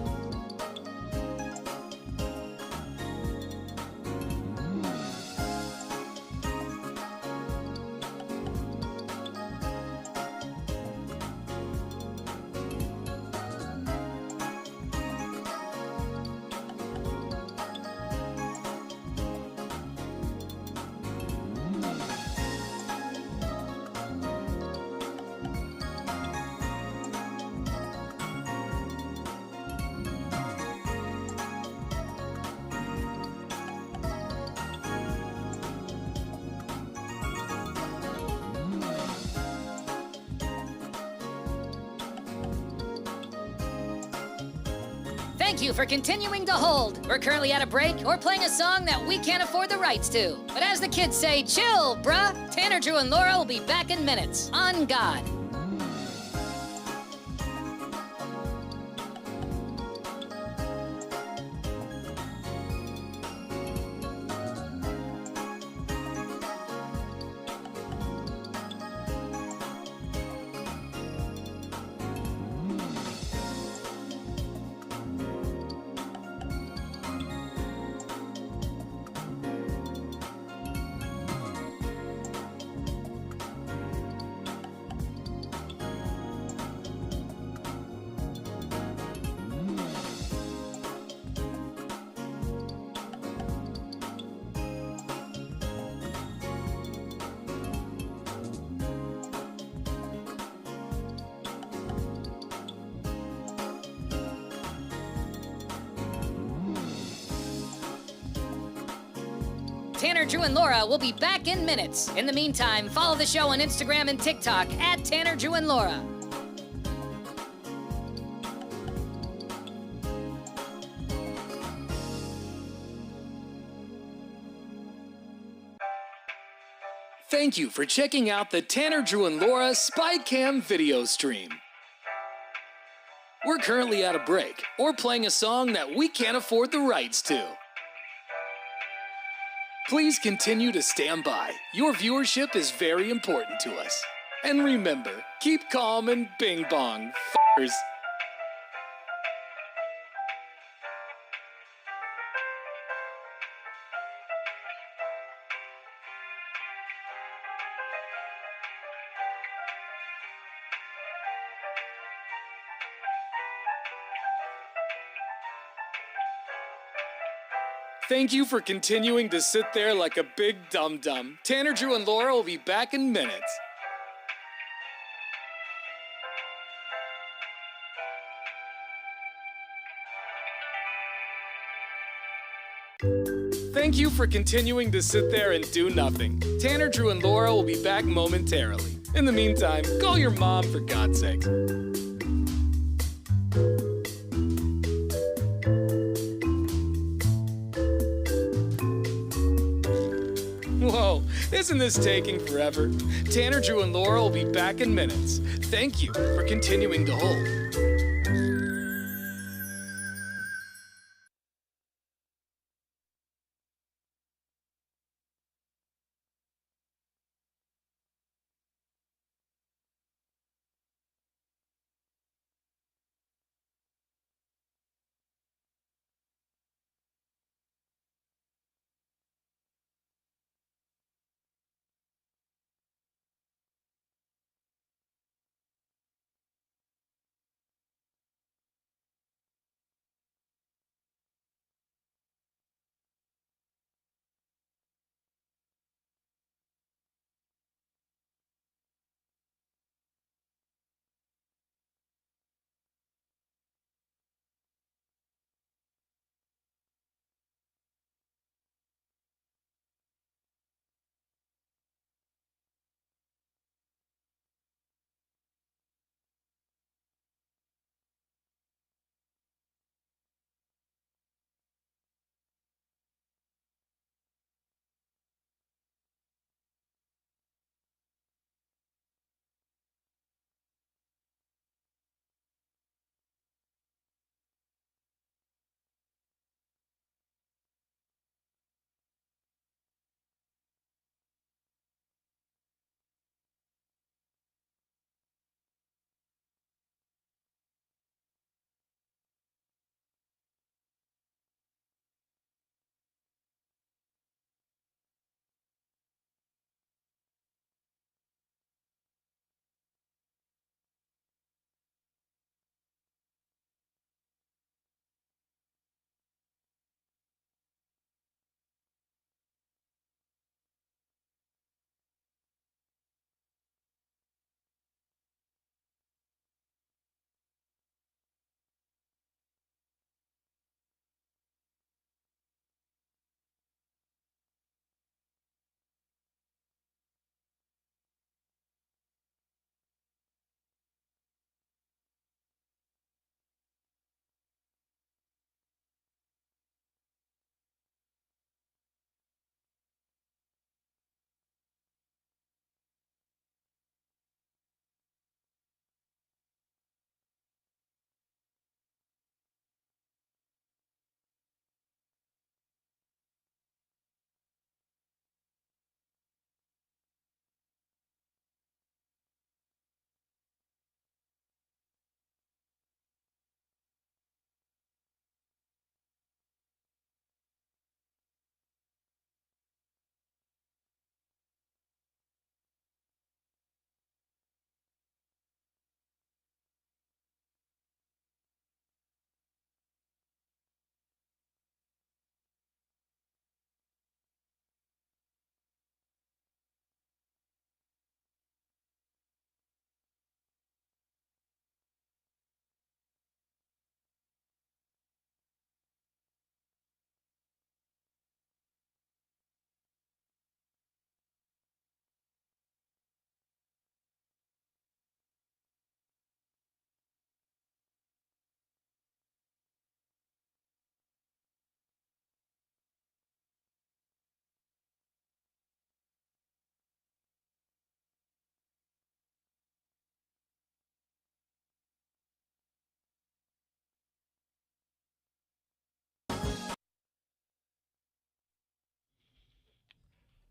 Thank you for continuing to hold. We're currently at a break or playing a song that we can't afford the rights to. But as the kids say, chill, bruh. Tanner, Drew, and Laura will be back in minutes. On God. Tanner, Drew, and Laura will be back in minutes. In the meantime, follow the show on Instagram and TikTok at Tanner, Drew, and Laura. Thank you for checking out the Tanner, Drew, and Laura SpyCam video stream. We're currently at a break or playing a song that we can't afford the rights to. Please continue to stand by. Your viewership is very important to us. And remember, keep calm and bing bong, f***ers. Thank you for continuing to sit there like a big dum-dum. Tanner, Drew, and Laura will be back in minutes. Thank you for continuing to sit there and do nothing. Tanner, Drew, and Laura will be back momentarily. In the meantime, call your mom for God's sake. Whoa, isn't this taking forever? Tanner, Drew, and Laura will be back in minutes. Thank you for continuing to hold.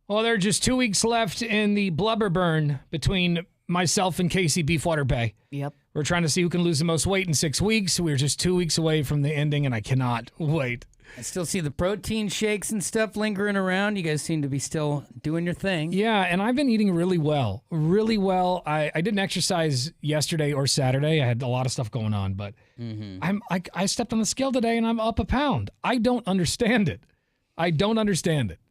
Well, there are just 2 weeks left in the blubber burn between myself and Casey Beefwater Bay. Yep. We're trying to see who can lose the most weight in 6 weeks. We're just 2 weeks away from the ending, and I cannot wait. I still see the protein shakes and stuff lingering around. You guys seem to be still doing your thing. Yeah, and I've been eating really well. Really well. I didn't exercise yesterday or Saturday. I had a lot of stuff going on, but I stepped on the scale today, and I'm up a pound. I don't understand it.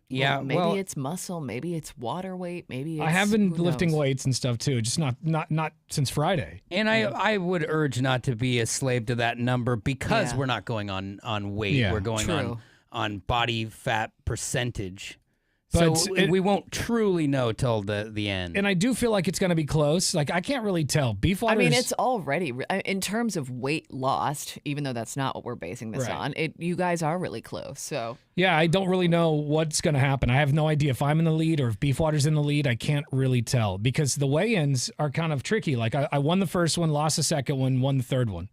Yeah, Well, maybe it's muscle, maybe it's water weight, maybe it's, I have been who lifting knows? weights and stuff too, just not since Friday. And I would urge not to be a slave to that number because we're not going on weight. Yeah. We're going True. on body fat percentage. But So we won't truly know till the end. And I do feel like it's going to be close. Like, I can't really tell. Beefwater. I mean, it's already, in terms of weight lost, even though that's not what we're basing this Right. on, you guys are really close. So, Yeah, I don't really know what's going to happen. I have no idea if I'm in the lead or if Beefwater's in the lead. I can't really tell because the weigh-ins are kind of tricky. Like, I won the first one, lost the second one, won the third one.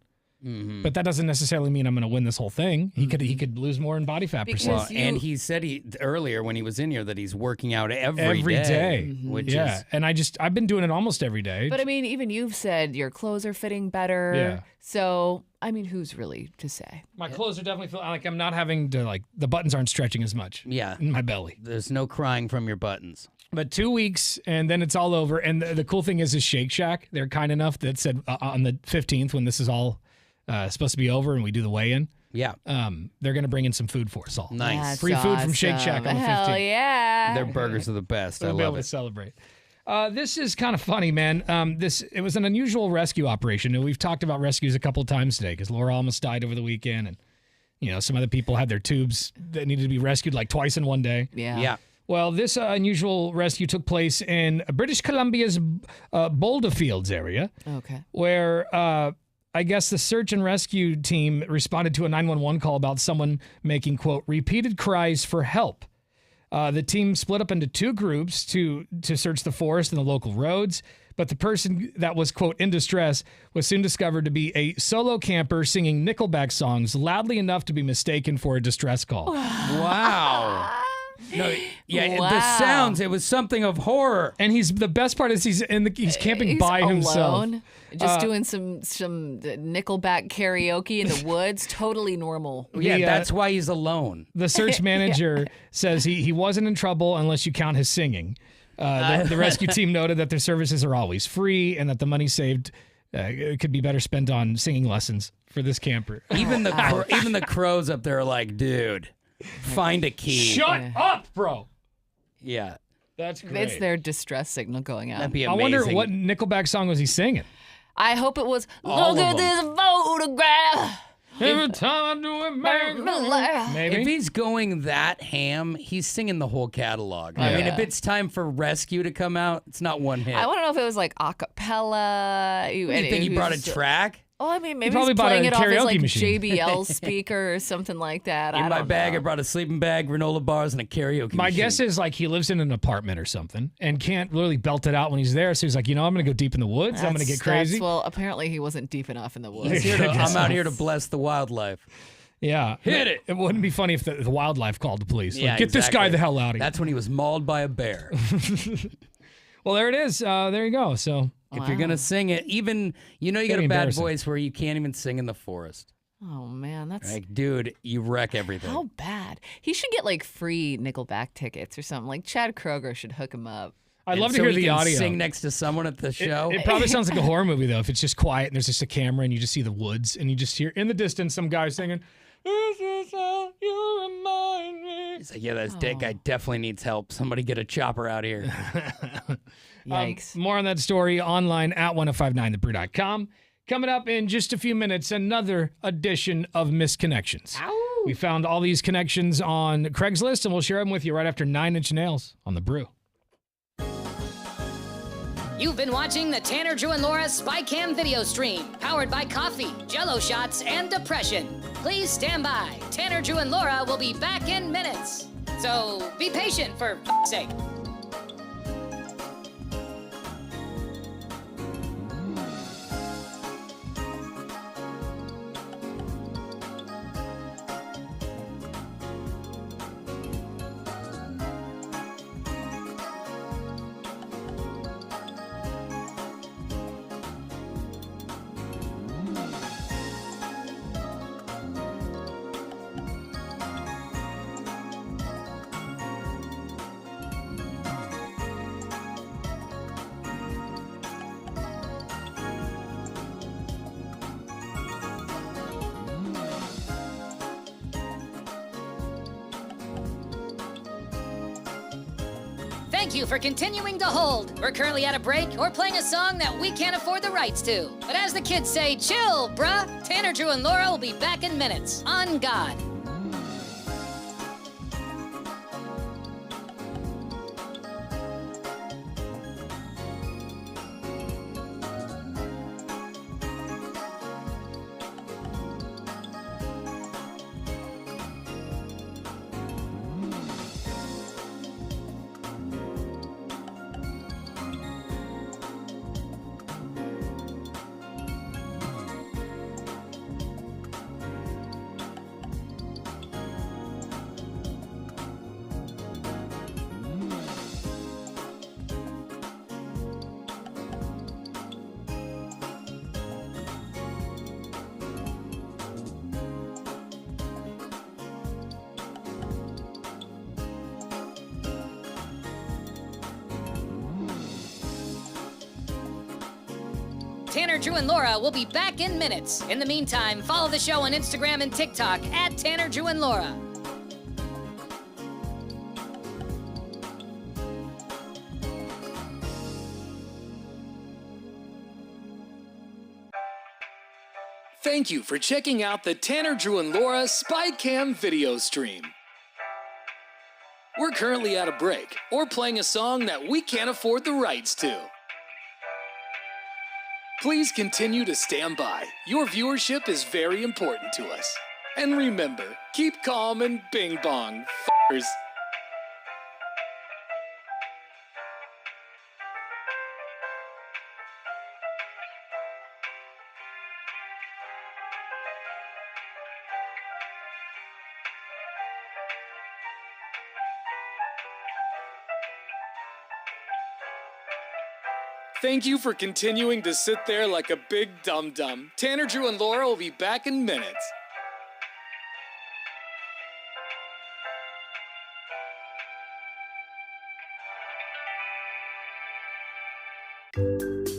But that doesn't necessarily mean I'm going to win this whole thing. He could lose more in body fat percent. Well, and he said earlier when he was in here that he's working out every day. which Yeah, is and I've been doing it almost every day. but I mean, even you've said your clothes are fitting better. Yeah. So, I mean, who's really to say? My clothes are definitely feel like I'm not having to, like, the buttons aren't stretching as much. Yeah. In my belly. There's no crying from your buttons. But 2 weeks, and then it's all over. And the cool thing is Shake Shack, they're kind enough that said on the 15th, when this is all supposed to be over and we do the weigh-in, they're going to bring in some food for us all. Nice. That's Free food from Shake Shack on the 15th. Hell yeah. Their burgers are the best. So I we'll be able love to it. celebrate. This is kind of funny, man. It was an unusual rescue operation, and we've talked about rescues a couple of times today because Laura almost died over the weekend, and some other people had their tubes that needed to be rescued like twice in one day. Yeah. Well, this unusual rescue took place in British Columbia's Boulder Fields area, Okay. where I guess the search and rescue team responded to a 911 call about someone making, quote, repeated cries for help. The team split up into two groups to search the forest and the local roads, but the person that was, quote, in distress was soon discovered to be a solo camper singing Nickelback songs loudly enough to be mistaken for a distress call. Wow. No, yeah, Wow. the sounds, it was something of horror. And the best part is he's camping He's by himself. alone, just doing some Nickelback karaoke in the woods. Totally normal. Yeah, that's why he's alone. The search manager says he wasn't in trouble unless you count his singing. The rescue team noted that their services are always free and that the money saved could be better spent on singing lessons for this camper. Even the crows up there are like, dude, find a key. Shut up, bro. Yeah. That's great. It's their distress signal going out. That'd be I amazing. wonder what Nickelback song was he singing? I hope it was, All look of at them. this photograph. Every time I do it, man. Maybe. If he's going that ham, he's singing the whole catalog. I mean, Yeah. if it's time for Rescue to come out, it's not one hit. I want to know if it was like a cappella. You think he brought a track? Oh, I mean, maybe probably he's bought playing a it off his karaoke like machine. JBL speaker or something like that. In I my don't bag, know. I brought a sleeping bag, granola bars, and a karaoke My machine. guess is like he lives in an apartment or something and can't really belt it out when he's there. So he's like, I'm going to go deep in the woods. I'm going to get crazy. Well, apparently he wasn't deep enough in the woods. He's here to, I guess I'm out so. here to bless the wildlife. Yeah. Hit it. It wouldn't be funny if the wildlife called the police. Yeah, Like, get this guy exactly. the hell out of here. That's when he was mauled by a bear. Well, there it is. There you go. So If you're gonna sing it, even you got Pretty a bad embarrassing. voice where you can't even sing in the forest. Oh man, that's Like, dude, you wreck everything. how bad. He should get like free Nickelback tickets or something. Like Chad Kroger should hook him up. I'd And love to so hear he the can audio. Sing next to someone at the show. It probably sounds like a horror movie though. If it's just quiet and there's just a camera and you just see the woods and you just hear in the distance some guy singing, "This is how you remind me." He's like, yeah, that guy definitely needs help. Somebody get a chopper out here. Yikes. More on that story online at 1059thebrew.com. Coming up in just a few minutes, another edition of Misconnections. We found all these connections on Craigslist, and we'll share them with you right after 9 Inch Nails on The Brew. You've been watching the Tanner, Drew, and Laura SpyCam video stream, powered by coffee, Jello shots, and depression. Please stand by. Tanner, Drew, and Laura will be back in minutes. So be patient, for f***'s sake. Thank you for continuing to hold. We're currently at a break or playing a song that we can't afford the rights to. But as the kids say, chill, bruh. Tanner, Drew, and Laura will be back in minutes. On God. Tanner, Drew, and Laura will be back in minutes. In the meantime, follow the show on Instagram and TikTok at Tanner, Drew, and Laura. Thank you for checking out the Tanner, Drew, and Laura SpyCam video stream. We're currently at a break or playing a song that we can't afford the rights to. Please continue to stand by. Your viewership is very important to us. And remember, keep calm and bing bong, f***ers. Thank you for continuing to sit there like a big dum-dum. Tanner, Drew, and Laura will be back in minutes.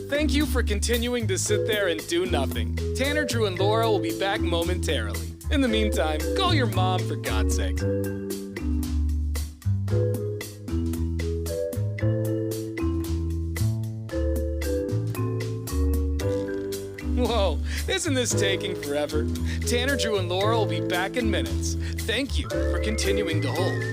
Thank you for continuing to sit there and do nothing. Tanner, Drew, and Laura will be back momentarily. In the meantime, call your mom for God's sake. Whoa, isn't this taking forever? Tanner, Drew, and Laura will be back in minutes. Thank you for continuing to hold.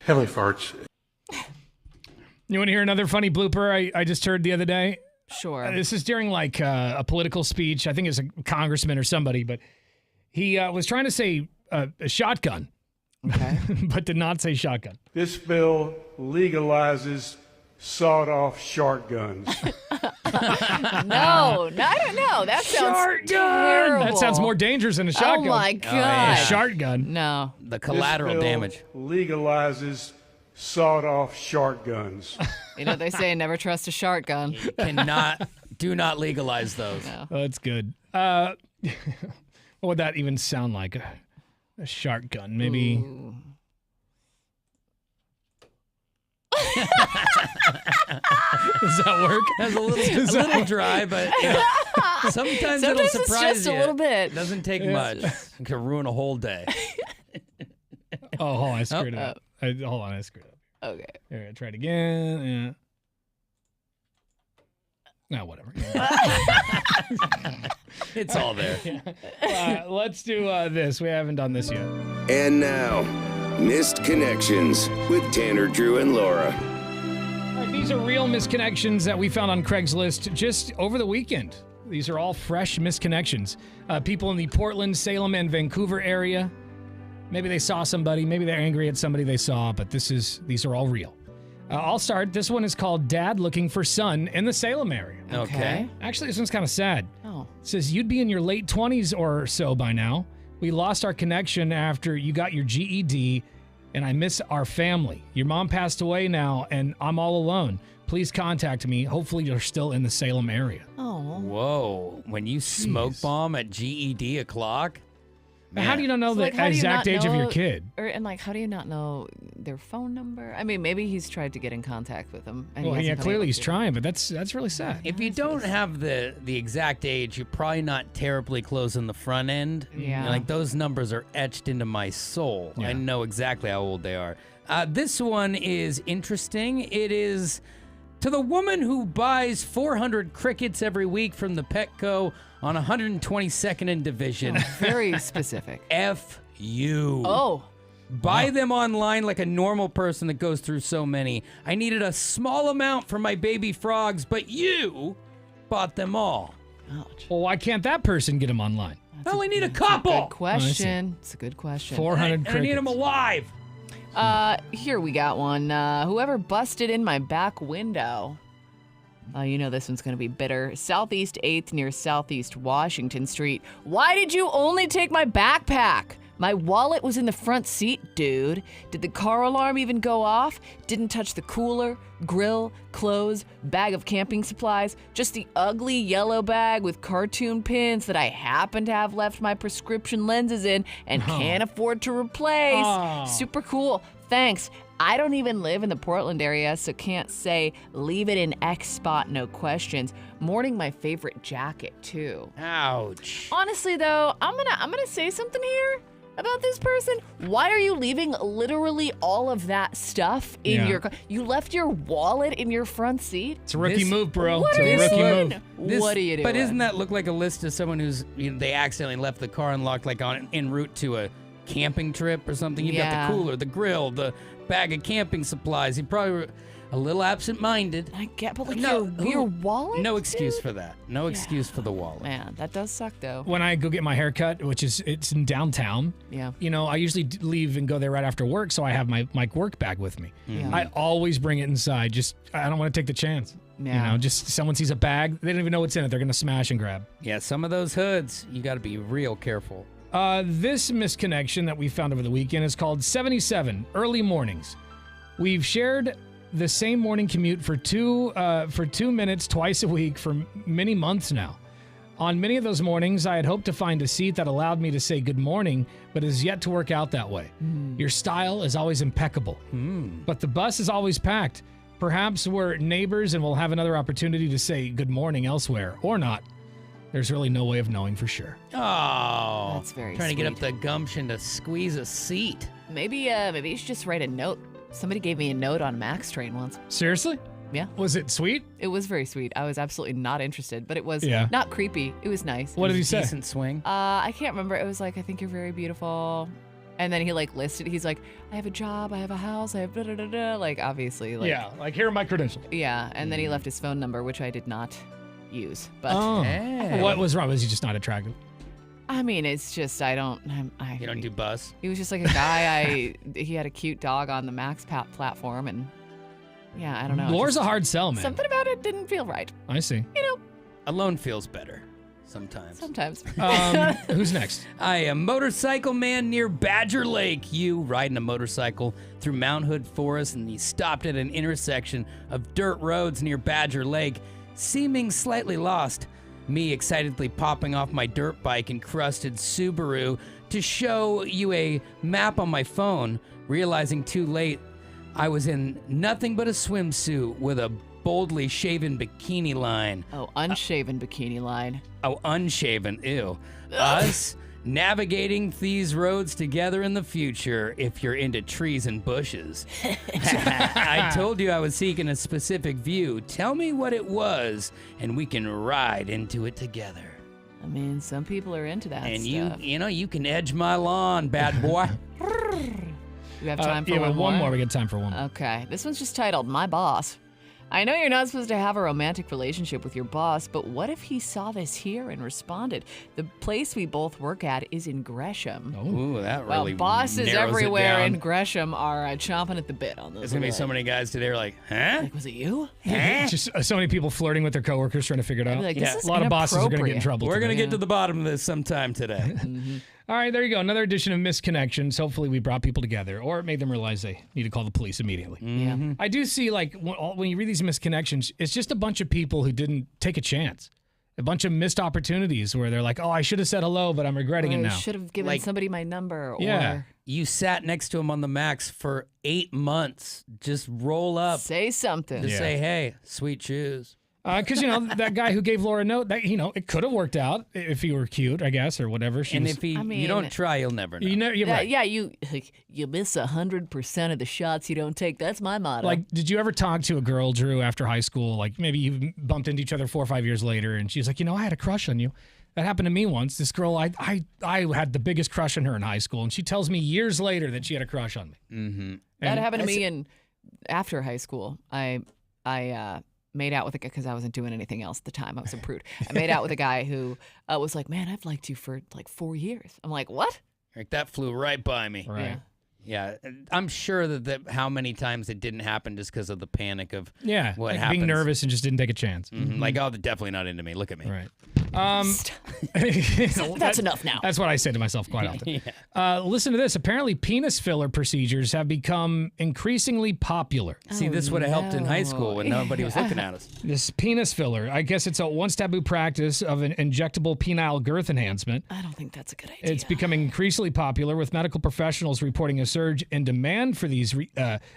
Hello, farts. You want to hear another funny blooper I just heard the other day? Sure. This is during like a political speech. I think it's a congressman or somebody, but he was trying to say a shotgun, okay, but did not say shotgun. This bill legalizes sawed-off shotguns. No, I don't know. That sounds terrible. That sounds more dangerous than a shotgun. Oh my God. A shotgun. No. The collateral this bill damage. Legalizes sawed-off shotguns. You know, they say never trust a shotgun. Do not legalize those. No. Oh, that's good. What would that even sound like? A shotgun, maybe. Ooh. Does that work? That's a little dry, but you know, sometimes it'll surprise it's just you. a little bit. It doesn't take much. It can ruin a whole day. Oh, hold on, I screwed it up. Hold on, I screwed it up. Okay. Here, try it again. Yeah. No, whatever. It's all there. Let's do this. We haven't done this yet. And now, Missed Connections with Tanner, Drew, and Laura. All right, these are real misconnections that we found on Craigslist just over the weekend. These are all fresh misconnections. People in the Portland, Salem, and Vancouver area Maybe they saw somebody. Maybe they're angry at somebody they saw, but these are all real. I'll start. This one is called Dad Looking for Son in the Salem area. Okay. Actually, this one's kind of sad. Oh. It says, you'd be in your late 20s or so by now. We lost our connection after you got your GED, and I miss our family. Your mom passed away now, and I'm all alone. Please contact me. Hopefully, you're still in the Salem area. Oh. Whoa. When you smoke bomb at GED o'clock? Now, how do you not know So, the like, how do you exact not age of your know- kid? And like, how do you not know their phone number? I mean, maybe he's tried to get in contact with them. And he Well, hasn't yeah, been clearly able he's to. trying, but that's really sad. If you don't have the exact age, you're probably not terribly close in the front end. Yeah. Like those numbers are etched into my soul. Yeah. I know exactly how old they are. This one is interesting. It is to the woman who buys 400 crickets every week from the Petco on 122nd and Division. Very specific. F you. Oh. Buy them online like a normal person that goes through so many. I needed a small amount for my baby frogs, but you bought them all. Well, why can't that person get them online? I only need a couple. Good question. It's a good question. 400 And I need them alive. Here we got one. Whoever busted in my back window. You know this one's going to be bitter. Southeast 8th near Southeast Washington Street. Why did you only take my backpack? My wallet was in the front seat, dude. Did the car alarm even go off? Didn't touch the cooler, grill, clothes, bag of camping supplies. Just the ugly yellow bag with cartoon pins that I happen to have left my prescription lenses in and can't afford to replace. Oh. Super cool. Thanks. I don't even live in the Portland area, so can't say leave it in X spot, no questions. Mourning my favorite jacket too. Ouch. Honestly though, I'm gonna say something here about this person. Why are you leaving literally all of that stuff in your car? You left your wallet in your front seat? It's a rookie move, bro. What It's are a you rookie doing? move. What are you doing? But doesn't that look like a list of someone who's they accidentally left the car unlocked, like en route to a camping trip or something? You've got the cooler, the grill, the bag of camping supplies. He probably were a little absent-minded. I get, but like your wallet? No excuse for that. No excuse for the wallet. Man, that does suck though. When I go get my hair cut, it's in downtown, Yeah. you know, I usually leave and go there right after work, so I have my work bag with me. Yeah. I always bring it inside. Just I don't want to take the chance. Yeah. You know, just someone sees a bag, they don't even know what's in it. They're gonna smash and grab. Yeah, some of those hoods, you got to be real careful. This misconnection that we found over the weekend is called 77 early mornings. We've shared the same morning commute for 2 minutes twice a week for many months now. On many of those mornings, I had hoped to find a seat that allowed me to say good morning, but has yet to work out that way. Your style is always impeccable, but the bus is always packed. Perhaps we're neighbors and we'll have another opportunity to say good morning elsewhere, or not. There's really no way of knowing for sure. Oh, That's very trying to get up sweet. the gumption to squeeze a seat. Maybe you should just write a note. Somebody gave me a note on Max Train once. Seriously? Yeah. Was it sweet? It was very sweet. I was absolutely not interested, but it was Yeah. not creepy. It was nice. What did he say? Decent swing. I can't remember. It was like, I think you're very beautiful. And then he like listed, he's like, I have a job, I have a house, I have da da da da. Like, obviously, like. Yeah, like here are my credentials. Yeah. And then he left his phone number, which I did not use. But Oh. What was wrong? Was he just not attractive? I mean, it's just, I don't do bus? He was just like a guy. He had a cute dog on the Max platform. And yeah, I don't know. Lore's just a hard sell, man. Something about it didn't feel right. I see. Alone feels better sometimes. Sometimes. Who's next? I am motorcycle man near Badger Lake. You riding a motorcycle through Mount Hood Forest, and he stopped at an intersection of dirt roads near Badger Lake, seeming slightly lost. Me excitedly popping off my dirt bike and crusted Subaru to show you a map on my phone, realizing too late I was in nothing but a swimsuit with a boldly shaven bikini line. Oh, unshaven bikini line. Oh, unshaven. Ew. Us navigating these roads together in the future if you're into trees and bushes. I told you I was seeking a specific view. Tell me what it was, and we can ride into it together. I mean, some people are into that And stuff. you can edge my lawn, bad boy. You have time for yeah, one but more? one more. We got time for one more. Okay. This one's just titled My Boss. I know you're not supposed to have a romantic relationship with your boss, but what if he saw this here and responded? The place we both work at is in Gresham. Ooh, that really bosses narrows it everywhere down. in Gresham are chomping at the bit on this. There's going to be so many guys today who are like, huh? Like, was it you? Just so many people flirting with their coworkers trying to figure it out. Like, this is a lot of bosses are going to get in trouble. We're going to today. get to the bottom of this sometime today. All right, there you go. Another edition of Misconnections. Hopefully we brought people together or it made them realize they need to call the police immediately. Yeah. I do see, like, when you read these misconnections, it's just a bunch of people who didn't take a chance. A bunch of missed opportunities where they're like, oh, I should have said hello, but I'm regretting it I now. should have given somebody my number. Yeah. Or You sat next to him on the Max for 8 months. Just roll up. say something. Just say, hey, sweet shoes. Because, that guy who gave Laura a note, that it could have worked out if he were cute, I guess, or whatever. If you don't try, you'll never know. You're right. Yeah, you miss 100% of the shots you don't take. That's my motto. Like, did you ever talk to a girl, Drew, after high school? Like, maybe you bumped into each other 4 or 5 years later, and she's like, I had a crush on you. That happened to me once. This girl, I had the biggest crush on her in high school, and she tells me years later that she had a crush on me. Mm-hmm. That happened to me after high school. I made out with a guy because I wasn't doing anything else at the time. I was a prude. I made out with a guy who was like, man, I've liked you for like 4 years. I'm like, what? Like, that flew right by me. Right. Yeah, I'm sure that how many times it didn't happen just because of the panic of what like happens. being nervous and just didn't take a chance. Mm-hmm. Like, oh, they're definitely not into me. Look at me. Right. That's enough now. That's what I say to myself quite often. Listen to this. Apparently, penis filler procedures have become increasingly popular. See, this would have helped in high school when nobody was looking at us. This penis filler, I guess it's a once taboo practice of an injectable penile girth enhancement. I don't think that's a good idea. It's becoming increasingly popular, with medical professionals reporting a surge in demand for these.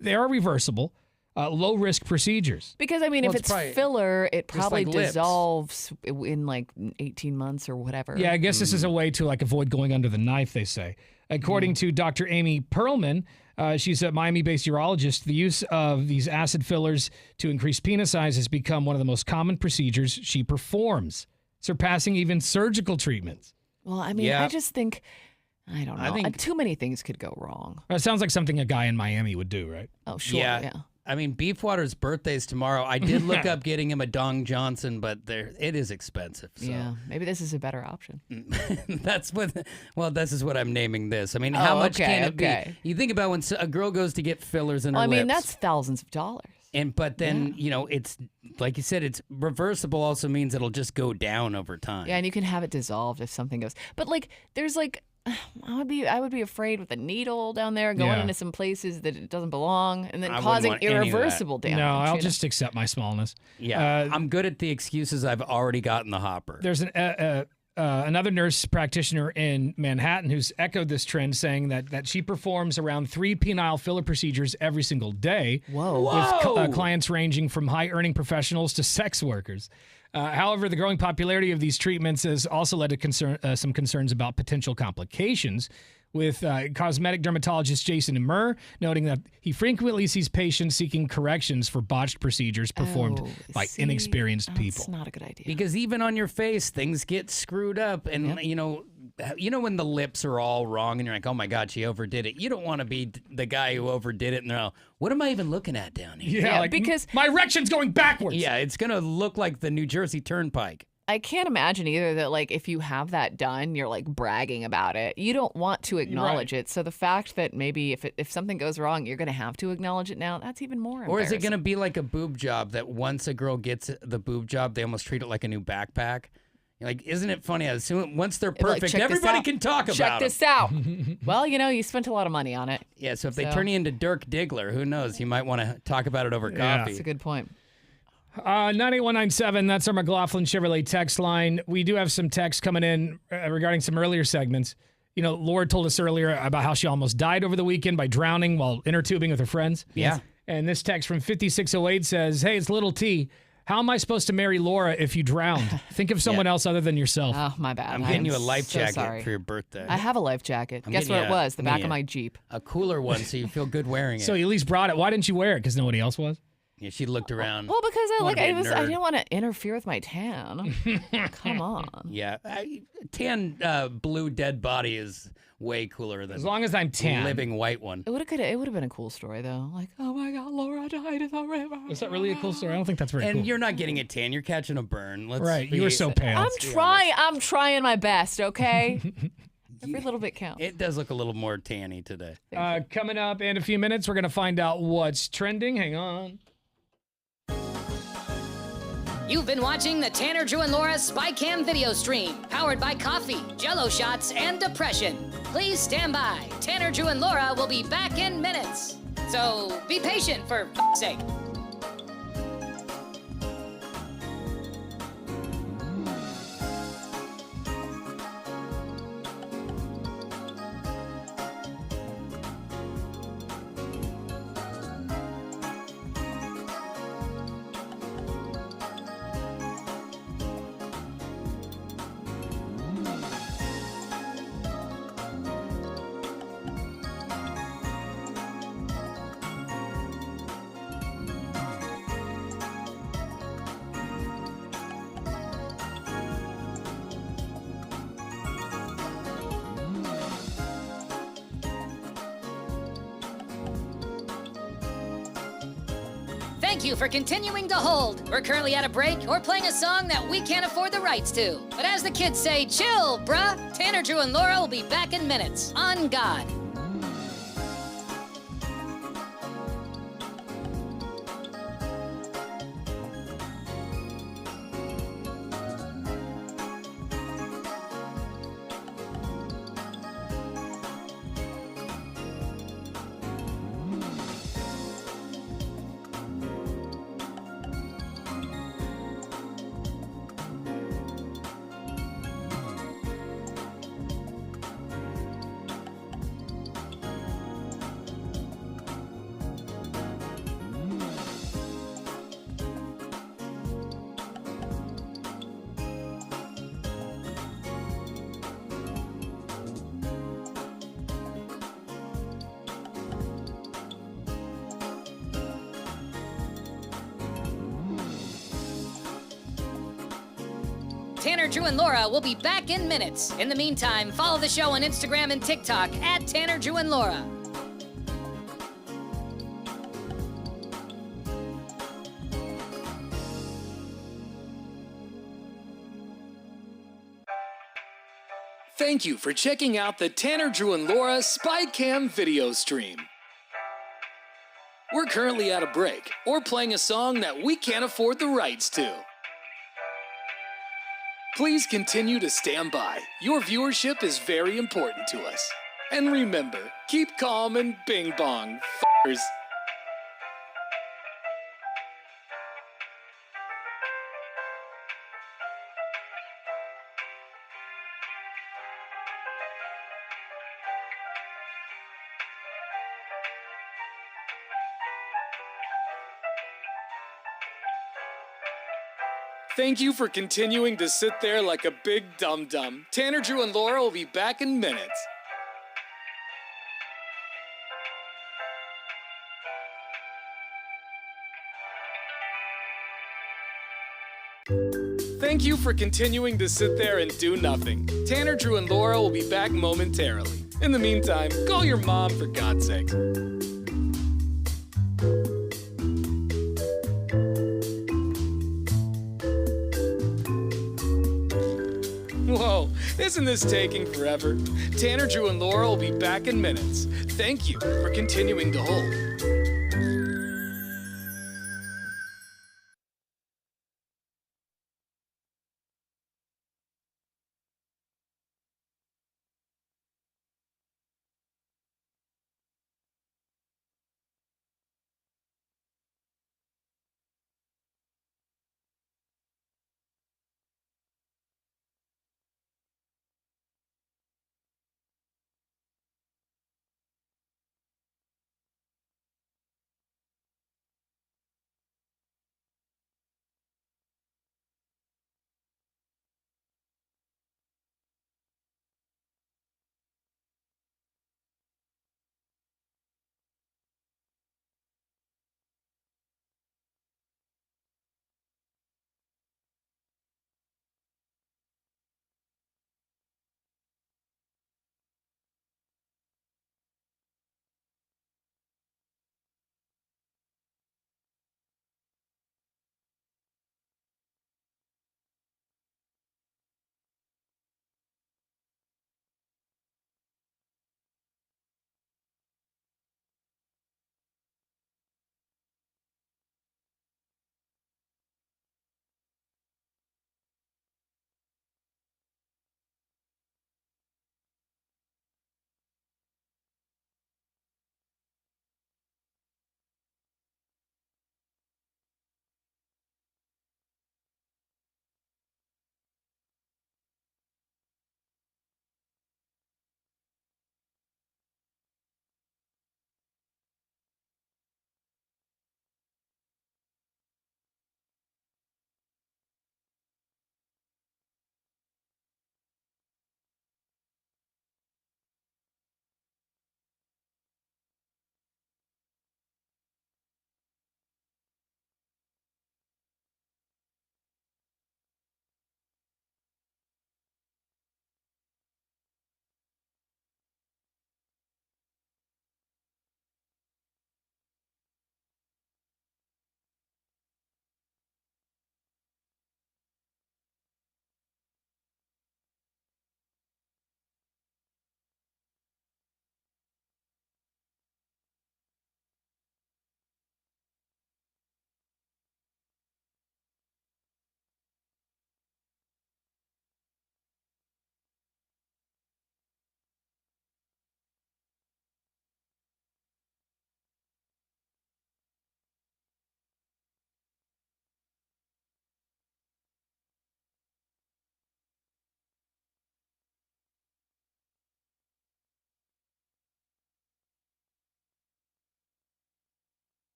They are reversible, low-risk procedures. Because, if it's filler, it probably like lips. dissolves in like 18 months or whatever. Yeah, I guess this is a way to avoid going under the knife, they say. According to Dr. Amy Perlman, she's a Miami-based urologist, the use of these acid fillers to increase penis size has become one of the most common procedures she performs, surpassing even surgical treatments. Well, I just think, I don't know. I think- Too many things could go wrong. It sounds like something a guy in Miami would do, right? Oh, sure. Yeah. Beefwater's birthday's tomorrow. I did look up getting him a Dong Johnson, but it is expensive. So. Yeah, maybe this is a better option. This is what I'm naming this. How much can it be? You think about when a girl goes to get fillers in her lips. That's thousands of dollars. But then, it's like you said, it's reversible also means it'll just go down over time. Yeah, and you can have it dissolved if something goes. But there's I would be afraid with a needle down there going into some places that it doesn't belong and then causing irreversible damage. No, I'll just accept my smallness. Yeah, I'm good at the excuses I've already got in the hopper. There's another nurse practitioner in Manhattan who's echoed this trend, saying that she performs around 3 penile filler procedures every single day. Whoa. With clients ranging from high-earning professionals to sex workers. However, the growing popularity of these treatments has also led to some concerns about potential complications, with cosmetic dermatologist Jason Murr noting that he frequently sees patients seeking corrections for botched procedures performed by inexperienced people. That's not a good idea. Because even on your face, things get screwed up. And, when the lips are all wrong and you're like, oh, my God, she overdid it. You don't want to be the guy who overdid it. And they're like, what am I even looking at down here? Yeah, because my erection's going backwards. Yeah, it's going to look like the New Jersey Turnpike. I can't imagine either that if you have that done, you're bragging about it. You don't want to acknowledge it. So the fact that maybe if something goes wrong, you're going to have to agnowledge it now, that's even more embarrassing. Or is it going to be like a boob job that once a girl gets the boob job, they almost treat it like a new backpack? Isn't it funny? Once they're perfect, everybody can talk about Check this out. Well, you spent a lot of money on it. Yeah, so if they turn you into Dirk Diggler, who knows? You might want to talk about it over coffee. That's a good point. 98197, that's our McLaughlin Chevrolet text line. We do have some texts coming in regarding some earlier segments. Laura told us earlier about how she almost died over the weekend by drowning while inner tubing with her friends. Yeah. And this text from 5608 says, hey, it's Little T. How am I supposed to marry Laura if you drowned? Think of someone else other than yourself. Oh, my bad. I'm getting you a life jacket sorry. for your birthday. I have a life jacket. Guess what it was? The back of my Jeep. A cooler one so you feel good wearing it. So you at least brought it. Why didn't you wear it? Because nobody else was? Yeah, she looked around. Well, because Wanna be a I nerd. didn't want to interfere with my tan. Come on. Yeah, tan blue dead body is way cooler than As long as I'm tan. living white one. It would have been a cool story though. Like, oh my God, Laura died in the river. Is that really a cool story? I don't think that's very And cool. you're not getting a tan; you're catching a burn. Right, you were so pale. I'm trying my best. Okay. Every little bit counts. It does look a little more tanny today. Coming up in a few minutes, we're going to find out what's trending. Hang on. You've been watching the Tanner, Drew, and Laura SpyCam video stream, powered by coffee, Jello shots, and depression. Please stand by. Tanner, Drew, and Laura will be back in minutes. So be patient for f***'s sake. Thank you for continuing to hold. We're currently at a break or playing a song that we can't afford the rights to. But as the kids say, chill, bruh. Tanner, Drew, and Laura will be back in minutes. On God. Tanner, Drew, and Laura will be back in minutes. In the meantime, follow the show on Instagram and TikTok at Tanner, Drew, and Laura. Thank you for checking out the Tanner, Drew, and Laura SpyCam video stream. We're currently at a break or playing a song that we can't afford the rights to. Please continue to stand by. Your viewership is very important to us. And remember, keep calm and bing bong, f***ers. Thank you for continuing to sit there like a big dum-dum. Tanner, Drew, and Laura will be back in minutes. Thank you for continuing to sit there and do nothing. Tanner, Drew, and Laura will be back momentarily. In the meantime, call your mom for God's sake. Whoa, isn't this taking forever? Tanner, Drew, and Laura will be back in minutes. Thank you for continuing to hold.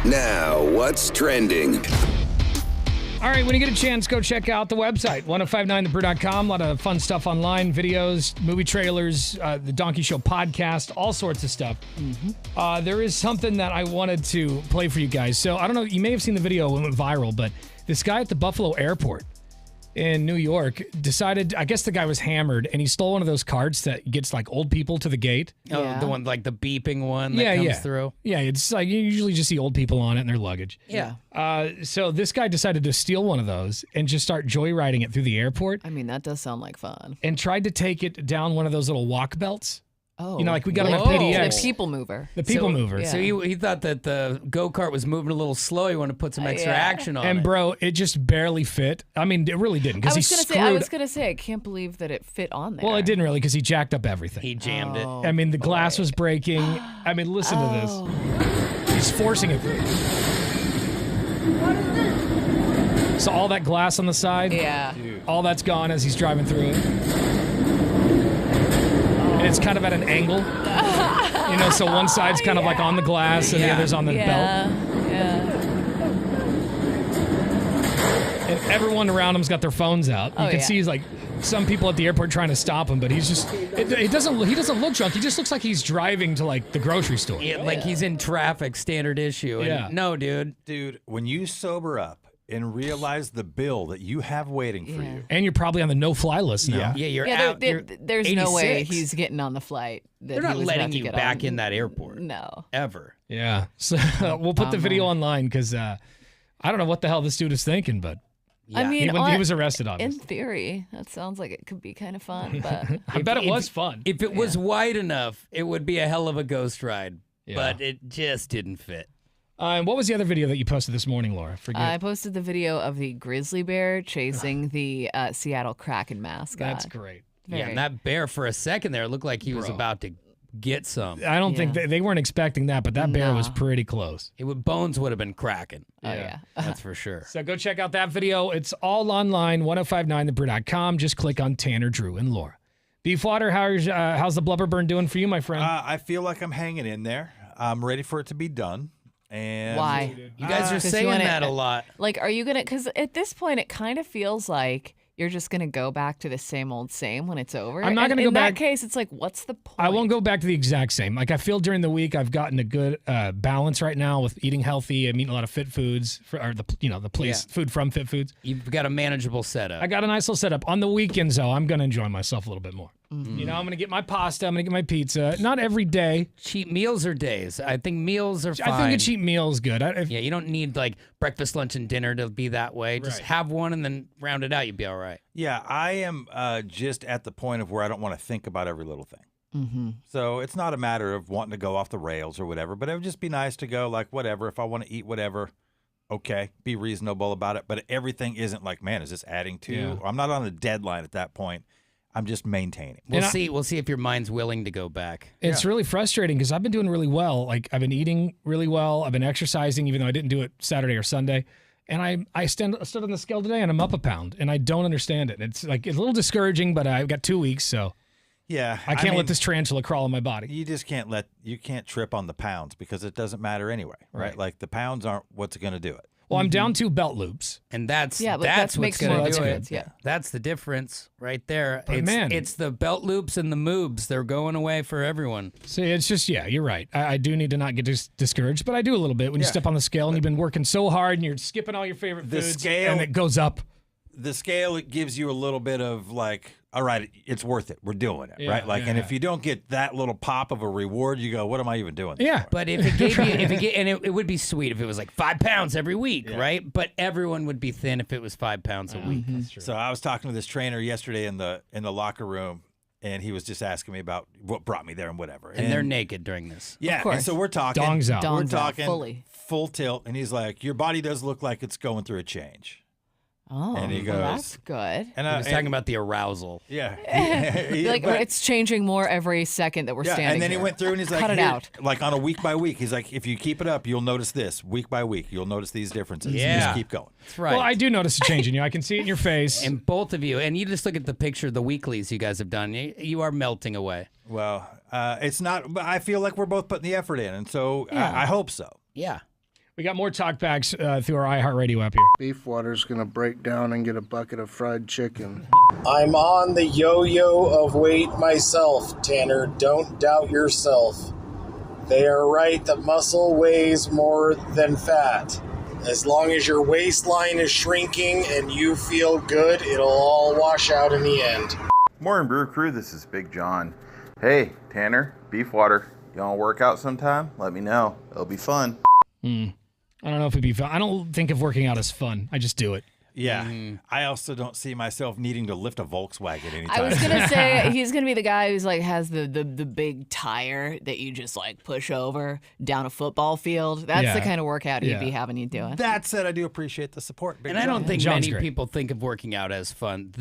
Now, what's trending? All right, when you get a chance, go check out the website, 1059thebrew.com. A lot of fun stuff online, videos, movie trailers, the Donkey Show podcast, all sorts of stuff. There is something that I wanted to play for you guys. So I don't know, you may have seen the video when it went viral, but this guy at the Buffalo airport in New York decided, I guess the guy was hammered, and he stole one of those cards that gets like old people to the gate. Oh, the one like the beeping one that comes through. Yeah, it's like you usually just see old people on it and their luggage. Yeah. So this guy decided to steal one of those and just start joyriding it through the airport. I mean, that does sound like fun. And tried to take it down one of those little walk belts. Oh. You know, like we got them at PDX. The people mover. The people mover. So he thought that the go-kart was moving a little slow. He wanted to put some extra action on it. And bro, it just barely fit. I mean, it really didn't. I Because was gonna say, I can't believe that it fit on there. Well, it didn't really because he jacked up everything. He jammed it. I mean, the glass was breaking. I mean, listen to this. He's forcing it through. So all that glass on the side, all that's gone as he's driving through it. And it's kind of at an angle. You know, so one side's kind of like on the glass and the other's on the belt. Yeah. And everyone around him's got their phones out. You can see he's like some people at the airport trying to stop him, but he's just he doesn't look drunk. He just looks like he's driving to like the grocery store. Yeah, like he's in traffic, standard issue. And no, dude. Dude, when you sober up and realize the bill that you have waiting for you. And you're probably on the no-fly list now. Yeah, you're Yeah, out. there's no way he's getting on the flight. They're not letting you back in that airport. No. Ever. Yeah. So we'll put the video online because I don't know what the hell this dude is thinking, but I mean, he was arrested on in this. theory, that sounds like it could be kind of fun, but I bet it was fun. If it was wide enough, it would be a hell of a ghost ride. Yeah. But it just didn't fit. And what was the other video that you posted this morning, Laura? I posted the video of the grizzly bear chasing the Seattle Kraken mascot. That's great. Yeah, and that bear for a second there looked like he was about to get some. I don't think they weren't expecting that, but that bear was pretty close. Bones would have been cracking. Oh, yeah. That's for sure. So go check out that video. It's all online, 1059thebrew.com. Just click on Tanner, Drew, and Laura. Beefwater, how's the blubber burn doing for you, my friend? I feel like I'm hanging in there. I'm ready for it to be done. And Why? You guys are saying that a lot. Like, are you going to, because at this point, it kind of feels like you're just going to go back to the same old same when it's over. I'm not going to go back. In that case, it's like, what's the point? I won't go back to the exact same. Like, I feel during the week I've gotten a good balance right now with eating healthy. I'm eating a lot of fit foods, food from Fit Foods. You've got a manageable setup. I got a nice little setup. On the weekends, though, I'm going to enjoy myself a little bit more. Mm-hmm. You know, I'm going to get my pasta. I'm going to get my pizza. Not every day. Cheap meals or days? I think meals are fine. I think a cheap meal is good. Yeah, you don't need like breakfast, lunch, and dinner to be that way. Just have one and then round it out. You'd be all right. Yeah, I am just at the point of where I don't want to think about every little thing. Mm-hmm. So it's not a matter of wanting to go off the rails or whatever, but it would just be nice to go like, whatever, if I want to eat whatever, okay, be reasonable about it. But everything isn't like, man, is this adding to? Yeah. I'm not on a deadline at that point. I'm just maintaining. We'll see if your mind's willing to go back. It's really frustrating because I've been doing really well. Like, I've been eating really well. I've been exercising, even though I didn't do it Saturday or Sunday. And I stood on the scale today and I'm up a pound, and I don't understand it. It's like it's a little discouraging, but I've got 2 weeks, so yeah, I can't let this tarantula crawl in my body. You just can't trip on the pounds because it doesn't matter anyway, right? Like the pounds aren't what's going to do it. Well, I'm down 2 belt loops. And that's but what's makes going more to do difference, it. yeah. That's the difference right there. But it's the belt loops and the moobs. They're going away for everyone. See, it's just, you're right. I do need to not get discouraged, but I do a little bit when you step on the scale and you've been working so hard and you're skipping all your favorite foods and it goes up. The scale, it gives you a little bit of like, all right, it's worth it. We're doing it, right? Like, and if you don't get that little pop of a reward, you go, what am I even doing? Yeah. But if it gave you, it would be sweet if it was like 5 pounds every week, right? But everyone would be thin if it was 5 pounds a week. That's true. So I was talking to this trainer yesterday in the locker room, and he was just asking me about what brought me there and whatever. And they're naked during this. Yeah. Of course. And so we're talking. Dongs out. We're Dongs out, talking fully. full tilt, and he's like, your body does look like it's going through a change. Oh, And he well, goes, that's good. And He was talking about the arousal. Yeah. It's changing more every second that we're standing and then here. he went through and he's like, cut it "Here," out. like on a week by week. He's like, if you keep it up, you'll notice this. Week by week, you'll notice these differences. Yeah. Just keep going. That's right. Well, I do notice a change in you. I can see it in your face. And both of you, and you just look at the picture of the weeklies you guys have done. You are melting away. Well, it's not, but I feel like we're both putting the effort in. And so I hope so. Yeah. We got more talkbacks through our iHeartRadio app here. Beef water's gonna break down and get a bucket of fried chicken. I'm on the yo-yo of weight myself, Tanner. Don't doubt yourself. They are right that muscle weighs more than fat. As long as your waistline is shrinking and you feel good, it'll all wash out in the end. Morning, Brew Crew. This is Big John. Hey, Tanner, beef water. You want to work out sometime? Let me know. It'll be fun. I don't know if it'd be fun. I don't think of working out as fun. I just do it. Yeah. I also don't see myself needing to lift a Volkswagen anytime. I was gonna say he's gonna be the guy who's like has the big tire that you just like push over down a football field. That's the kind of workout he'd be having you doing. That said, I do appreciate the support. Big And I don't John. think John's many great. people think of working out as fun.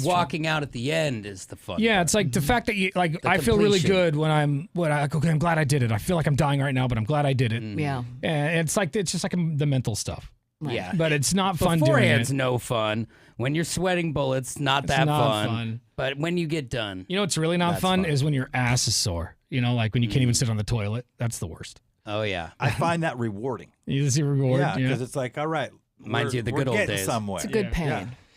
Walking out at the end is the fun. Yeah, part. it's like the fact that you like. The I feel really completion. good when I'm glad I did it. I feel like I'm dying right now, but I'm glad I did it. Yeah. And it's just like the mental stuff. Yeah. But it's not fun doing Beforehand's it. no fun. When you're sweating bullets, not that not fun. fun. But when you get done. You know what's really not That's fun fun. is when your ass is sore. You know, like when you can't even sit on the toilet. That's the worst. Oh, yeah. I find that rewarding. You see reward? Yeah, because it's like, all right. Reminds you of the we're good old getting days. somewhere. It's a good pain.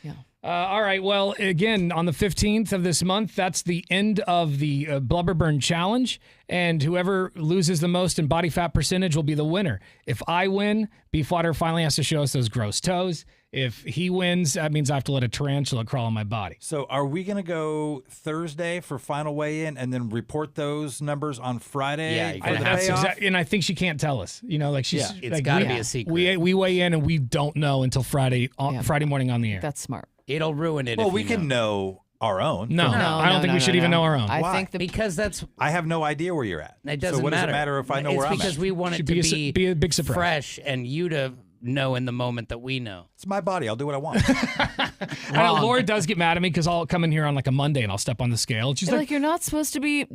Yeah. All right. Well, again, on the 15th of this month, that's the end of the Blubber Burn Challenge. And whoever loses the most in body fat percentage will be the winner. If I win, Beefwater finally has to show us those gross toes. If he wins, that means I have to let a tarantula crawl on my body. So are we going to go Thursday for final weigh-in and then report those numbers on Friday? Yeah, you for the And, that's payoff? and I think she can't tell us. You know, like she's Yeah. It's like, gotta we- be a secret. We weigh in and we don't know until Friday morning on the air. That's smart. It'll ruin it Well, if we you can know our own. No, I don't think we should even know our own. I Why? think Because that's I have no idea where you're at. it doesn't so what matter. does it matter if I know it's where I'm because at? we want it Should to be a big surprise. fresh and you to know in the moment that we know. It's my body. I'll do what I want. I know Laura does get mad at me because I'll come in here on like a Monday and I'll step on the scale. She's They're like, like, you're not supposed to be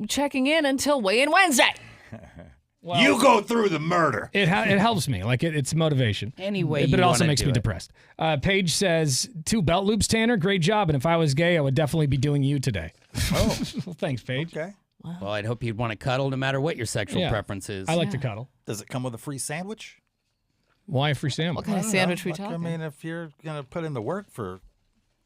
checking in until weigh-in Wednesday. well, you go through the murder. it helps me. Like it's motivation. Anyway, but it you also wanna makes do me it. depressed. Paige says 2 belt loops, Tanner. Great job. And if I was gay, I would definitely be doing you today. Oh, Well, thanks, Paige. okay. Well, I'd hope you'd want to cuddle no matter what your sexual Yeah. preference is. I like to cuddle. Does it come with a free sandwich? Why a free sandwich? What kind of I don't sandwich know. we Like, talking? I mean, if you're going to put in the work for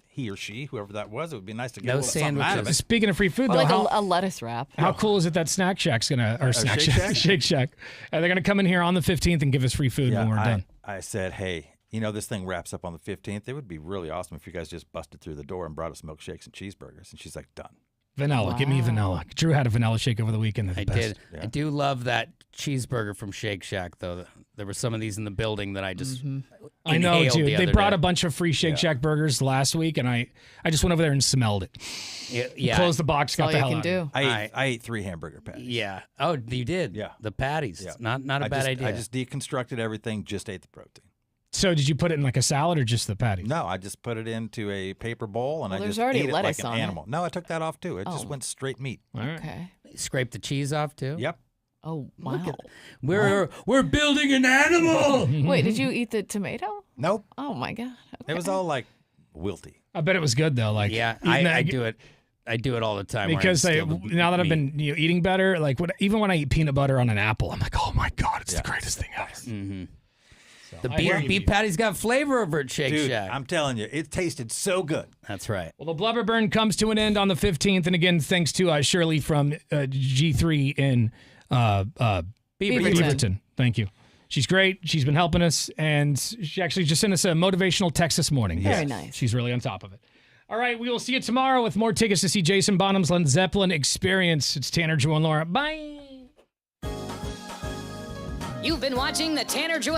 he or she, whoever that was, it would be nice to get No a little something out of sandwiches. it. Speaking of free food, Or though, like how, a lettuce wrap. how cool is it that Snack Shack's gonna or Snack Shake Shack, Shack? Shake Shack, they're gonna come in here on the 15th and give us free food when we're done. I said, hey, you know, this thing wraps up on the 15th. It would be really awesome if you guys just busted through the door and brought us milkshakes and cheeseburgers. And she's like, done. Vanilla, give me vanilla. Drew had a vanilla shake over the weekend. They're the I best. did. I do love that cheeseburger from Shake Shack, though. There were some of these in the building that I just I know, inhaled dude. the They other brought day. a bunch of free Shake Shack burgers last week, and I just went over there and smelled it. Yeah. Closed the box, got all the you hell can out. do. I ate 3 hamburger patties. Yeah. Oh, you did? Yeah. The patties. Yeah. Not a I bad just, idea. I just deconstructed everything, just ate the protein. So did you put it in like a salad or just the patty? No, I just put it into a paper bowl and Well, I there's just already ate it like lettuce an on it. animal. No, I took that off too. It just Oh. went straight meat. All right. Okay. Scrape the cheese off too. Yep. Oh, wow. Look at we're building an animal. Wait, did you eat the tomato? Nope. Oh, my God. Okay. It was all like wilty. I bet it was good though. Like Yeah, eating that- I do it. I do it all the time. where I because steal the now that I've meat. been eating better, like even when I eat peanut butter on an apple, I'm like, oh my god, it's the greatest thing ever. Mm-hmm. The I hear you. beef patty's got flavor over at Shake Dude, Shack. I'm telling you, it tasted so good. That's right. Well, the Blubber Burn comes to an end on the 15th, and again, thanks to Shirley from G3 in Beaverton. Thank you. She's great. She's been helping us, and she actually just sent us a motivational text this morning. Very nice. She's really on top of it. All right, we will see you tomorrow with more tickets to see Jason Bonham's Led Zeppelin Experience. It's Tanner, Drew, and Laura. Bye. You've been watching the Tanner, Drew,